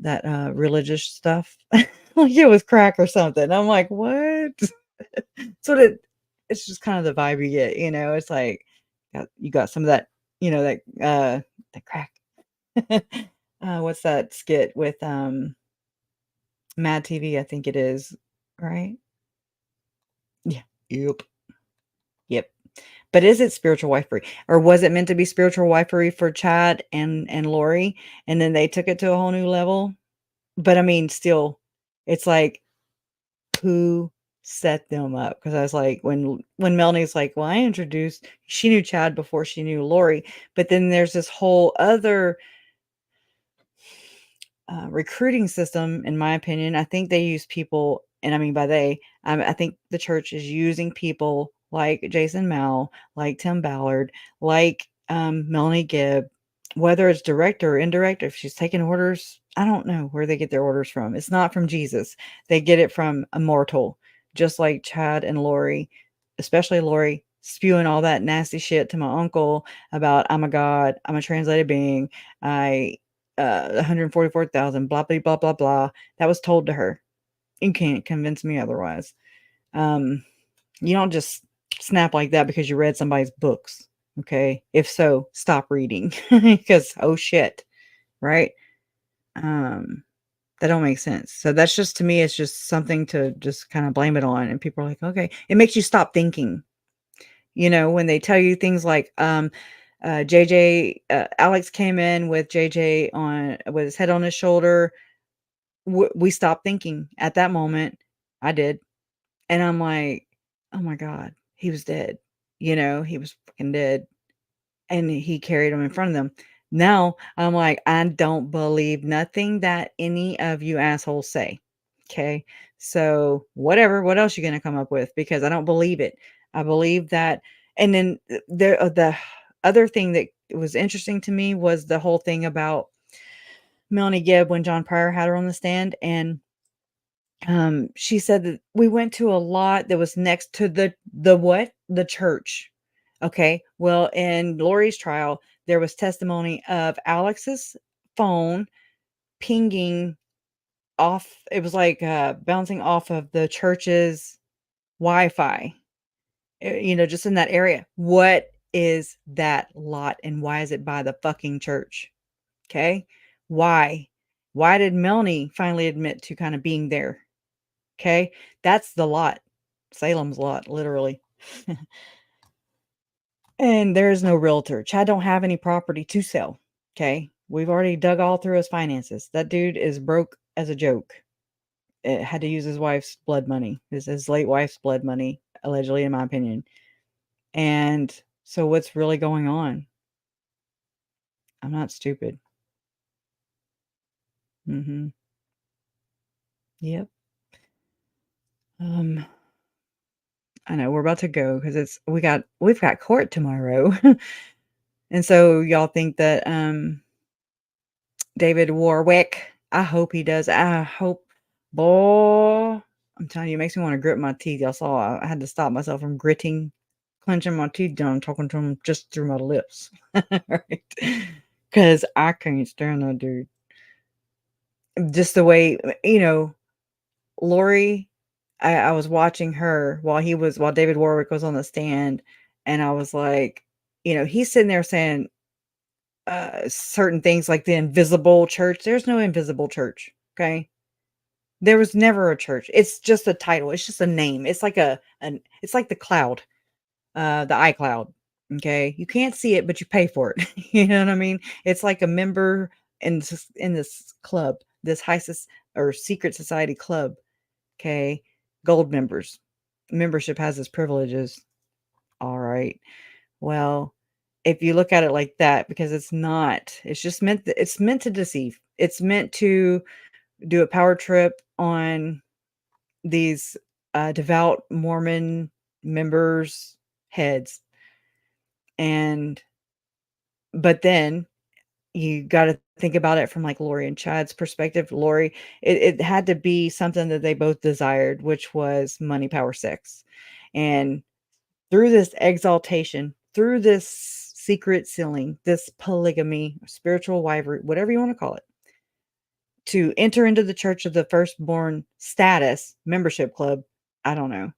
stuff. Like it was crack or something. I'm like, what? So it's just kind of the vibe you get, you know. It's like you got some of that, you know, that crack. What's that skit with Mad TV? I think it is, right? Yeah. Yep. Yep. But is it spiritual wifery? Or was it meant to be spiritual wifery for Chad and Lori, and then they took it to a whole new level? But I mean, still, it's like, who set them up? Because I was like, when Melanie's like, well, she knew Chad before she knew Lori, but then there's this whole other recruiting system, in my opinion. I think they use people, and I mean by I think the church is using people like Jason Mao, like Tim Ballard, like Melanie Gibb, whether it's direct or indirect. If she's taking orders, I don't know where they get their orders from. It's not from Jesus. They get it from a mortal, just like Chad and Lori, especially Lori, spewing all that nasty shit to my uncle about I'm a god, I'm a translated being, I 144,000, blah, blah, blah, blah, blah. That was told to her. You can't convince me otherwise. You don't just snap like that because you read somebody's books. Okay. If so, stop reading because, oh shit. Right. That don't make sense. So that's just, to me, it's just something to just kind of blame it on. And people are like, okay, it makes you stop thinking, you know, when they tell you things like, JJ, Alex came in with JJ with his head on his shoulder. We stopped thinking at that moment. I did. And I'm like, oh my God, he was dead. You know, he was fucking dead. And he carried him in front of them. Now I'm like, I don't believe nothing that any of you assholes say. Okay. So whatever, what else you going to come up with? Because I don't believe it. I believe that. And then the other thing that was interesting to me was the whole thing about Melanie Gibb when John Pryor had her on the stand. And she said that we went to a lot that was next to the church. Okay. Well, in Lori's trial, there was testimony of Alex's phone pinging off. It was like bouncing off of the church's Wi-Fi, you know, just in that area. What is that lot and why is it by the fucking church? Okay. Why did Melanie finally admit to kind of being there? Okay. That's the lot. Salem's lot, literally. And there is no realtor. Chad don't have any property to sell. Okay. We've already dug all through his finances. That dude is broke as a joke. It had to use his wife's blood money, his late wife's blood money, allegedly, in my opinion. And so what's really going on? I'm not stupid. Mm-hmm. Yep. I know we're about to go because we've got court tomorrow. And so y'all think that David Warwick, I hope he does. I hope, boy, I'm telling you, it makes me want to grit my teeth. Y'all saw I had to stop myself from clenching my teeth down, talking to him just through my lips. Right? Because I can't stand that dude. just the way, Lori, I was watching her while David Warwick was on the stand, and I was like, he's sitting there saying certain things like the invisible church. There's no invisible church. Okay. There was never a church. It's just a title. It's just a name. It's like it's like the cloud, the iCloud. Okay. You can't see it, but you pay for it. You know what I mean? It's like a member in this club, this or secret society club. Okay. Gold members. Membership has its privileges. All right. Well, if you look at it like that, because it's not, it's meant to deceive. It's meant to do a power trip on these devout Mormon members' heads. But then you got to think about it from like Lori and Chad's perspective. Lori, it had to be something that they both desired, which was money, power, sex. And through this exaltation, through this secret sealing, this polygamy, spiritual wifery, whatever you want to call it, to enter into the church of the firstborn status membership club, I don't know,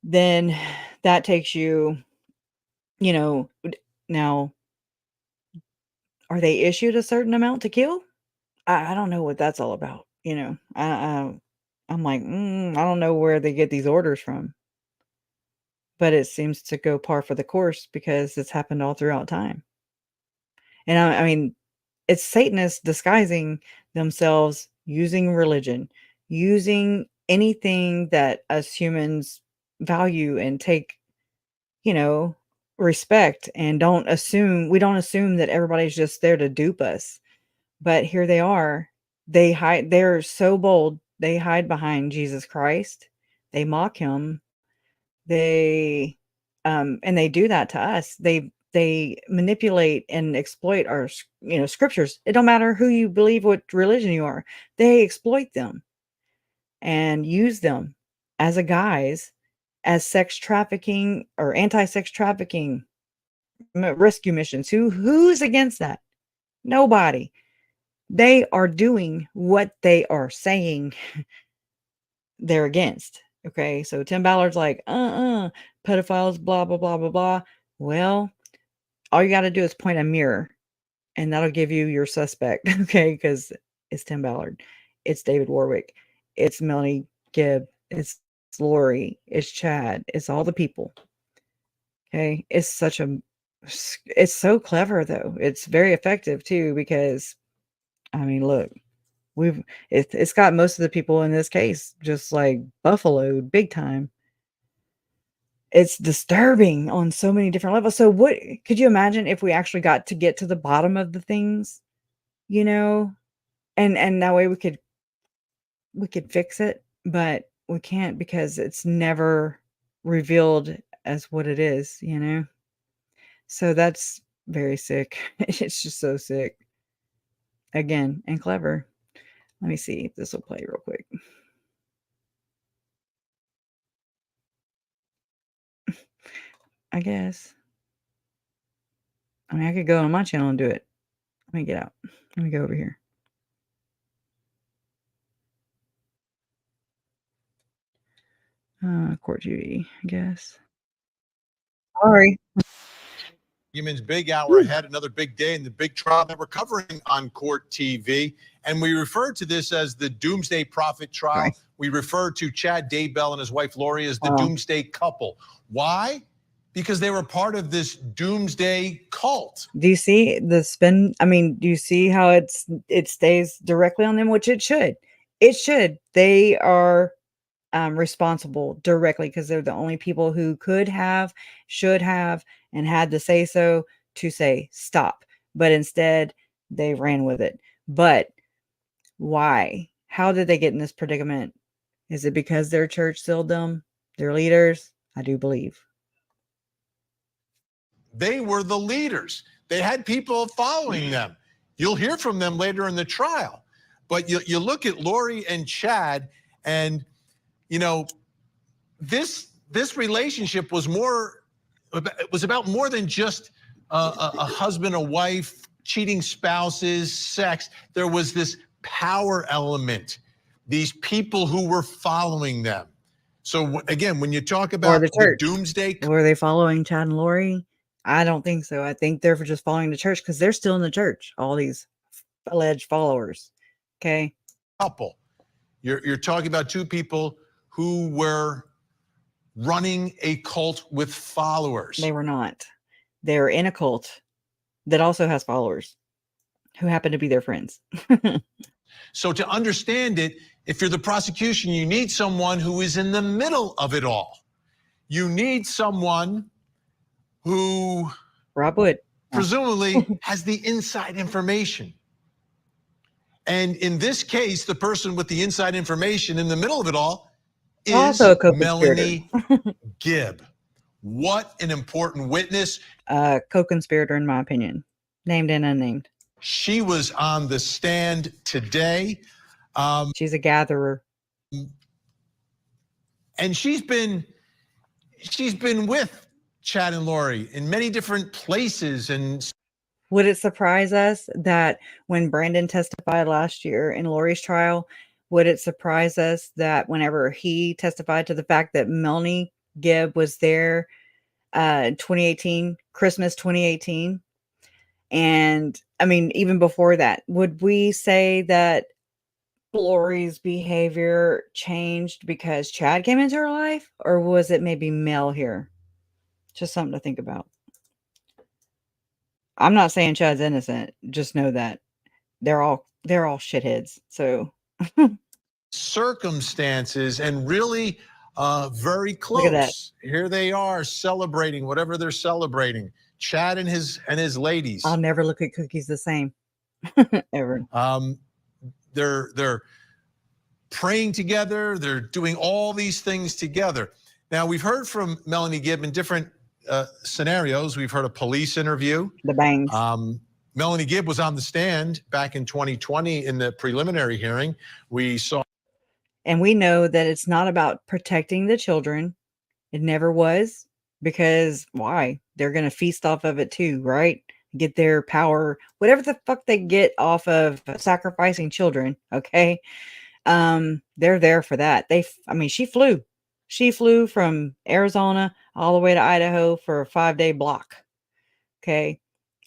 then that takes you, now, are they issued a certain amount to kill? I don't know what that's all about. I'm like, I don't know where they get these orders from, but it seems to go par for the course because it's happened all throughout time. And I mean, it's Satanists disguising themselves using religion, using anything that us humans value and take, respect, and we don't assume that everybody's just there to dupe us. But here they are. They're so bold. They hide behind Jesus Christ. They mock him. And they do that to us. They manipulate and exploit our, scriptures. It don't matter who you believe, what religion you are. They exploit them and use them as a guise, as sex trafficking or anti-sex trafficking rescue missions. Who's against that? Nobody. They are doing what they are saying they're against. Okay, so Tim Ballard's like, pedophiles, blah, blah, blah, blah, blah. Well, all you got to do is point a mirror and that'll give you your suspect. Okay, because it's Tim Ballard, it's David Warwick, it's Melanie Gibb, it's Lori, it's Chad, it's all the people. Okay, it's so clever though. It's very effective too, because I mean, look, it's got most of the people in this case just like buffaloed big time. It's disturbing on so many different levels. So what could you imagine if we actually got to get to the bottom of the things, and that way we could fix it, but we can't because it's never revealed as what it is, So that's very sick. It's just so sick. Again, and clever. Let me see if this will play real quick. I guess. I mean, I could go on my channel and do it. Let me get out. Let me go over here. Court TV, I guess. Sorry. Humans, big hour ahead, another big day in the big trial that we're covering on Court TV. And we refer to this as the Doomsday Prophet trial. Right. We refer to Chad Daybell and his wife Lori as the Doomsday couple. Why? Because they were part of this doomsday cult. Do you see the spin? I mean, do you see how it stays directly on them, which it should. It should. They are responsible directly because they're the only people who could have, should have, and had the say so to say stop. But instead, they ran with it. But why? How did they get in this predicament? Is it because their church sealed them? Their leaders? I do believe. They were the leaders. They had people following them. You'll hear from them later in the trial. But you look at Lori and Chad, and this relationship was about more than just a husband, a wife, cheating spouses, sex. There was this power element, these people who were following them. So again, when you talk about the the church. doomsday, Were they following Chad and Lori? I don't think so. I think they're just following the church because they're still in the church, all these alleged followers. Okay. couple, you're talking about two people who were running a cult with followers. They were not. They were in a cult that also has followers who happen to be their friends. So to understand it, if you're the prosecution, you need someone who is in the middle of it all. You need someone who Rob Wood presumably has the inside information. And in this case, the person with the inside information in the middle of it all is also a co-conspirator. Melanie Gibb. What an important witness. Co-conspirator, in my opinion, named and unnamed. She was on the stand today. She's a gatherer. And she's been with Chad and Lori in many different places. And Would it surprise us that when Brandon testified last year in Lori's trial, would it surprise us that whenever he testified to the fact that Melanie Gibb was there in 2018, Christmas 2018, and I mean, even before that, would we say that Lori's behavior changed because Chad came into her life, or was it maybe Mel here? Just something to think about. I'm not saying Chad's innocent. Just know that they're all shitheads. So circumstances, and really very close. Look at that. Here they are celebrating whatever they're celebrating. Chad and his ladies. I'll never look at cookies the same ever. They're praying together. They're doing all these things together. Now, we've heard from Melanie Gibb in different scenarios. We've heard a police interview. The bangs. Melanie Gibb was on the stand back in 2020 in the preliminary hearing. We saw. And we know that it's not about protecting the children. It never was. Because why? They're going to feast off of it too, right? Get their power, whatever the fuck they get off of sacrificing children. Okay. They're there for that. She flew from Arizona all the way to Idaho for a 5-day block. Okay.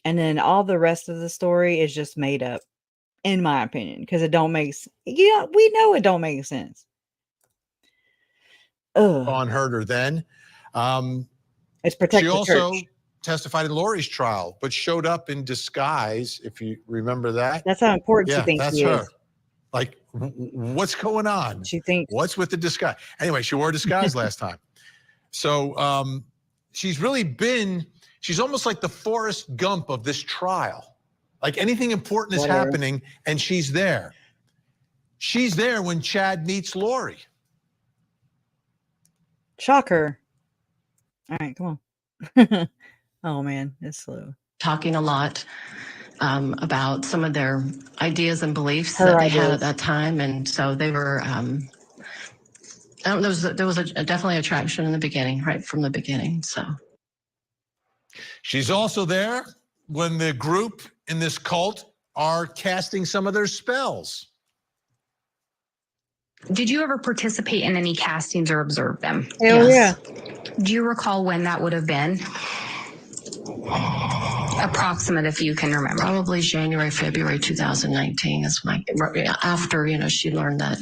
And then all the rest of the story is just made up, in my opinion, because it don't make, we know it don't make sense. On her then. It's protect she the also church. Testified in Lori's trial, but showed up in disguise, if you remember that. That's how important she thinks that's she her. is. Like, what's going on? She thinks. What's with the disguise? Anyway, she wore a disguise last time. So she's almost like the Forrest Gump of this trial. Like anything important is happening and she's there. She's there when Chad meets Lori. Shocker. All right, come on. Oh man, it's slow. Talking a lot about some of their ideas and beliefs that they had at that time, and so they were. There was definitely attraction in the beginning, right from the beginning. So she's also there when the group in this cult are casting some of their spells. Did you ever participate in any castings or observe them? Hell yes. yeah. Do you recall when that would have been? Approximate, if you can remember. Probably January, February 2019 is after, she learned that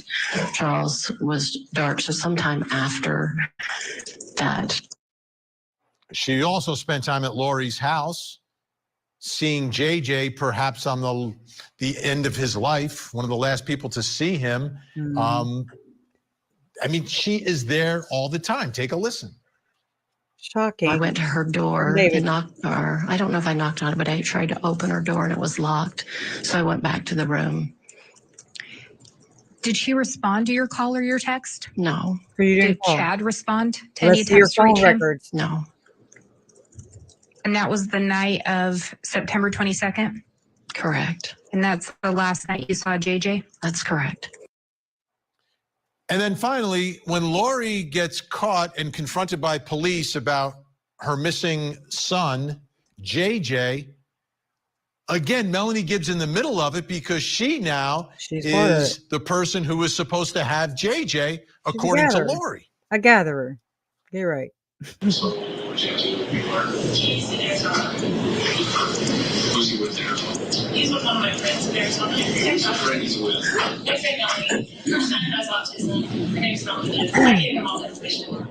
Charles was dark. So sometime after that. She also spent time at Lori's house, seeing JJ perhaps on the end of his life, one of the last people to see him. She is there all the time. Take a listen. Shocking. I went to her door and knocked, or I don't know if I knocked on it, but I tried to open her door and it was locked. So I went back to the room. Did she respond to your call or your text? No. Did Chad respond to any Let's see your text or phone him? records. No. And that was the night of September 22nd? Correct. And that's the last night you saw JJ? That's correct. And then finally, when Lori gets caught and confronted by police about her missing son, JJ, again, Melanie Gibb's in the middle of it because she now She's part of it. is the person who was supposed to have JJ, She's according a to gatherer. Lori. A gatherer. You're right. So, who's he with there? He's with one of my friends in Arizona. Who's the friend he's with? My friend Melanie. Her son has autism. Her name's Melanie. I gave him all the information.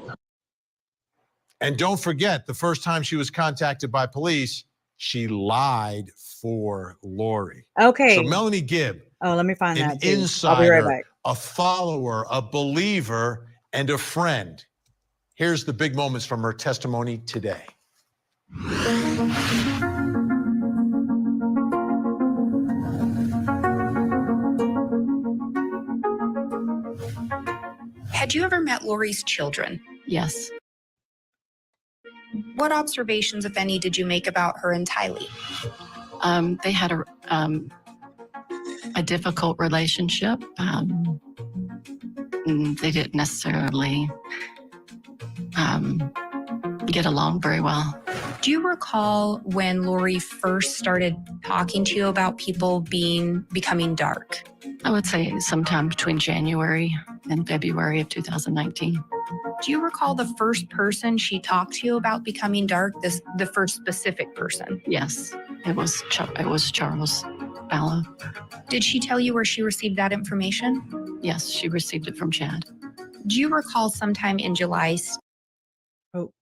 And don't forget, the first time she was contacted by police, she lied for Lori. Okay. So Melanie Gibb, Oh, let me find an that. Too. insider, I'll be right back. a follower, a believer, and a friend. Here's the big moments from her testimony today. Had you ever met Lori's children? Yes. What observations, if any, did you make about her and Tylee? They had a difficult relationship. They didn't necessarily get along very well. Do you recall when Lori first started talking to you about people becoming dark? I would say sometime between January and February of 2019. Do you recall the first person she talked to you about becoming dark? The first specific person? Yes, it was Charles Vallow. Did she tell you where she received that information? Yes, she received it from Chad. Do you recall sometime in July Oh,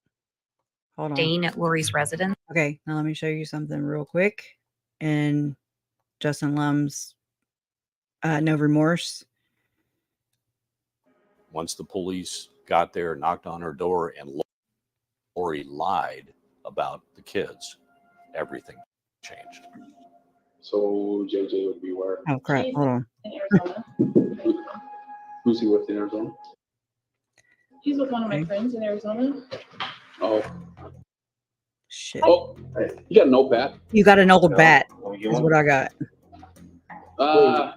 hold on. staying at Lori's residence? Okay, now let me show you something real quick. In Justin Lum's No Remorse. Once the police got there, knocked on her door, and Lori lied about the kids, everything changed. So JJ would be where? Oh, crap. Hold on. In Arizona. Who's he with in Arizona? He's with one of my friends in Arizona. Oh, Shit. oh, you got a notepad? You got an old bat, is what I got.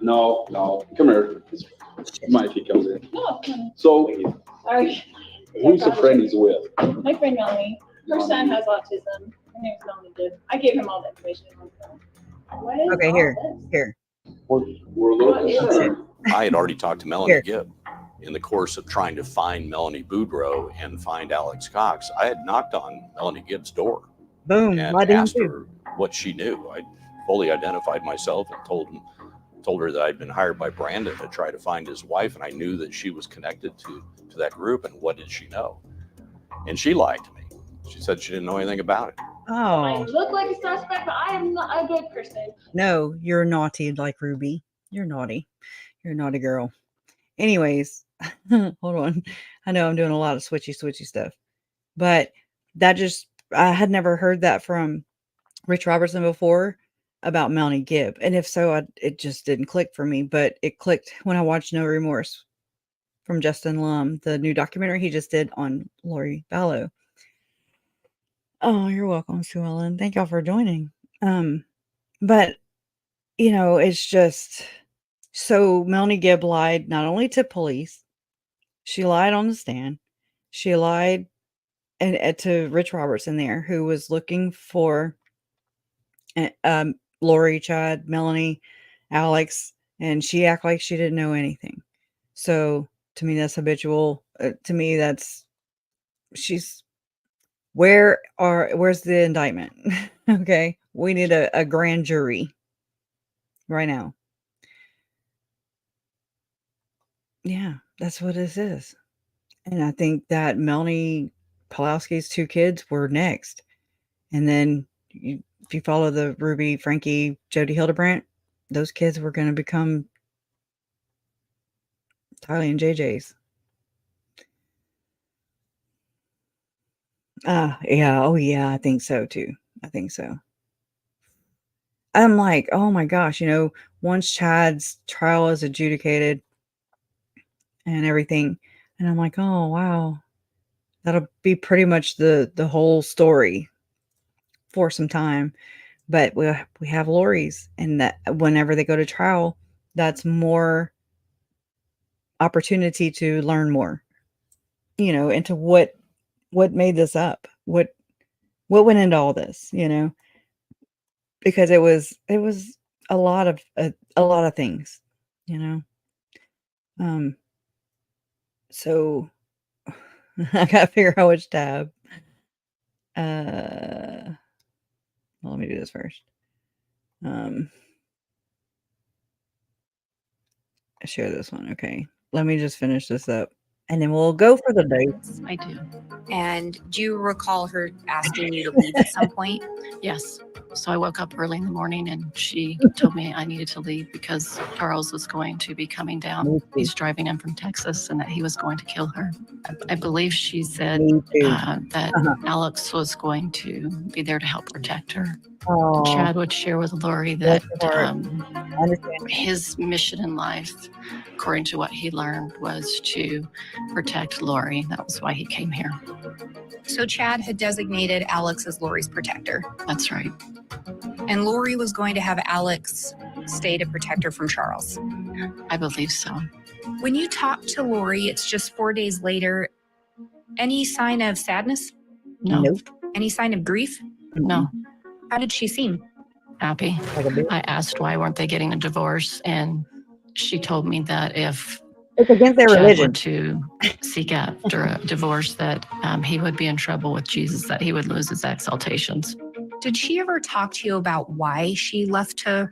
No. Come here. Mind if he comes in. No, come on. So, Sorry. who's the friend he's with? My friend Melanie. Her son has autism. Her name's Melanie Gibb. I gave him all the information on the phone. What is Okay, all here. this? Here. We're a little What is concerned. I had already talked to Melanie Here. Gibb in the course of trying to find Melanie Boudreaux and find Alex Cox. I had knocked on Melanie Gibb's door Boom. and Why didn't asked you? her what she knew. I fully identified myself and told her that I'd been hired by Brandon to try to find his wife, and I knew that she was connected to that group. And what did she know? And she lied to me. She said she didn't know anything about it. I Oh, look like a suspect, but I am not a good person. no, you're naughty like Ruby. You're naughty. You're a naughty girl. Anyways, hold on. I know I'm doing a lot of switchy stuff, but that just, I had never heard that from Rich Robertson before about Melanie Gibb. And if so, it just didn't click for me, but it clicked when I watched No Remorse from Justin Lum, the new documentary he just did on Lori Vallow. Oh, you're welcome, Sue Ellen. Thank y'all for joining. But it's just, so Melanie Gibb lied not only to police, she lied on the stand, she lied and to Rich Robertson there, who was looking for Lori, Chad, Melanie, Alex, and she acted like she didn't know anything. So to me, that's habitual. To me, where's the indictment? Okay, we need a grand jury right now. Yeah, that's what this is. And I think that Melanie Pawlowski's two kids were next. And then if you follow the Ruby, Frankie, Jody Hildebrandt, those kids were going to become Tylee and JJ's. Yeah. Oh, yeah. I think so, too. I think so. I'm like, oh, my gosh. Once Chad's trial is adjudicated and everything, and I'm like, oh, wow. That'll be pretty much the whole story for some time. But we have Lori's, and that whenever they go to trial, that's more opportunity to learn more, into what made this up, what went into all this, because it was a lot of things, you know. So I gotta figure out which tab. Well, let me do this first. Share this one. Okay. Let me just finish this up and then we'll go for the dates. I do. And do you recall her asking you to leave at some point? Yes. So I woke up early in the morning and she told me I needed to leave because Charles was going to be coming down. He's driving in from Texas and that he was going to kill her. I believe she said that Alex was going to be there to help protect her. Oh, Chad would share with Lori that understand. his mission in life, according to what he learned, was to protect Lori. That was why he came here. So Chad had designated Alex as Lori's protector. That's right. And Lori was going to have Alex stay to protect her from Charles. I believe so. When you talk to Lori, it's just 4 days later. Any sign of sadness? No. Nope. Any sign of grief? No. How did she seem? Happy. I asked why weren't they getting a divorce, and she told me that if It's against their Chad religion. were to seek after a divorce, that he would be in trouble with Jesus, that he would lose his exaltations. Did she ever talk to you about why she left to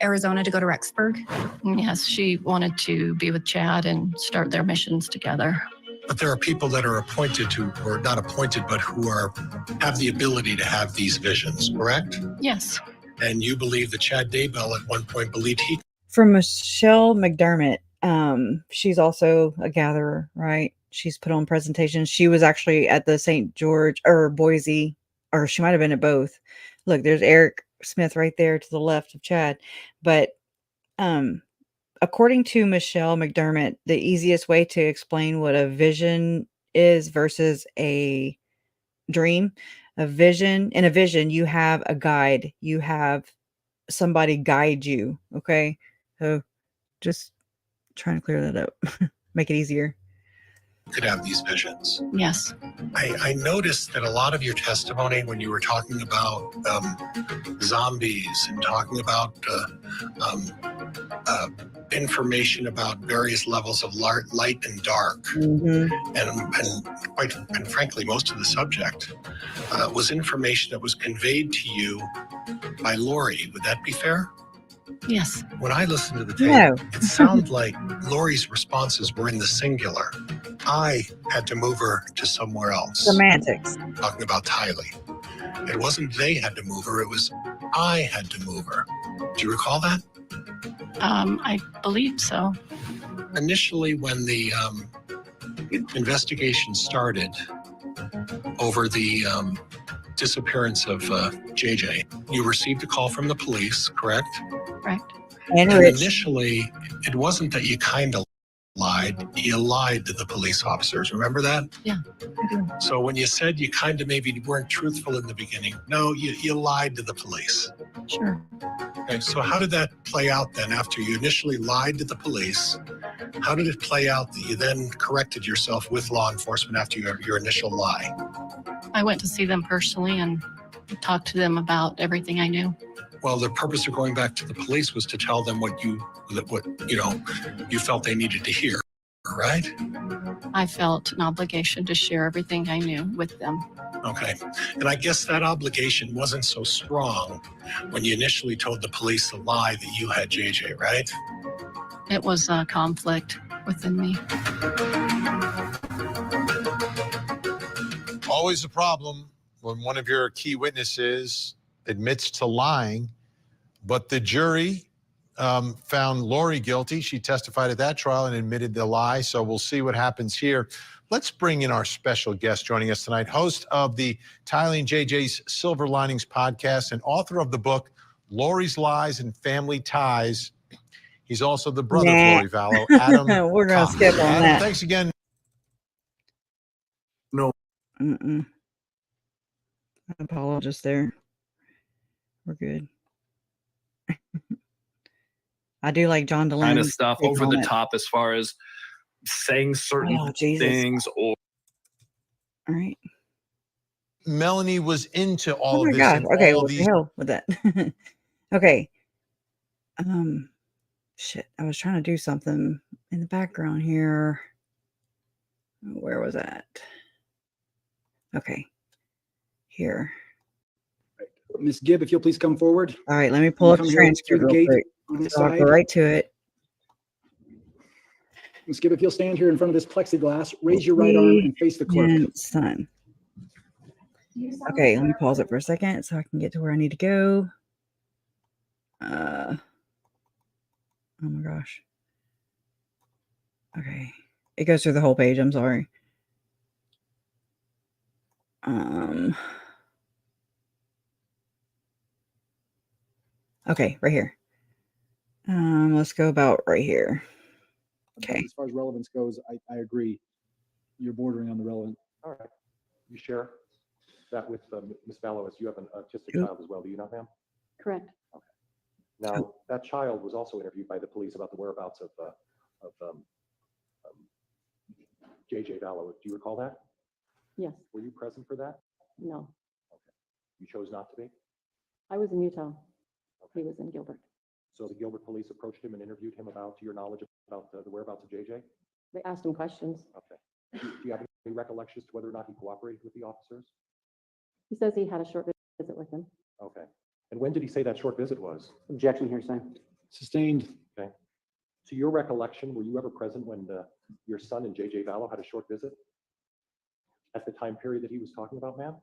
Arizona to go to Rexburg? Yes, she wanted to be with Chad and start their missions together. But there are people that are appointed to, or not appointed, but who have the ability to have these visions, correct? Yes. And you believe that Chad Daybell at one point believed he... From Michelle McDermott, she's also a gatherer, right? She's put on presentations. She was actually at the St. George or Boise, or she might have been at both. Look, there's Eric Smith right there to the left of Chad. But according to Michelle McDermott, the easiest way to explain what a vision is versus a dream, in a vision, you have a guide, you have somebody guide you. Okay. So just trying to clear that up, make it easier. could have these visions. Yes. I noticed that a lot of your testimony when you were talking about zombies and talking about information about various levels of light and dark, and frankly, most of the subject was information that was conveyed to you by Lori. Would that be fair? Yes. When I listened to the tape, it sounded like Lori's responses were in the singular. I had to move her to somewhere else. Semantics. Talking about Tylee. It wasn't they had to move her, it was I had to move her. Do you recall that? I believe so. Initially, when the investigation started over the disappearance of JJ, you received a call from the police, correct? Correct. And initially, it wasn't that you kind of lied, you lied to the police officers. Remember that? Yeah, I do. So when you said you kind of maybe weren't truthful in the beginning, no, you lied to the police. Sure. Okay, so how did that play out then after you initially lied to the police? How did it play out that you then corrected yourself with law enforcement after your initial lie? I went to see them personally and talked to them about everything I knew. Well, the purpose of going back to the police was to tell them what you felt they needed to hear, right? I felt an obligation to share everything I knew with them. Okay. And I guess that obligation wasn't so strong when you initially told the police a lie that you had JJ, right? It was a conflict within me. Always a problem when one of your key witnesses admits to lying, but the jury found Lori guilty. She testified at that trial and admitted the lie. So we'll see what happens here. Let's bring in our special guest joining us tonight, host of the Tylee and JJ's Silver Linings podcast and author of the book, Lori's Lies and Family Ties. He's also the brother of Lori Vallow, Adam. We're going to skip on Adam, that. thanks again. No. Apologist there. We're good. I do like John DeLeon. Kind of stuff over the top as far as saying certain things or. All right. Melanie was into all Oh of my this gosh. and Okay, all what the these. hell with that? Okay. Shit. I was trying to do something in the background here. Where was that? Okay. Here. Miss Gibb, if you'll please come forward. All right, let me You pull up come the here through transcript the real gate quick. on this So I'll side. go right to it. Miss Gibb, if you'll stand here in front of this plexiglass, raise your right arm and face the clerk. And son. Okay, let me pause it for a second so I can get to where I need to go. Oh my gosh. Okay. It goes through the whole page. I'm sorry. Okay, right here. Let's go about right here. Okay. As far as relevance goes, I agree. You're bordering on the relevant. All right. You share that with Ms. Vallow, as you have an autistic child as well, do you not, ma'am? Correct. Okay. Now, that child was also interviewed by the police about the whereabouts of JJ Vallow. Do you recall that? Yes. Were you present for that? No. Okay. You chose not to be? I was in Utah. He was in Gilbert. So the Gilbert police approached him and interviewed him about your knowledge about the whereabouts of JJ? They asked him questions. Okay. Do you have any recollections to whether or not he cooperated with the officers? He says he had a short visit with him. Okay. And when did he say that short visit was? Objection, hearsay. Sustained. Okay. To your recollection, were you ever present when your son and JJ Vallow had a short visit? At the time period that he was talking about, ma'am?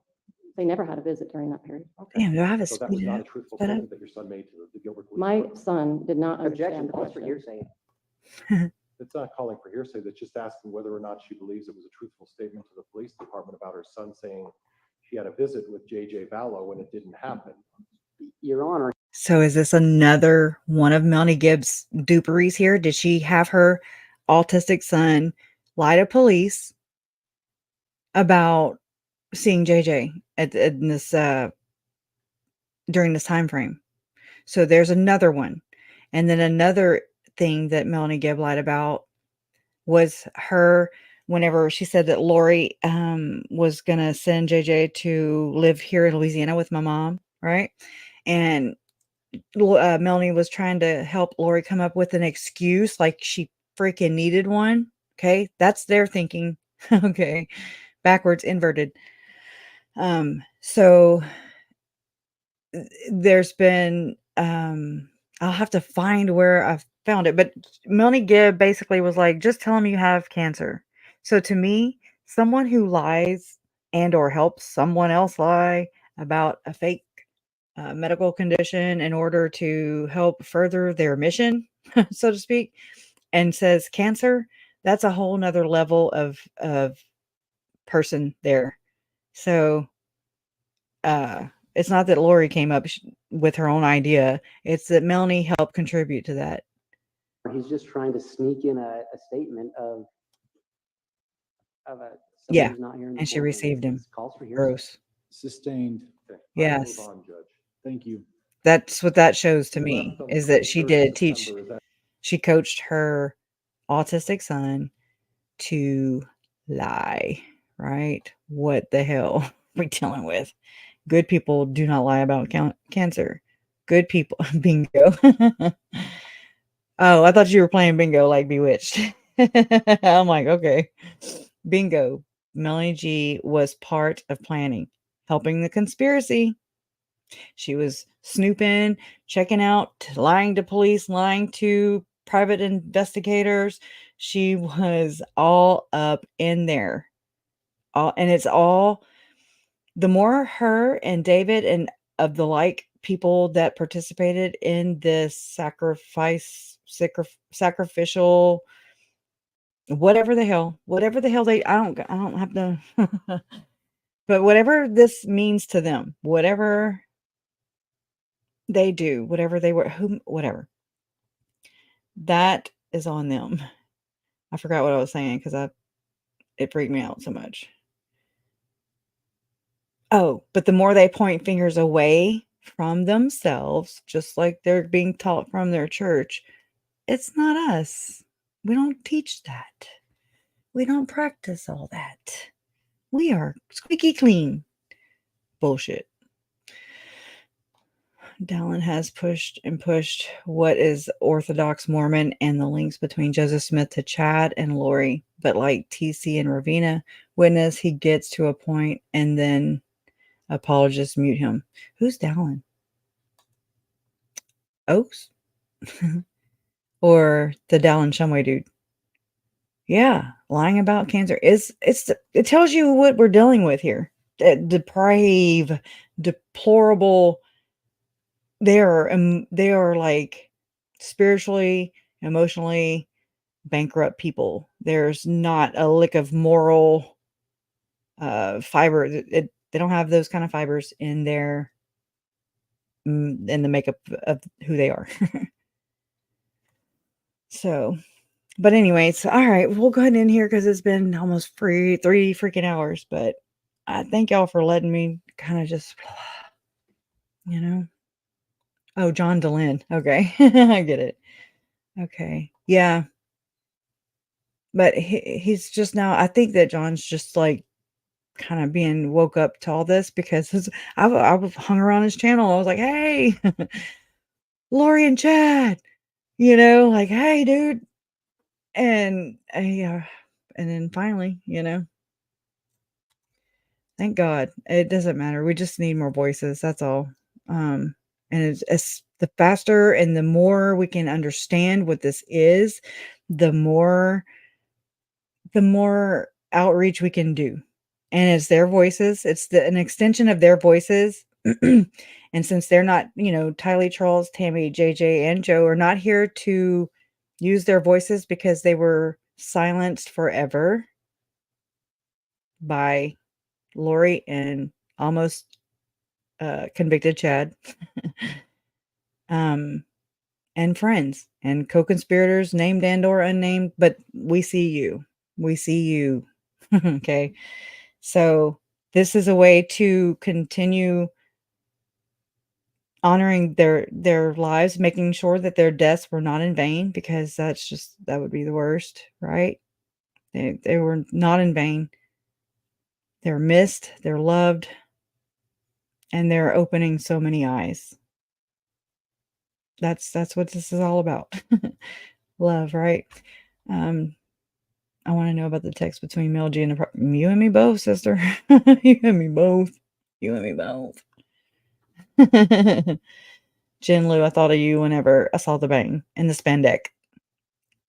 They never had a visit during that period. Okay. Damn, do I have a So that was speed not a up? truthful Sped up? statement that your son made to the Gilbert police. My Department? son did not Objection. understand the That's what question. you're saying. It's not calling for hearsay. That's just asking whether or not she believes it was a truthful statement to the police department about her son saying she had a visit with JJ Vallow when it didn't happen. Your Honor. So is this another one of Melanie Gibb's duperies here? Did she have her autistic son lie to police about seeing JJ in this during this time frame? So there's another one. And then another thing that Melanie Gibb lied about was her whenever she said that Lori was going to send JJ to live here in Louisiana with my mom, right? And Melanie was trying to help Lori come up with an excuse like she freaking needed one. Okay, that's their thinking. Okay, backwards, inverted. So there's been I'll have to find where I found it, but Melanie Gibb basically was like, just tell them you have cancer. So to me, someone who lies and or helps someone else lie about a fake medical condition in order to help further their mission, so to speak, and says cancer, that's a whole nother level of person there. So it's not that Lori came up with her own idea. It's that Melanie helped contribute to that. He's just trying to sneak in a statement of Yeah, who's not here in the and she courtroom. received him. Calls for hearsay. Gross. Sustained. Okay. Yes. Move on, Judge. Thank you. That's what that shows to me, Left on is that she 23rd did of teach, September, is that- she coached her autistic son to lie, right? What the hell are we dealing with? Good people do not lie about cancer. Good people, bingo. Oh, I thought you were playing bingo like Bewitched. I'm like, okay. Bingo. Melanie G was part of planning, helping the conspiracy. She was snooping, checking out, lying to police, lying to private investigators. She was all up in there. And it's all, the more her and David and of the like people that participated in this sacrificial, whatever the hell they, I don't have to, but whatever this means to them, whatever they do, whatever they were, whatever, that is on them. I forgot what I was saying because it freaked me out so much. Oh, but the more they point fingers away from themselves, just like they're being taught from their church, it's not us. We don't teach that. We don't practice all that. We are squeaky clean. bullshit. Dallin has pushed and pushed what is Orthodox Mormon and the links between Joseph Smith to Chad and Lori. But like TC and Ravina witness, he gets to a point and then apologists mute him. Who's Dallin? Oaks? Or the Dallin Shumway dude? Yeah, lying about cancer. It tells you what we're dealing with here. Depraved, deplorable. They are like spiritually, emotionally bankrupt people. There's not a lick of moral fiber. They don't have those kind of fibers in their in the makeup of who they are. So, but anyways, all right, we'll go ahead in here because it's been almost three freaking hours. But I thank y'all for letting me kind of just, you know. Oh, John DeLynn. Okay. I get it. Okay. Yeah. But he's just now, I think that John's just like kind of being woke up to all this because I've hung around his channel. I was like, hey, Lori and Chad, like, hey, dude. And yeah. And then finally, thank God. It doesn't matter. We just need more voices. That's all. And it's the faster and the more we can understand what this is, the more outreach we can do. And it's their voices. It's an extension of their voices. And since they're not, Tylee, Charles, Tammy, JJ, and Joe are not here to use their voices because they were silenced forever by Lori and almost convicted Chad, and friends and co-conspirators, named and or unnamed, but we see you. Okay. So this is a way to continue honoring their lives, making sure that their deaths were not in vain, because that would be the worst, right? They were not in vain. They're missed, they're loved, and they're opening so many eyes. That's what this is all about. Love, right? I want to know about the text between Mel G and you and me both, sister. You and me both. You and me both. Jen Lou, I thought of you whenever I saw the bang in the spandex.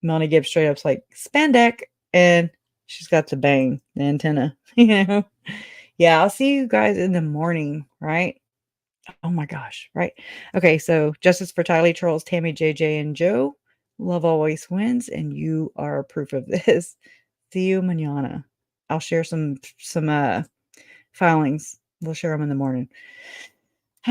Melanie Gibb straight up's like, spandex, and she's got the bang, the antenna, Yeah, I'll see you guys in the morning, right? Oh my gosh, right? Okay, so justice for Tylee, Charles, Tammy, JJ, and Joe. Love always wins, and you are proof of this. See you mañana. I'll share some filings. We'll share them in the morning.